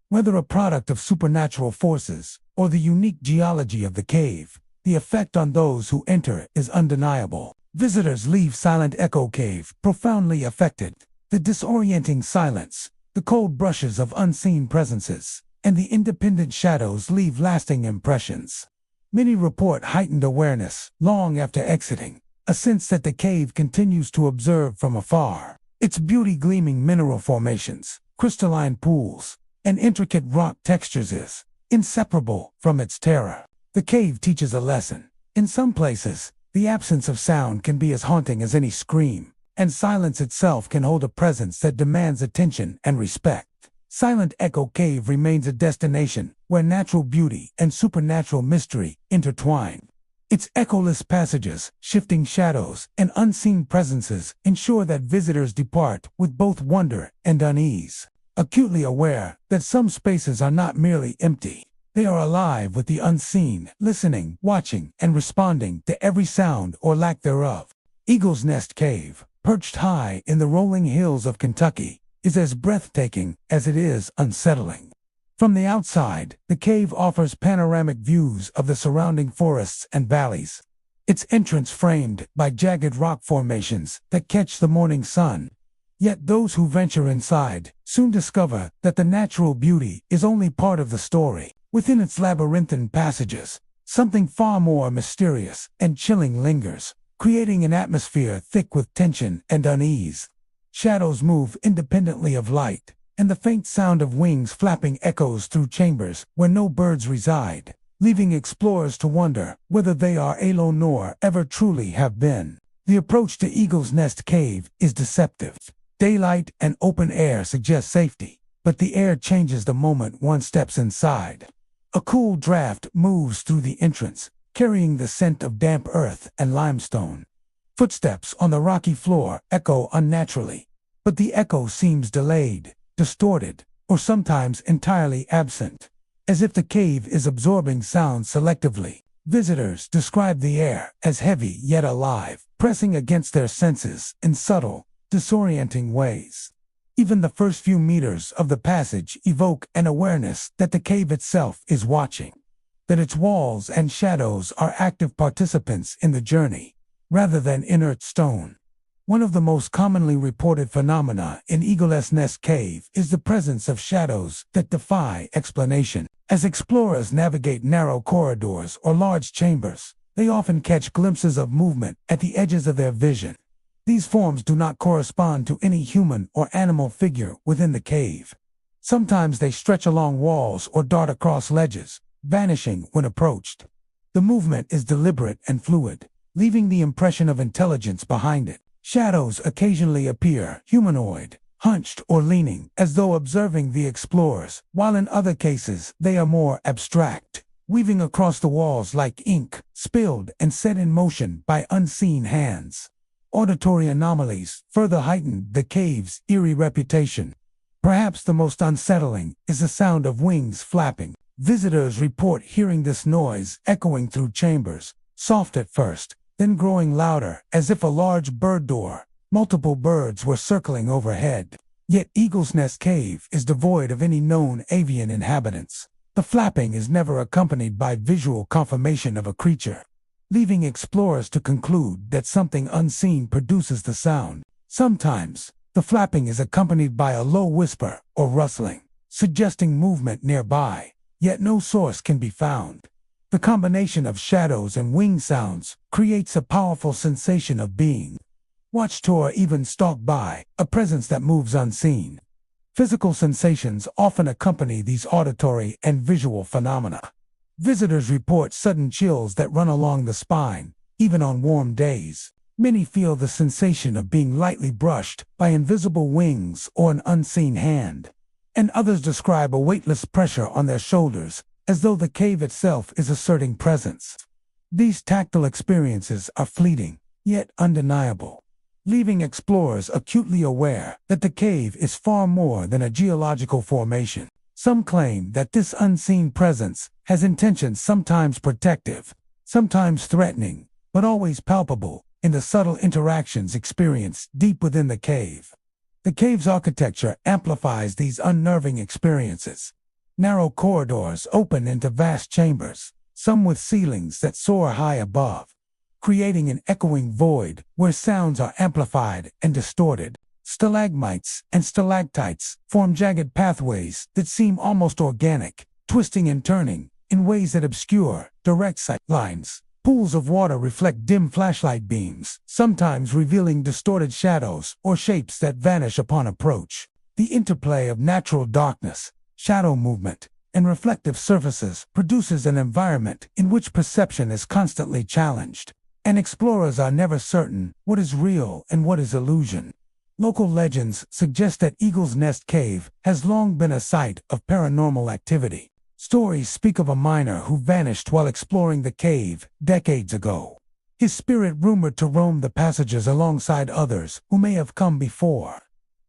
Whether a product of supernatural forces or the unique geology of the cave, the effect on those who enter is undeniable. Visitors leave Silent Echo Cave profoundly affected. The disorienting silence, the cold brushes of unseen presences, and the independent shadows leave lasting impressions. Many report heightened awareness long after exiting, a sense that the cave continues to observe from afar. Its beauty, gleaming mineral formations, crystalline pools, and intricate rock textures is inseparable from its terror. The cave teaches a lesson. In some places, the absence of sound can be as haunting as any scream, and silence itself can hold a presence that demands attention and respect. Silent Echo Cave remains a destination where natural beauty and supernatural mystery intertwine. Its echoless passages, shifting shadows, and unseen presences ensure that visitors depart with both wonder and unease, acutely aware that some spaces are not merely empty. They are alive with the unseen, listening, watching, and responding to every sound or lack thereof. Eagle's Nest Cave, perched high in the rolling hills of Kentucky, is as breathtaking as it is unsettling. From the outside, the cave offers panoramic views of the surrounding forests and valleys, its entrance framed by jagged rock formations that catch the morning sun. Yet those who venture inside soon discover that the natural beauty is only part of the story. Within its labyrinthine passages, something far more mysterious and chilling lingers, creating an atmosphere thick with tension and unease. Shadows move independently of light, and the faint sound of wings flapping echoes through chambers where no birds reside, leaving explorers to wonder whether they are alone nor ever truly have been. The approach to Eagle's Nest Cave is deceptive. Daylight and open air suggest safety, but the air changes the moment one steps inside. A cool draft moves through the entrance, carrying the scent of damp earth and limestone. Footsteps on the rocky floor echo unnaturally, but the echo seems delayed, distorted, or sometimes entirely absent, as if the cave is absorbing sound selectively. Visitors describe the air as heavy yet alive, pressing against their senses in subtle, disorienting ways. Even the first few meters of the passage evoke an awareness that the cave itself is watching, that its walls and shadows are active participants in the journey, rather than inert stone. One of the most commonly reported phenomena in Eagle's Nest Cave is the presence of shadows that defy explanation. As explorers navigate narrow corridors or large chambers, they often catch glimpses of movement at the edges of their vision. These forms do not correspond to any human or animal figure within the cave. Sometimes they stretch along walls or dart across ledges, vanishing when approached. The movement is deliberate and fluid, leaving the impression of intelligence behind it. Shadows occasionally appear, humanoid, hunched or leaning, as though observing the explorers, while in other cases they are more abstract, weaving across the walls like ink, spilled and set in motion by unseen hands. Auditory anomalies further heighten the cave's eerie reputation. Perhaps the most unsettling is the sound of wings flapping. Visitors report hearing this noise echoing through chambers, soft at first, then growing louder, as if a large bird door. Multiple birds were circling overhead. Yet Eagle's Nest Cave is devoid of any known avian inhabitants. The flapping is never accompanied by visual confirmation of a creature, leaving explorers to conclude that something unseen produces the sound. Sometimes, the flapping is accompanied by a low whisper or rustling, suggesting movement nearby, yet no source can be found. The combination of shadows and wing sounds creates a powerful sensation of being watched or even stalked by, a presence that moves unseen. Physical sensations often accompany these auditory and visual phenomena. Visitors report sudden chills that run along the spine, even on warm days. Many feel the sensation of being lightly brushed by invisible wings or an unseen hand, and others describe a weightless pressure on their shoulders, as though the cave itself is asserting presence. These tactile experiences are fleeting, yet undeniable, leaving explorers acutely aware that the cave is far more than a geological formation. Some claim that this unseen presence has intentions sometimes protective, sometimes threatening, but always palpable in the subtle interactions experienced deep within the cave. The cave's architecture amplifies these unnerving experiences. Narrow corridors open into vast chambers, some with ceilings that soar high above, creating an echoing void where sounds are amplified and distorted. Stalagmites and stalactites form jagged pathways that seem almost organic, twisting and turning in ways that obscure direct sight lines. Pools of water reflect dim flashlight beams, sometimes revealing distorted shadows or shapes that vanish upon approach. The interplay of natural darkness, shadow movement, and reflective surfaces produces an environment in which perception is constantly challenged, and explorers are never certain what is real and what is illusion. Local legends suggest that Eagle's Nest Cave has long been a site of paranormal activity. Stories speak of a miner who vanished while exploring the cave decades ago, his spirit rumored to roam the passages alongside others who may have come before.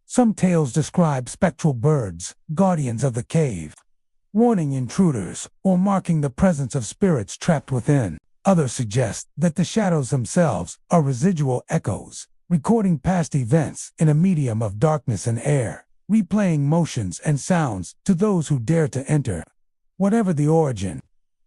Some tales describe spectral birds, guardians of the cave, warning intruders or marking the presence of spirits trapped within. Others suggest that the shadows themselves are residual echoes, recording past events in a medium of darkness and air, replaying motions and sounds to those who dare to enter. Whatever the origin,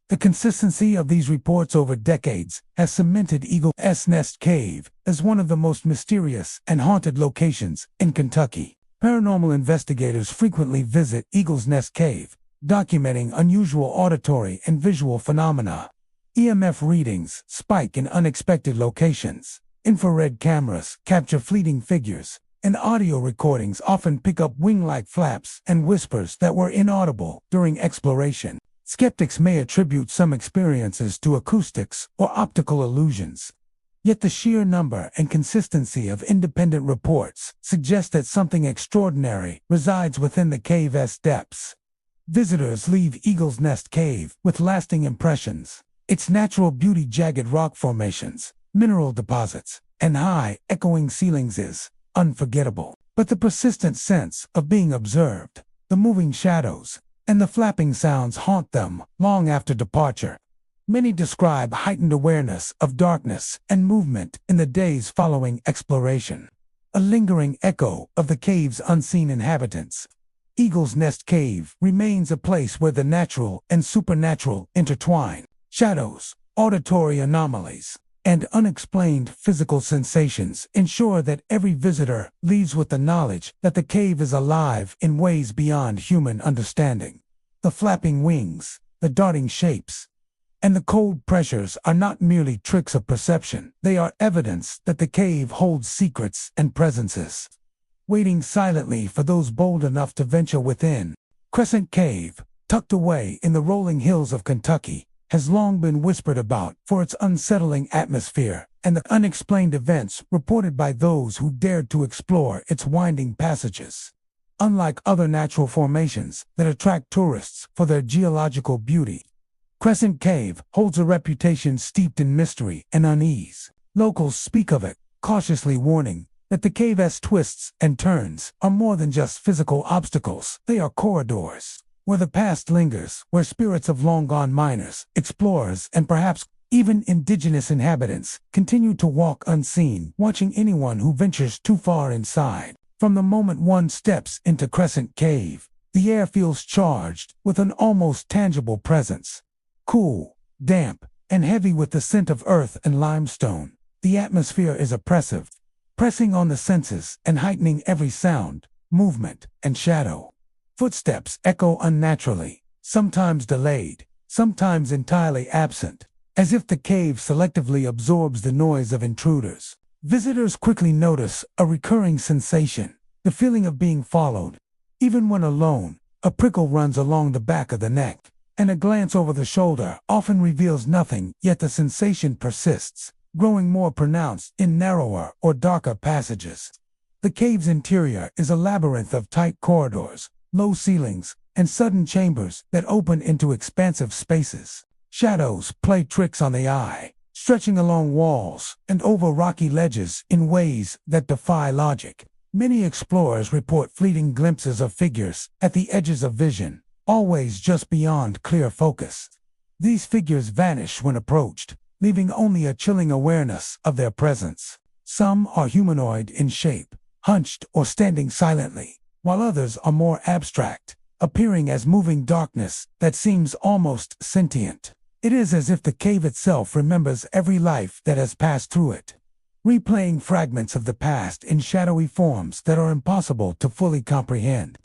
the consistency of these reports over decades has cemented Eagle's Nest Cave as one of the most mysterious and haunted locations in Kentucky. Paranormal investigators frequently visit Eagle's Nest Cave, documenting unusual auditory and visual phenomena. EMF readings spike in unexpected locations. Infrared cameras capture fleeting figures, and audio recordings often pick up wing-like flaps and whispers that were inaudible during exploration. Skeptics may attribute some experiences to acoustics or optical illusions. Yet the sheer number and consistency of independent reports suggest that something extraordinary resides within the cave's depths. Visitors leave Eagle's Nest Cave with lasting impressions. Its natural beauty, jagged rock formations, mineral deposits, and high, echoing ceilings is unforgettable. But the persistent sense of being observed, the moving shadows, and the flapping sounds haunt them long after departure. Many describe heightened awareness of darkness and movement in the days following exploration, a lingering echo of the cave's unseen inhabitants. Eagle's Nest Cave remains a place where the natural and supernatural intertwine. Shadows, auditory anomalies, and unexplained physical sensations ensure that every visitor leaves with the knowledge that the cave is alive in ways beyond human understanding. The flapping wings, the darting shapes, and the cold pressures are not merely tricks of perception. They are evidence that the cave holds secrets and presences, waiting silently for those bold enough to venture within. Crescent Cave, tucked away in the rolling hills of Kentucky, has long been whispered about for its unsettling atmosphere and the unexplained events reported by those who dared to explore its winding passages. Unlike other natural formations that attract tourists for their geological beauty, Crescent Cave holds a reputation steeped in mystery and unease. Locals speak of it, cautiously warning that the cave's twists and turns are more than just physical obstacles. They are corridors where the past lingers, where spirits of long-gone miners, explorers, and perhaps even indigenous inhabitants continue to walk unseen, watching anyone who ventures too far inside. From the moment one steps into Crescent Cave, the air feels charged with an almost tangible presence. Cool, damp, and heavy with the scent of earth and limestone, the atmosphere is oppressive, pressing on the senses and heightening every sound, movement, and shadow. Footsteps echo unnaturally, sometimes delayed, sometimes entirely absent, as if the cave selectively absorbs the noise of intruders. Visitors quickly notice a recurring sensation, the feeling of being followed. Even when alone, a prickle runs along the back of the neck, and a glance over the shoulder often reveals nothing, yet the sensation persists, growing more pronounced in narrower or darker passages. The cave's interior is a labyrinth of tight corridors, low ceilings, and sudden chambers that open into expansive spaces. Shadows play tricks on the eye, stretching along walls and over rocky ledges in ways that defy logic. Many explorers report fleeting glimpses of figures at the edges of vision, always just beyond clear focus. These figures vanish when approached, leaving only a chilling awareness of their presence. Some are humanoid in shape, hunched or standing silently, while others are more abstract, appearing as moving darkness that seems almost sentient. It is as if the cave itself remembers every life that has passed through it, replaying fragments of the past in shadowy forms that are impossible to fully comprehend.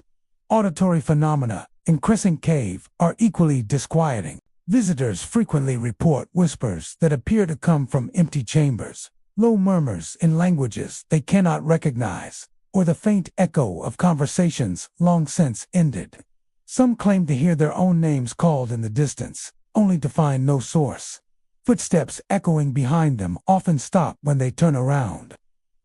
Auditory phenomena in Crescent Cave are equally disquieting. Visitors frequently report whispers that appear to come from empty chambers, low murmurs in languages they cannot recognize, or the faint echo of conversations long since ended. Some claim to hear their own names called in the distance, only to find no source. Footsteps echoing behind them often stop when they turn around,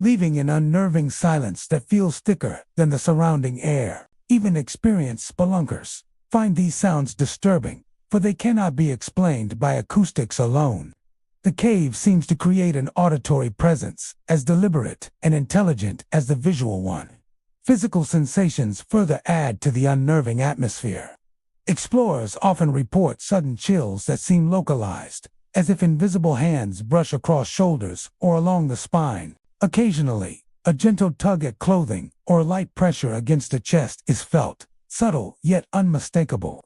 leaving an unnerving silence that feels thicker than the surrounding air. Even experienced spelunkers find these sounds disturbing, for they cannot be explained by acoustics alone. The cave seems to create an auditory presence as deliberate and intelligent as the visual one. Physical sensations further add to the unnerving atmosphere. Explorers often report sudden chills that seem localized, as if invisible hands brush across shoulders or along the spine. Occasionally, a gentle tug at clothing or light pressure against the chest is felt, subtle yet unmistakable.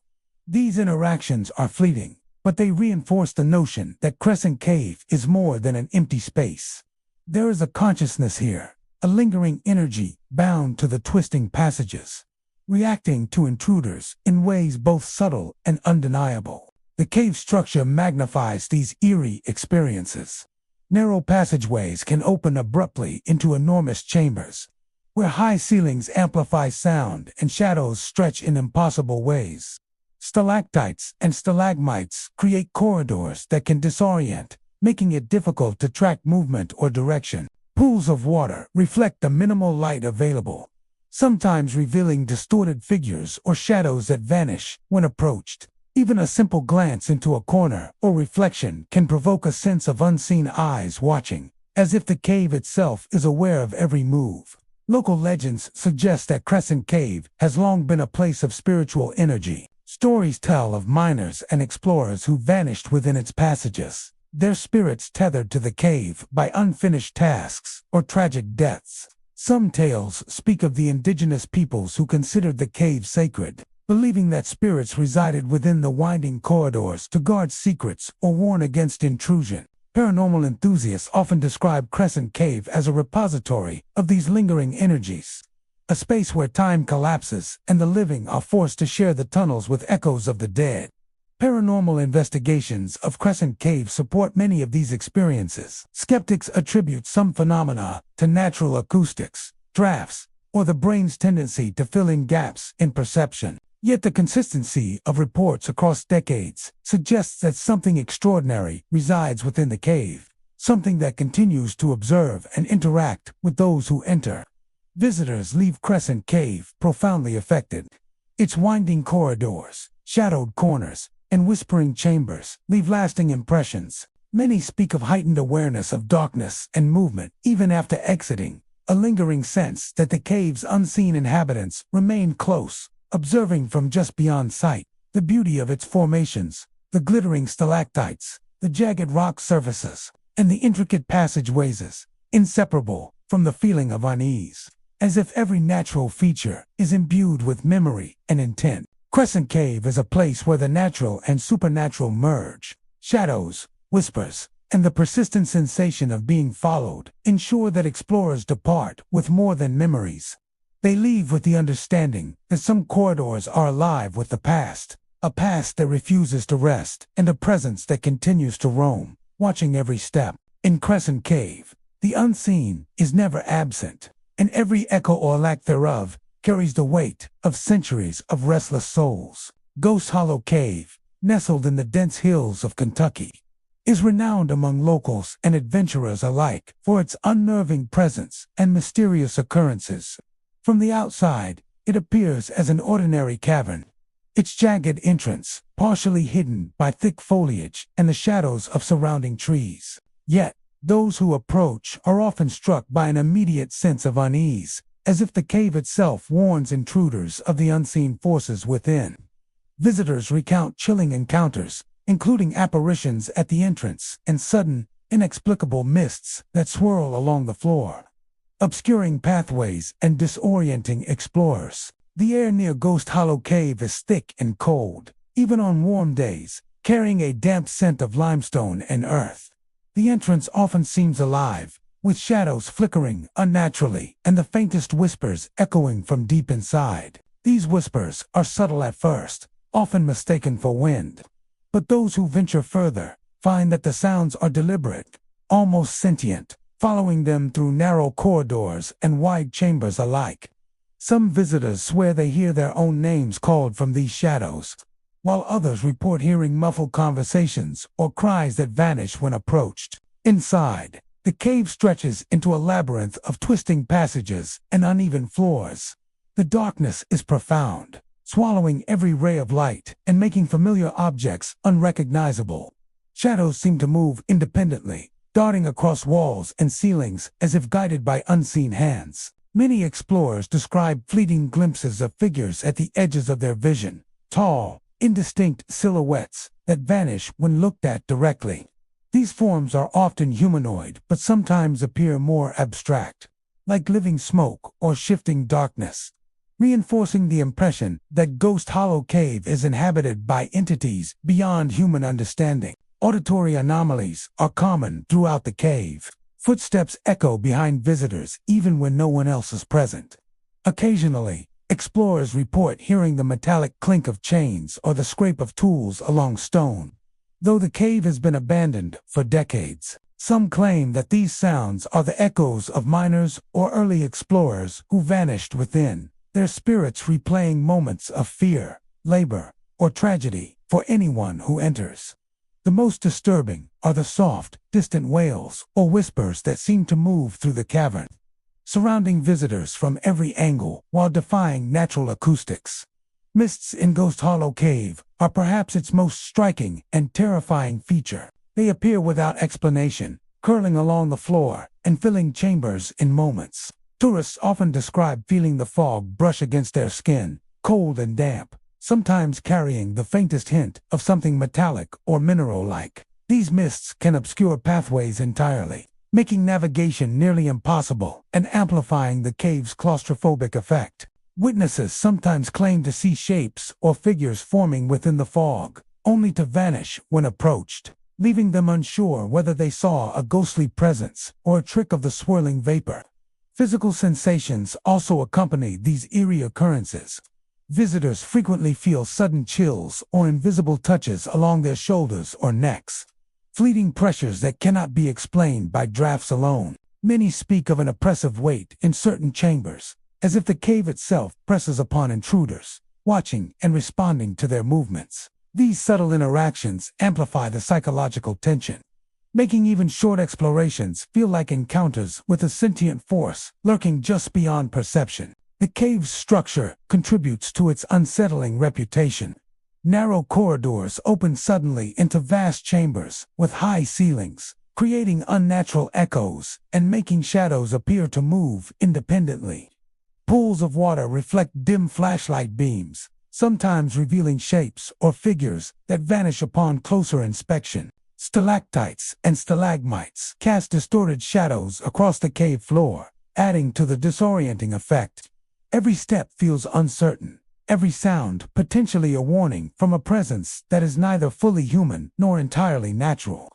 These interactions are fleeting, but they reinforce the notion that Crescent Cave is more than an empty space. There is a consciousness here, a lingering energy bound to the twisting passages, reacting to intruders in ways both subtle and undeniable. The cave structure magnifies these eerie experiences. Narrow passageways can open abruptly into enormous chambers, where high ceilings amplify sound and shadows stretch in impossible ways. Stalactites and stalagmites create corridors that can disorient, making it difficult to track movement or direction. Pools of water reflect the minimal light available, sometimes revealing distorted figures or shadows that vanish when approached. Even a simple glance into a corner or reflection can provoke a sense of unseen eyes watching, as if the cave itself is aware of every move. Local legends suggest that Crescent Cave has long been a place of spiritual energy. Stories tell of miners and explorers who vanished within its passages, their spirits tethered to the cave by unfinished tasks or tragic deaths. Some tales speak of the indigenous peoples who considered the cave sacred, believing that spirits resided within the winding corridors to guard secrets or warn against intrusion. Paranormal enthusiasts often describe Crescent Cave as a repository of these lingering energies, a space where time collapses and the living are forced to share the tunnels with echoes of the dead. Paranormal investigations of Crescent Cave support many of these experiences. Skeptics attribute some phenomena to natural acoustics, drafts, or the brain's tendency to fill in gaps in perception. Yet the consistency of reports across decades suggests that something extraordinary resides within the cave, something that continues to observe and interact with those who enter. Visitors leave Crescent Cave profoundly affected. Its winding corridors, shadowed corners, and whispering chambers leave lasting impressions. Many speak of heightened awareness of darkness and movement even after exiting, a lingering sense that the cave's unseen inhabitants remain close, observing from just beyond sight. The beauty of its formations, the glittering stalactites, the jagged rock surfaces, and the intricate passageways is inseparable from the feeling of unease, as if every natural feature is imbued with memory and intent. Crescent Cave is a place where the natural and supernatural merge. Shadows, whispers, and the persistent sensation of being followed ensure that explorers depart with more than memories. They leave with the understanding that some corridors are alive with the past, a past that refuses to rest, and a presence that continues to roam, watching every step. In Crescent Cave, the unseen is never absent, and every echo or lack thereof carries the weight of centuries of restless souls. Ghost Hollow Cave, nestled in the dense hills of Kentucky, is renowned among locals and adventurers alike for its unnerving presence and mysterious occurrences. From the outside, it appears as an ordinary cavern. its jagged entrance partially hidden by thick foliage and the shadows of surrounding trees. Yet, those who approach are often struck by an immediate sense of unease, as if the cave itself warns intruders of the unseen forces within. Visitors recount chilling encounters, including apparitions at the entrance and sudden, inexplicable mists that swirl along the floor, obscuring pathways and disorienting explorers. The air near Ghost Hollow Cave is thick and cold, even on warm days, carrying a damp scent of limestone and earth. The entrance often seems alive, with shadows flickering unnaturally and the faintest whispers echoing from deep inside. These whispers are subtle at first, often mistaken for wind. But those who venture further find that the sounds are deliberate, almost sentient, following them through narrow corridors and wide chambers alike. Some visitors swear they hear their own names called from these shadows, while others report hearing muffled conversations or cries that vanish when approached. Inside, the cave stretches into a labyrinth of twisting passages and uneven floors. The darkness is profound, swallowing every ray of light and making familiar objects unrecognizable. Shadows seem to move independently, darting across walls and ceilings as if guided by unseen hands. Many explorers describe fleeting glimpses of figures at the edges of their vision, tall, indistinct silhouettes that vanish when looked at directly. These forms are often humanoid but sometimes appear more abstract, like living smoke or shifting darkness, reinforcing the impression that Ghost Hollow Cave is inhabited by entities beyond human understanding. Auditory anomalies are common throughout the cave. Footsteps echo behind visitors even when no one else is present. Occasionally, explorers report hearing the metallic clink of chains or the scrape of tools along stone. Though the cave has been abandoned for decades, some claim that these sounds are the echoes of miners or early explorers who vanished within, their spirits replaying moments of fear, labor, or tragedy for anyone who enters. The most disturbing are the soft, distant wails or whispers that seem to move through the cavern, surrounding visitors from every angle while defying natural acoustics. Mists in Ghost Hollow Cave are perhaps its most striking and terrifying feature. They appear without explanation, curling along the floor and filling chambers in moments. Tourists often describe feeling the fog brush against their skin, cold and damp, sometimes carrying the faintest hint of something metallic or mineral-like. These mists can obscure pathways entirely, making navigation nearly impossible and amplifying the cave's claustrophobic effect. Witnesses sometimes claim to see shapes or figures forming within the fog, only to vanish when approached, leaving them unsure whether they saw a ghostly presence or a trick of the swirling vapor. Physical sensations also accompany these eerie occurrences. Visitors frequently feel sudden chills or invisible touches along their shoulders or necks, fleeting pressures that cannot be explained by drafts alone. Many speak of an oppressive weight in certain chambers, as if the cave itself presses upon intruders, watching and responding to their movements. These subtle interactions amplify the psychological tension, making even short explorations feel like encounters with a sentient force lurking just beyond perception. The cave's structure contributes to its unsettling reputation. Narrow corridors open suddenly into vast chambers with high ceilings, creating unnatural echoes and making shadows appear to move independently. Pools of water reflect dim flashlight beams, sometimes revealing shapes or figures that vanish upon closer inspection. Stalactites and stalagmites cast distorted shadows across the cave floor, adding to the disorienting effect. Every step feels uncertain, every sound potentially a warning from a presence that is neither fully human nor entirely natural.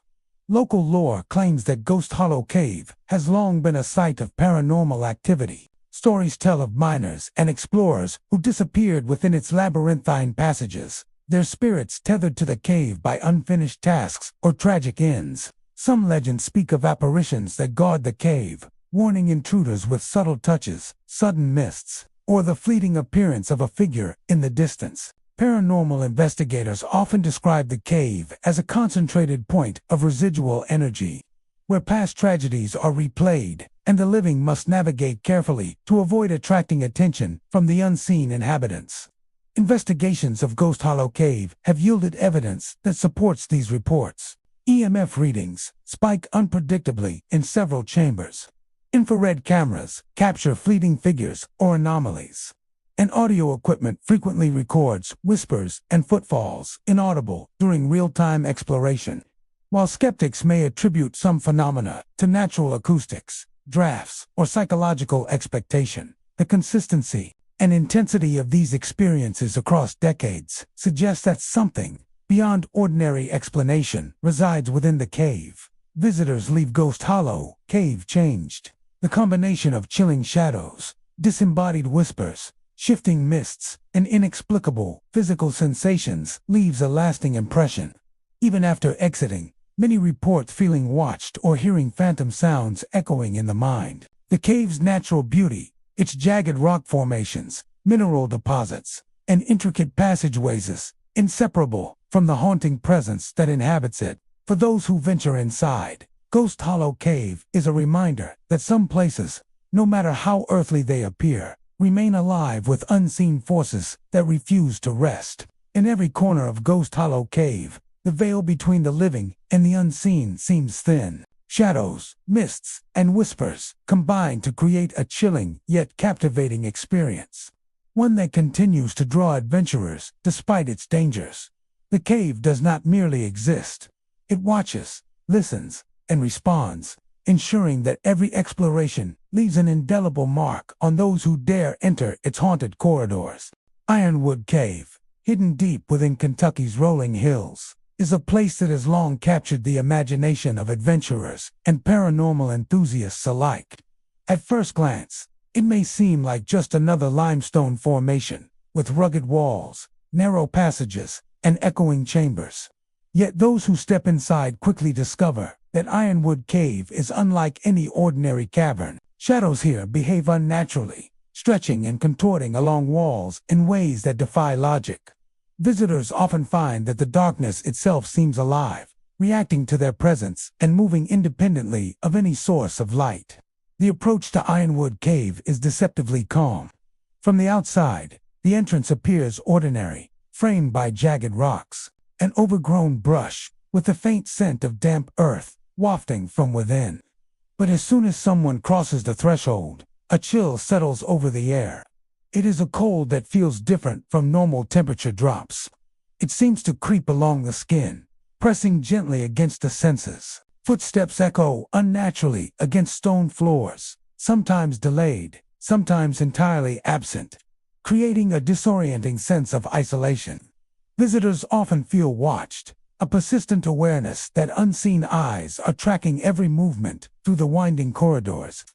Local lore claims that Ghost Hollow Cave has long been a site of paranormal activity. Stories tell of miners and explorers who disappeared within its labyrinthine passages, their spirits tethered to the cave by unfinished tasks or tragic ends. Some legends speak of apparitions that guard the cave, warning intruders with subtle touches, sudden mists, or the fleeting appearance of a figure in the distance. Paranormal investigators often describe the cave as a concentrated point of residual energy, where past tragedies are replayed, and the living must navigate carefully to avoid attracting attention from the unseen inhabitants. Investigations of Ghost Hollow Cave have yielded evidence that supports these reports. EMF readings spike unpredictably in several chambers. Infrared cameras capture fleeting figures or anomalies. And audio equipment frequently records whispers and footfalls inaudible during real-time exploration. While skeptics may attribute some phenomena to natural acoustics, drafts, or psychological expectation, the consistency and intensity of these experiences across decades suggests that something beyond ordinary explanation resides within the cave. Visitors leave Ghost Hollow Cave changed. The combination of chilling shadows, disembodied whispers, shifting mists, and inexplicable physical sensations leaves a lasting impression. Even after exiting, many report feeling watched or hearing phantom sounds echoing in the mind. The cave's natural beauty, its jagged rock formations, mineral deposits, and intricate passageways is inseparable from the haunting presence that inhabits it. For those who venture inside, Ghost Hollow Cave is a reminder that some places, no matter how earthly they appear, remain alive with unseen forces that refuse to rest. In every corner of Ghost Hollow Cave, the veil between the living and the unseen seems thin. Shadows, mists, and whispers combine to create a chilling yet captivating experience. One that continues to draw adventurers despite its dangers. The cave does not merely exist. It watches, listens, and responds, ensuring that every exploration leaves an indelible mark on those who dare enter its haunted corridors. Ironwood Cave, hidden deep within Kentucky's rolling hills, is a place that has long captured the imagination of adventurers and paranormal enthusiasts alike. At first glance, it may seem like just another limestone formation, with rugged walls, narrow passages, and echoing chambers. Yet those who step inside quickly discover that Ironwood Cave is unlike any ordinary cavern. Shadows here behave unnaturally, stretching and contorting along walls in ways that defy logic. Visitors often find that the darkness itself seems alive, reacting to their presence and moving independently of any source of light. The approach to Ironwood Cave is deceptively calm. From the outside, the entrance appears ordinary, framed by jagged rocks, an overgrown brush, with a faint scent of damp earth wafting from within. But as soon as someone crosses the threshold, a chill settles over the air. It is a cold that feels different from normal temperature drops. It seems to creep along the skin, pressing gently against the senses. Footsteps echo unnaturally against stone floors, sometimes delayed, sometimes entirely absent, creating a disorienting sense of isolation. Visitors often feel watched, a persistent awareness that unseen eyes are tracking every movement through the winding corridors.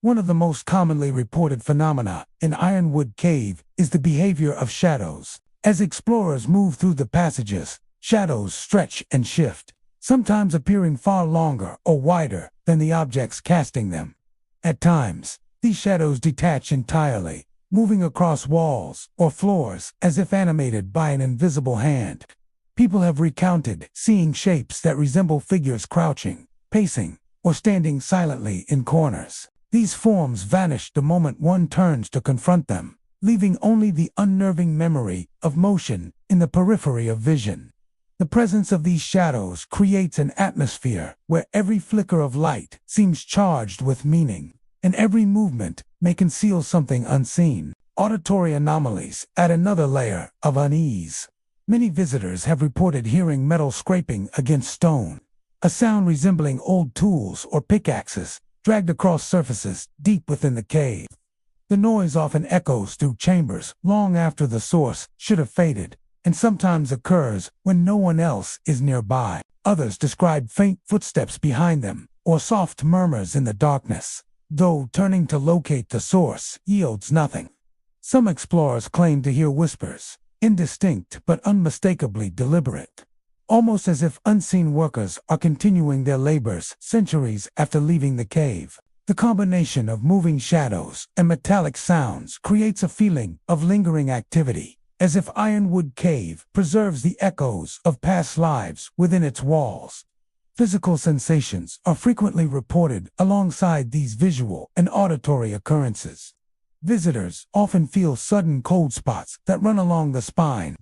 One of the most commonly reported phenomena in Ironwood Cave is the behavior of shadows. As explorers move through the passages, shadows stretch and shift, sometimes appearing far longer or wider than the objects casting them. At times, these shadows detach entirely, moving across walls or floors as if animated by an invisible hand. People have recounted seeing shapes that resemble figures crouching, pacing, or standing silently in corners. These forms vanish the moment one turns to confront them, leaving only the unnerving memory of motion in the periphery of vision. The presence of these shadows creates an atmosphere where every flicker of light seems charged with meaning, and every movement may conceal something unseen. Auditory anomalies add another layer of unease. Many visitors have reported hearing metal scraping against stone, a sound resembling old tools or pickaxes dragged across surfaces deep within the cave. The noise often echoes through chambers long after the source should have faded, and sometimes occurs when no one else is nearby. Others describe faint footsteps behind them, or soft murmurs in the darkness, though turning to locate the source yields nothing. Some explorers claim to hear whispers, indistinct but unmistakably deliberate, almost as if unseen workers are continuing their labors centuries after leaving the cave. The combination of moving shadows and metallic sounds creates a feeling of lingering activity, as if Ironwood Cave preserves the echoes of past lives within its walls. Physical sensations are frequently reported alongside these visual and auditory occurrences. Visitors often feel sudden cold spots that run along the spine,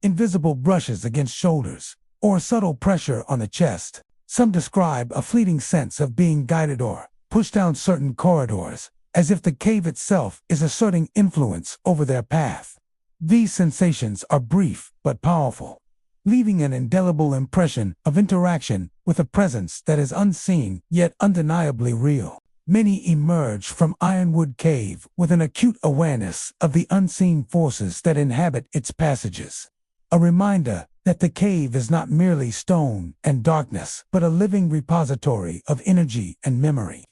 invisible brushes against shoulders, or subtle pressure on the chest. Some describe a fleeting sense of being guided or pushed down certain corridors, as if the cave itself is asserting influence over their path. These sensations are brief but powerful, leaving an indelible impression of interaction with a presence that is unseen yet undeniably real. Many emerge from Ironwood Cave with an acute awareness of the unseen forces that inhabit its passages. A reminder that the cave is not merely stone and darkness, but a living repository of energy and memory.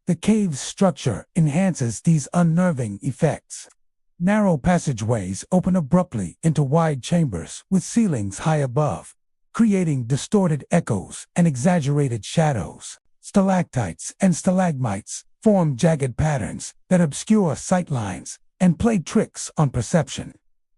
The cave's structure enhances these unnerving effects. Narrow passageways open abruptly into wide chambers with ceilings high above, creating distorted echoes and exaggerated shadows. Stalactites and stalagmites form jagged patterns that obscure sightlines and play tricks on perception.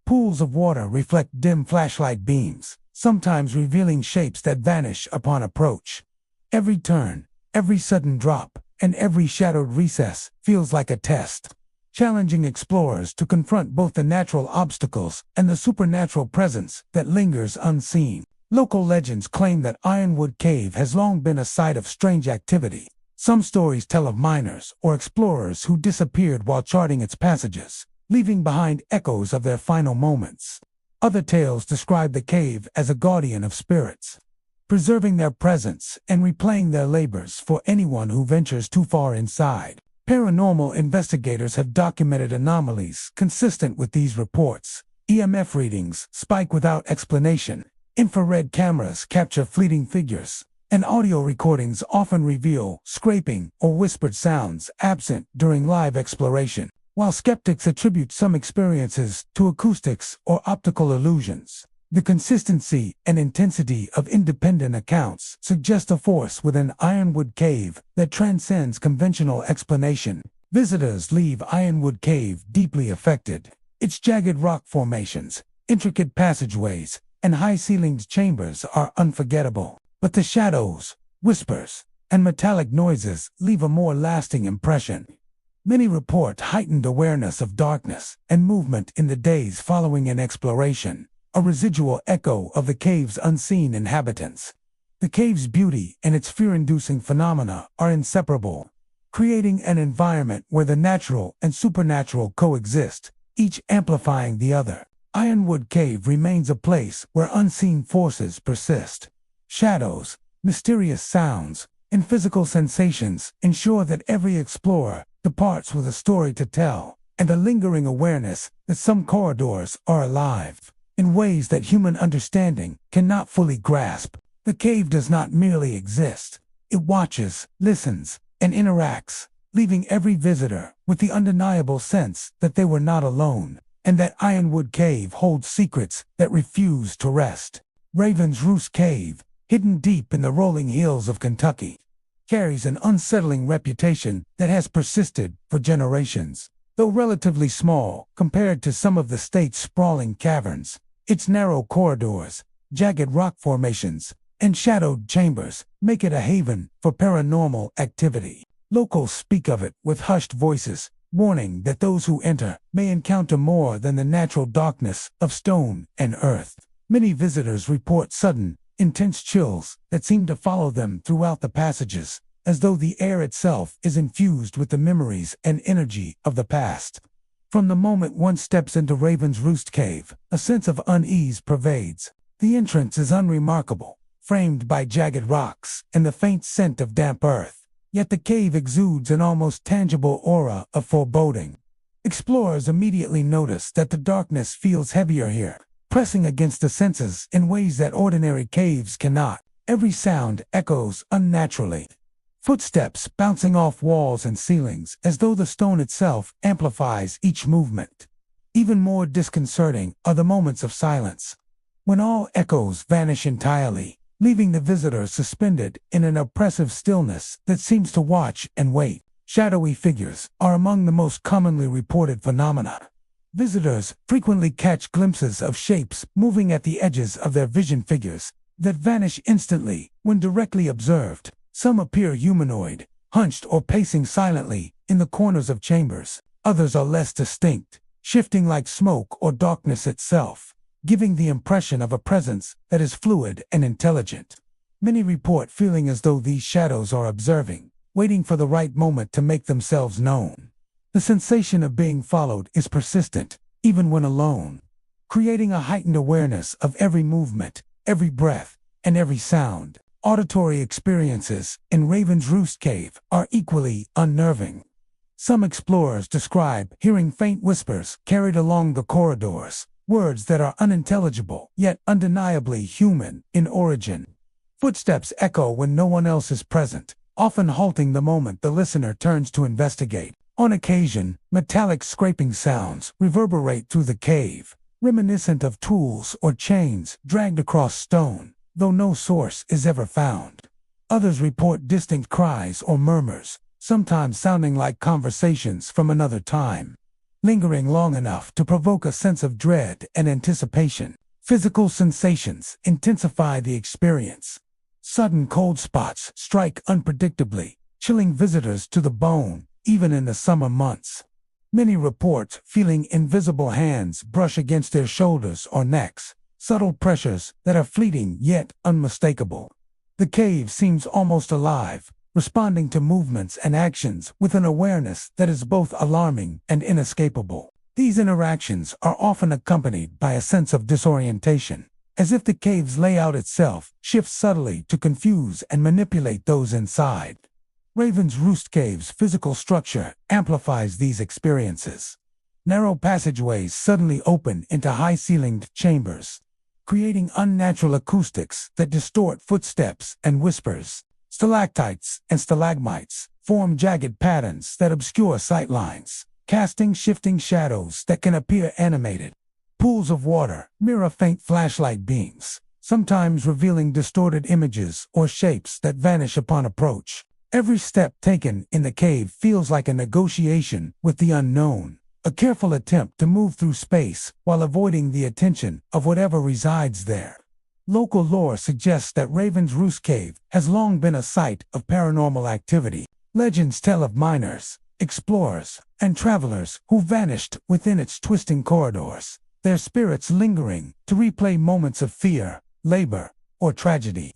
Pools of water reflect dim flashlight beams, sometimes revealing shapes that vanish upon approach. Every turn, every sudden drop, and every shadowed recess feels like a test, challenging explorers to confront both the natural obstacles and the supernatural presence that lingers unseen. Local legends claim that Ironwood Cave has long been a site of strange activity. Some stories tell of miners or explorers who disappeared while charting its passages, leaving behind echoes of their final moments. Other tales describe the cave as a guardian of spirits, preserving their presence and replaying their labors for anyone who ventures too far inside. Paranormal investigators have documented anomalies consistent with these reports. EMF readings spike without explanation, infrared cameras capture fleeting figures, and audio recordings often reveal scraping or whispered sounds absent during live exploration. While skeptics attribute some experiences to acoustics or optical illusions, the consistency and intensity of independent accounts suggest a force within Ironwood Cave that transcends conventional explanation. Visitors leave Ironwood Cave deeply affected. Its jagged rock formations, intricate passageways, and high-ceilinged chambers are unforgettable. But the shadows, whispers, and metallic noises leave a more lasting impression. Many report heightened awareness of darkness and movement in the days following an exploration, a residual echo of the cave's unseen inhabitants. The cave's beauty and its fear-inducing phenomena are inseparable, creating an environment where the natural and supernatural coexist, each amplifying the other. Ironwood Cave remains a place where unseen forces persist. Shadows, mysterious sounds, and physical sensations ensure that every explorer departs with a story to tell, and a lingering awareness that some corridors are alive in ways that human understanding cannot fully grasp. The cave does not merely exist. It watches, listens, and interacts, leaving every visitor with the undeniable sense that they were not alone, and that Ironwood Cave holds secrets that refuse to rest. Raven's Roost Cave, hidden deep in the rolling hills of Kentucky, carries an unsettling reputation that has persisted for generations. Though relatively small compared to some of the state's sprawling caverns, its narrow corridors, jagged rock formations, and shadowed chambers make it a haven for paranormal activity. Locals speak of it with hushed voices, warning that those who enter may encounter more than the natural darkness of stone and earth. Many visitors report sudden, intense chills that seem to follow them throughout the passages, as though the air itself is infused with the memories and energy of the past. From the moment one steps into Raven's Roost Cave, a sense of unease pervades. The entrance is unremarkable, framed by jagged rocks and the faint scent of damp earth, yet the cave exudes an almost tangible aura of foreboding. Explorers immediately notice that the darkness feels heavier here, pressing against the senses in ways that ordinary caves cannot. Every sound echoes unnaturally. Footsteps bouncing off walls and ceilings as though the stone itself amplifies each movement. Even more disconcerting are the moments of silence, when all echoes vanish entirely, leaving the visitor suspended in an oppressive stillness that seems to watch and wait. Shadowy figures are among the most commonly reported phenomena. Visitors frequently catch glimpses of shapes moving at the edges of their vision figures that vanish instantly when directly observed. Some appear humanoid, hunched or pacing silently in the corners of chambers, Others are less distinct, shifting like smoke or darkness itself, giving the impression of a presence that is fluid and intelligent. Many report feeling as though these shadows are observing, waiting for the right moment to make themselves known. The sensation of being followed is persistent, even when alone, creating a heightened awareness of every movement, every breath, and every sound. Auditory experiences in Raven's Roost Cave are equally unnerving. Some explorers describe hearing faint whispers carried along the corridors, words that are unintelligible yet undeniably human in origin. Footsteps echo when no one else is present, often halting the moment the listener turns to investigate. On occasion, metallic scraping sounds reverberate through the cave, reminiscent of tools or chains dragged across stone, though no source is ever found. Others report distinct cries or murmurs, sometimes sounding like conversations from another time, lingering long enough to provoke a sense of dread and anticipation. Physical sensations intensify the experience. Sudden cold spots strike unpredictably, chilling visitors to the bone, even in the summer months. Many report feeling invisible hands brush against their shoulders or necks, subtle pressures that are fleeting yet unmistakable. The cave seems almost alive, responding to movements and actions with an awareness that is both alarming and inescapable. These interactions are often accompanied by a sense of disorientation, as if the cave's layout itself shifts subtly to confuse and manipulate those inside. Raven's Roost Cave's physical structure amplifies these experiences. Narrow passageways suddenly open into high-ceilinged chambers, creating unnatural acoustics that distort footsteps and whispers. Stalactites and stalagmites form jagged patterns that obscure sightlines, casting shifting shadows that can appear animated. Pools of water mirror faint flashlight beams, sometimes revealing distorted images or shapes that vanish upon approach. Every step taken in the cave feels like a negotiation with the unknown, a careful attempt to move through space while avoiding the attention of whatever resides there. Local lore suggests that Raven's Roost Cave has long been a site of paranormal activity. Legends tell of miners, explorers, and travelers who vanished within its twisting corridors, their spirits lingering to replay moments of fear, labor, or tragedy.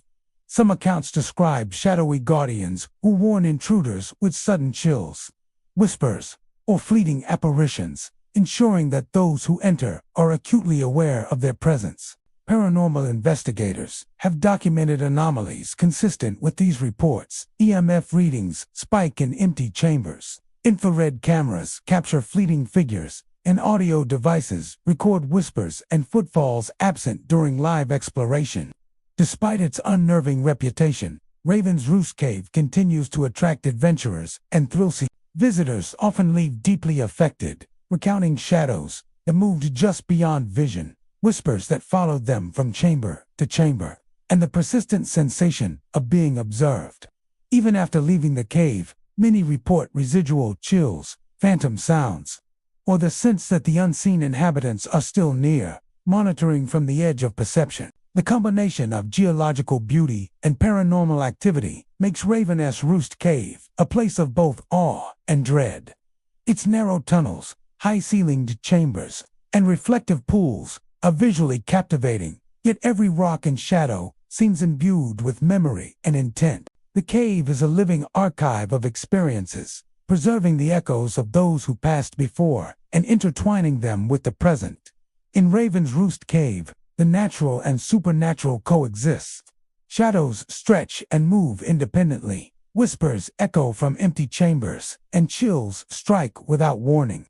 Some accounts describe shadowy guardians who warn intruders with sudden chills, whispers, or fleeting apparitions, ensuring that those who enter are acutely aware of their presence. Paranormal investigators have documented anomalies consistent with these reports. EMF readings spike in empty chambers. Infrared cameras capture fleeting figures, and audio devices record whispers and footfalls absent during live exploration. Despite its unnerving reputation, Raven's Roost Cave continues to attract adventurers and thrill-seeking. Visitors often leave deeply affected, recounting shadows that moved just beyond vision, whispers that followed them from chamber to chamber, and the persistent sensation of being observed. Even after leaving the cave, many report residual chills, phantom sounds, or the sense that the unseen inhabitants are still near, monitoring from the edge of perception. The combination of geological beauty and paranormal activity makes Raven's Roost Cave a place of both awe and dread. Its narrow tunnels, high-ceilinged chambers, and reflective pools are visually captivating, yet every rock and shadow seems imbued with memory and intent. The cave is a living archive of experiences, preserving the echoes of those who passed before and intertwining them with the present. In Raven's Roost Cave, the natural and supernatural coexist. Shadows stretch and move independently, whispers echo from empty chambers, and chills strike without warning,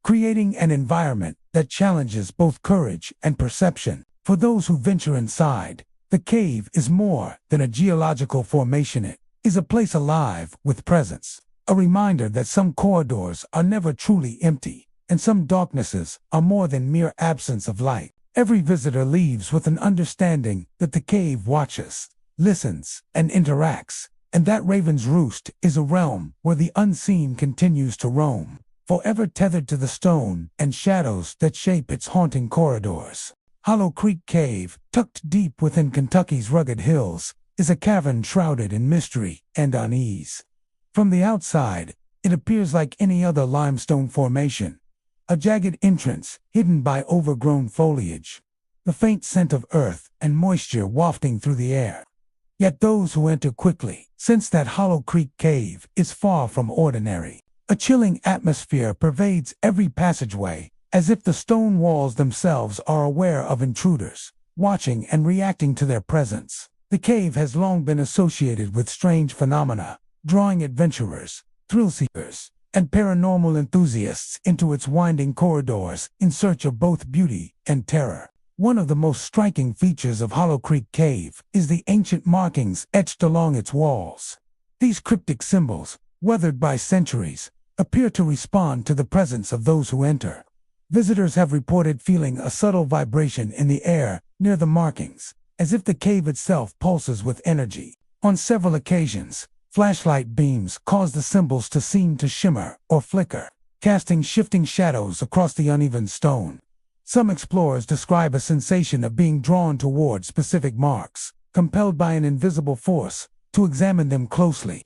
creating an environment that challenges both courage and perception. For those who venture inside, the cave is more than a geological formation. It is a place alive with presence, a reminder that some corridors are never truly empty, and some darknesses are more than mere absence of light. Every visitor leaves with an understanding that the cave watches, listens, and interacts, and that Raven's Roost is a realm where the unseen continues to roam, forever tethered to the stone and shadows that shape its haunting corridors. Hollow Creek Cave, tucked deep within Kentucky's rugged hills, is a cavern shrouded in mystery and unease. From the outside, It appears like any other limestone formation, a jagged entrance hidden by overgrown foliage, the faint scent of earth and moisture wafting through the air. Yet those who enter quickly sense that Hollow Creek Cave is far from ordinary. A chilling atmosphere pervades every passageway, as if the stone walls themselves are aware of intruders, watching and reacting to their presence. The cave has long been associated with strange phenomena, drawing adventurers, thrill-seekers, and paranormal enthusiasts into its winding corridors in search of both beauty and terror. One of the most striking features of Hollow Creek Cave is the ancient markings etched along its walls. These cryptic symbols, weathered by centuries, appear to respond to the presence of those who enter. Visitors have reported feeling a subtle vibration in the air near the markings, as if the cave itself pulses with energy. On several occasions, flashlight beams cause the symbols to seem to shimmer or flicker, casting shifting shadows across the uneven stone. Some explorers describe a sensation of being drawn toward specific marks, compelled by an invisible force to examine them closely.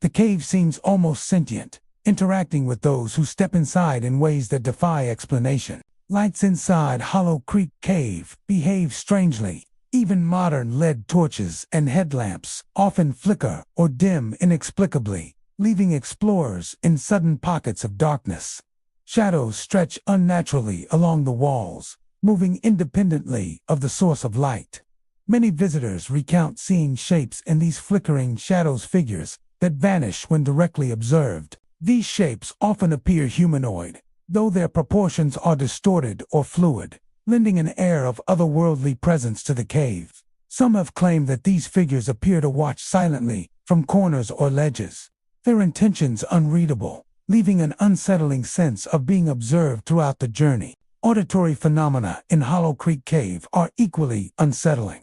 The cave seems almost sentient, interacting with those who step inside in ways that defy explanation. Lights inside Hollow Creek Cave behave strangely. Even modern LED torches and headlamps often flicker or dim inexplicably, leaving explorers in sudden pockets of darkness. Shadows stretch unnaturally along the walls, moving independently of the source of light. Many visitors recount seeing shapes in these flickering shadows, figures that vanish when directly observed. These shapes often appear humanoid, though their proportions are distorted or fluid, lending an air of otherworldly presence to the cave. Some have claimed that these figures appear to watch silently from corners or ledges, their intentions unreadable, leaving an unsettling sense of being observed throughout the journey. Auditory phenomena in Hollow Creek Cave are equally unsettling.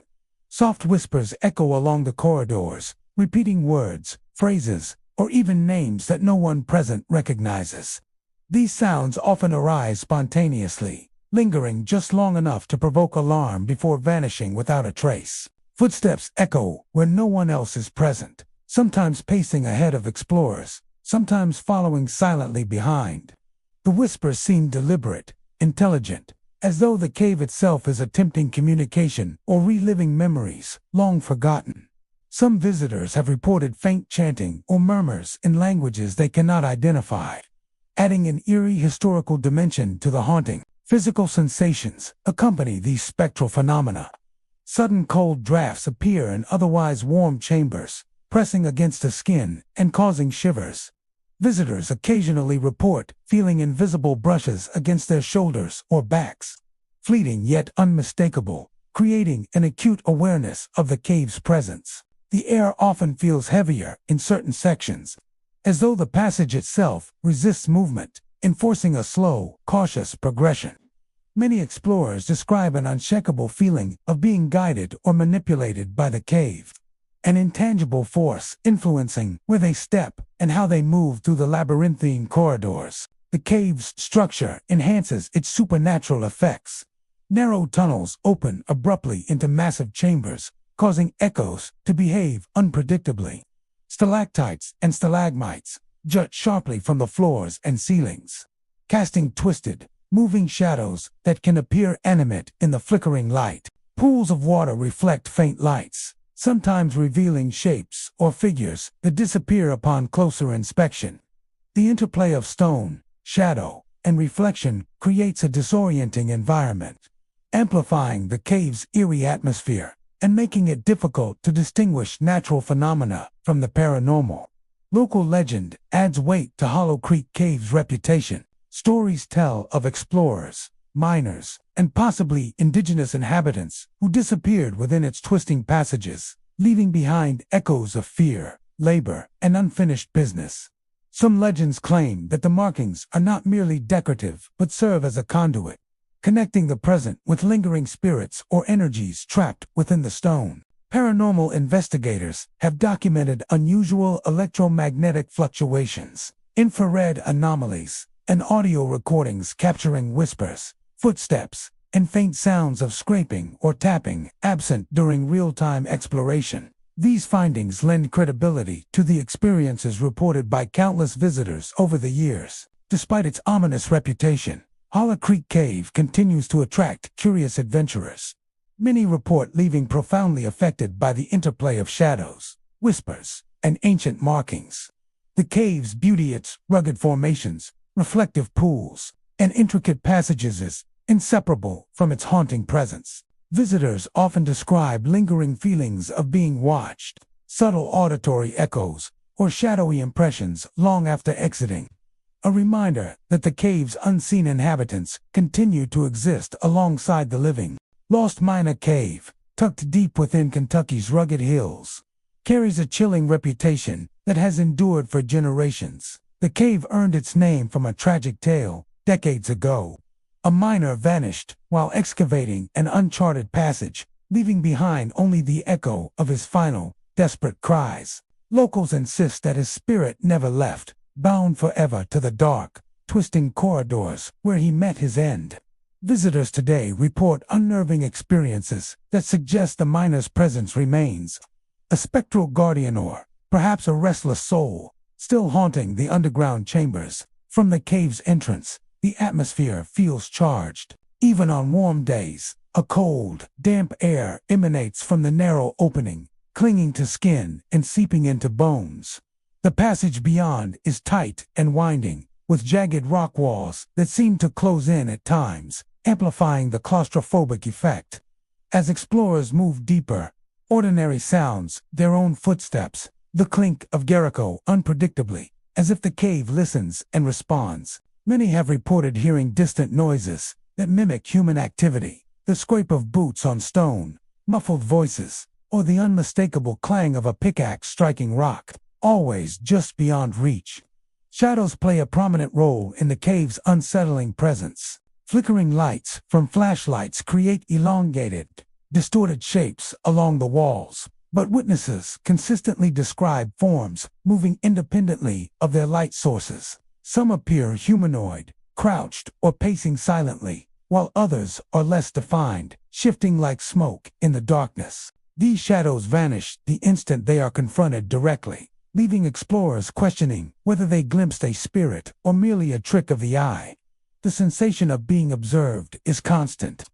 Soft whispers echo along the corridors, repeating words, phrases, or even names that no one present recognizes. These sounds often arise spontaneously, lingering just long enough to provoke alarm before vanishing without a trace. Footsteps echo where no one else is present, sometimes pacing ahead of explorers, sometimes following silently behind. The whispers seem deliberate, intelligent, as though the cave itself is attempting communication or reliving memories long forgotten. Some visitors have reported faint chanting or murmurs in languages they cannot identify, adding an eerie historical dimension to the haunting. Physical sensations accompany these spectral phenomena. Sudden cold drafts appear in otherwise warm chambers, pressing against the skin and causing shivers. Visitors occasionally report feeling invisible brushes against their shoulders or backs, fleeting yet unmistakable, creating an acute awareness of the cave's presence. The air often feels heavier in certain sections, as though the passage itself resists movement, enforcing a slow, cautious progression. Many explorers describe an unshakable feeling of being guided or manipulated by the cave, an intangible force influencing where they step and how they move through the labyrinthine corridors. The cave's structure enhances its supernatural effects. Narrow tunnels open abruptly into massive chambers, causing echoes to behave unpredictably. Stalactites and stalagmites jut sharply from the floors and ceilings, casting twisted, moving shadows that can appear animate in the flickering light. Pools of water reflect faint lights, sometimes revealing shapes or figures that disappear upon closer inspection. The interplay of stone, shadow, and reflection creates a disorienting environment, amplifying the cave's eerie atmosphere and making it difficult to distinguish natural phenomena from the paranormal. Local legend adds weight to Hollow Creek Cave's reputation. Stories tell of explorers, miners, and possibly indigenous inhabitants who disappeared within its twisting passages, leaving behind echoes of fear, labor, and unfinished business. Some legends claim that the markings are not merely decorative but serve as a conduit, connecting the present with lingering spirits or energies trapped within the stone. Paranormal investigators have documented unusual electromagnetic fluctuations, infrared anomalies, and audio recordings capturing whispers, footsteps, and faint sounds of scraping or tapping absent during real-time exploration. These findings lend credibility to the experiences reported by countless visitors over the years. Despite its ominous reputation, Hollow Creek Cave continues to attract curious adventurers. Many report leaving profoundly affected by the interplay of shadows, whispers, and ancient markings. The cave's beauty, its rugged formations, reflective pools, and intricate passages is inseparable from its haunting presence. Visitors often describe lingering feelings of being watched, subtle auditory echoes, or shadowy impressions long after exiting. A reminder that the cave's unseen inhabitants continue to exist alongside the living. Lost Miner Cave, tucked deep within Kentucky's rugged hills, carries a chilling reputation that has endured for generations. The cave earned its name from a tragic tale decades ago. A miner vanished while excavating an uncharted passage, leaving behind only the echo of his final, desperate cries. Locals insist that his spirit never left, bound forever to the dark, twisting corridors where he met his end. Visitors today report unnerving experiences that suggest the miner's presence remains, a spectral guardian or perhaps a restless soul, still haunting the underground chambers. From the cave's entrance, the atmosphere feels charged. Even on warm days, a cold, damp air emanates from the narrow opening, clinging to skin and seeping into bones. The passage beyond is tight and winding, with jagged rock walls that seem to close in at times, amplifying the claustrophobic effect. As explorers move deeper, ordinary sounds, their own footsteps, the clink of Jericho unpredictably, as if the cave listens and responds. Many have reported hearing distant noises that mimic human activity, the scrape of boots on stone, muffled voices, or the unmistakable clang of a pickaxe striking rock, always just beyond reach. Shadows play a prominent role in the cave's unsettling presence. Flickering lights from flashlights create elongated, distorted shapes along the walls, but witnesses consistently describe forms moving independently of their light sources. Some appear humanoid, crouched, or pacing silently, while others are less defined, shifting like smoke in the darkness. These shadows vanish the instant they are confronted directly, leaving explorers questioning whether they glimpsed a spirit or merely a trick of the eye. The sensation of being observed is constant.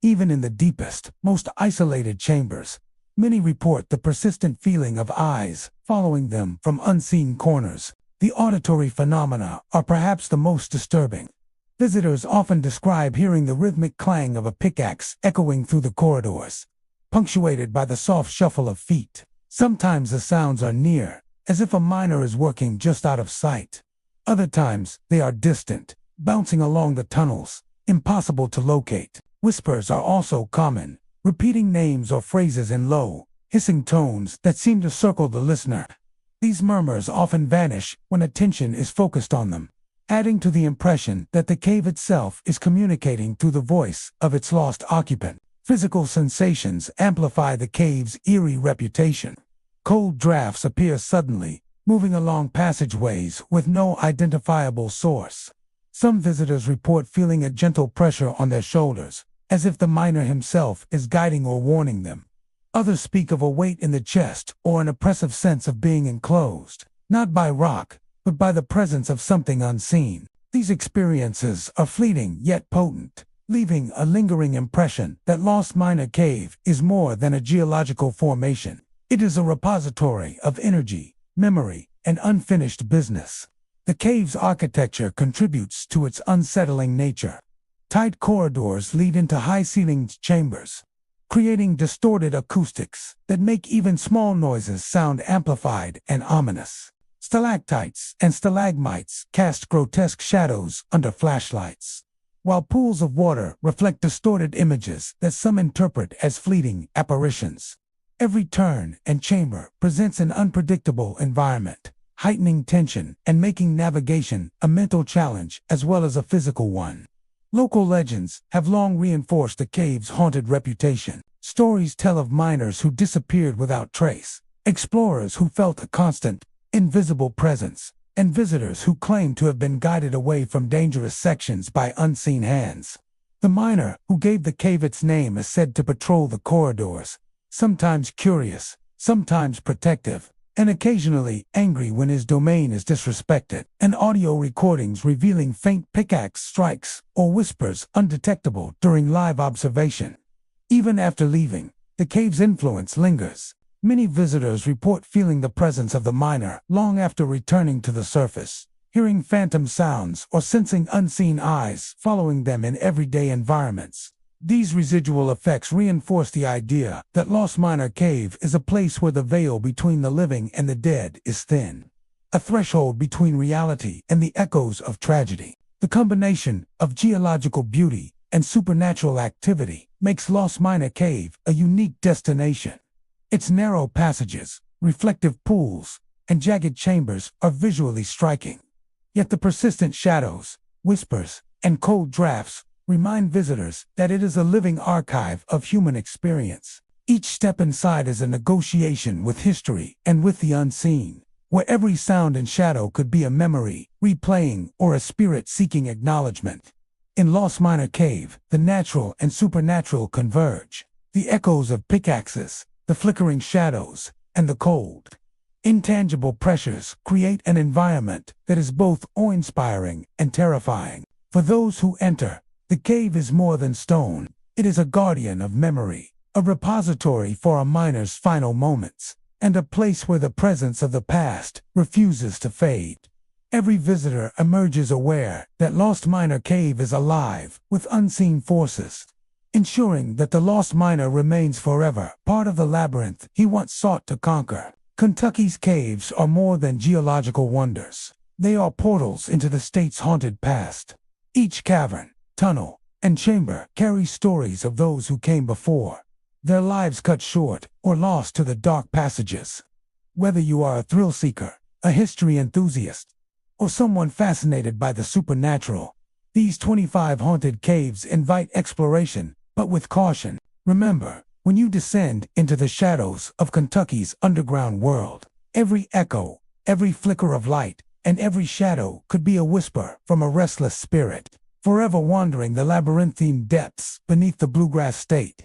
Even in the deepest, most isolated chambers, many report the persistent feeling of eyes following them from unseen corners. The auditory phenomena are perhaps the most disturbing. Visitors often describe hearing the rhythmic clang of a pickaxe echoing through the corridors, punctuated by the soft shuffle of feet. Sometimes the sounds are near, as if a miner is working just out of sight. Other times, they are distant, bouncing along the tunnels, impossible to locate. Whispers are also common, repeating names or phrases in low, hissing tones that seem to circle the listener. These murmurs often vanish when attention is focused on them, adding to the impression that the cave itself is communicating through the voice of its lost occupant. Physical sensations amplify the cave's eerie reputation. Cold drafts appear suddenly, moving along passageways with no identifiable source. Some visitors report feeling a gentle pressure on their shoulders, as if the miner himself is guiding or warning them. Others speak of a weight in the chest or an oppressive sense of being enclosed, not by rock, but by the presence of something unseen. These experiences are fleeting yet potent, leaving a lingering impression that Lost Miner Cave is more than a geological formation. It is a repository of energy, memory, and unfinished business. The cave's architecture contributes to its unsettling nature. Tight corridors lead into high-ceilinged chambers, creating distorted acoustics that make even small noises sound amplified and ominous. Stalactites and stalagmites cast grotesque shadows under flashlights, while pools of water reflect distorted images that some interpret as fleeting apparitions. Every turn and chamber presents an unpredictable environment, heightening tension and making navigation a mental challenge as well as a physical one. Local legends have long reinforced the cave's haunted reputation. Stories tell of miners who disappeared without trace, explorers who felt a constant, invisible presence, and visitors who claim to have been guided away from dangerous sections by unseen hands. The miner who gave the cave its name is said to patrol the corridors, sometimes curious, sometimes protective, and occasionally angry when his domain is disrespected, and audio recordings revealing faint pickaxe strikes or whispers undetectable during live observation. Even after leaving, the cave's influence lingers. Many visitors report feeling the presence of the miner long after returning to the surface, hearing phantom sounds or sensing unseen eyes following them in everyday environments. These residual effects reinforce the idea that Lost Miner Cave is a place where the veil between the living and the dead is thin, a threshold between reality and the echoes of tragedy. The combination of geological beauty and supernatural activity makes Lost Miner Cave a unique destination. Its narrow passages, reflective pools, and jagged chambers are visually striking. Yet the persistent shadows, whispers, and cold drafts remind visitors that it is a living archive of human experience. Each step inside is a negotiation with history and with the unseen, where every sound and shadow could be a memory, replaying, or a spirit seeking acknowledgement. In Lost Miner Cave, the natural and supernatural converge. The echoes of pickaxes, the flickering shadows, and the cold, intangible pressures create an environment that is both awe-inspiring and terrifying. For those who enter, the cave is more than stone. It is a guardian of memory, a repository for a miner's final moments, and a place where the presence of the past refuses to fade. Every visitor emerges aware that Lost Miner Cave is alive with unseen forces, ensuring that the lost miner remains forever part of the labyrinth he once sought to conquer. Kentucky's caves are more than geological wonders. They are portals into the state's haunted past. Each cavern, tunnel, and chamber carries stories of those who came before, their lives cut short or lost to the dark passages. Whether you are a thrill seeker, a history enthusiast, or someone fascinated by the supernatural, these 25 haunted caves invite exploration, but with caution. Remember, when you descend into the shadows of Kentucky's underground world, every echo, every flicker of light, and every shadow could be a whisper from a restless spirit, forever wandering the labyrinthine depths beneath the bluegrass state.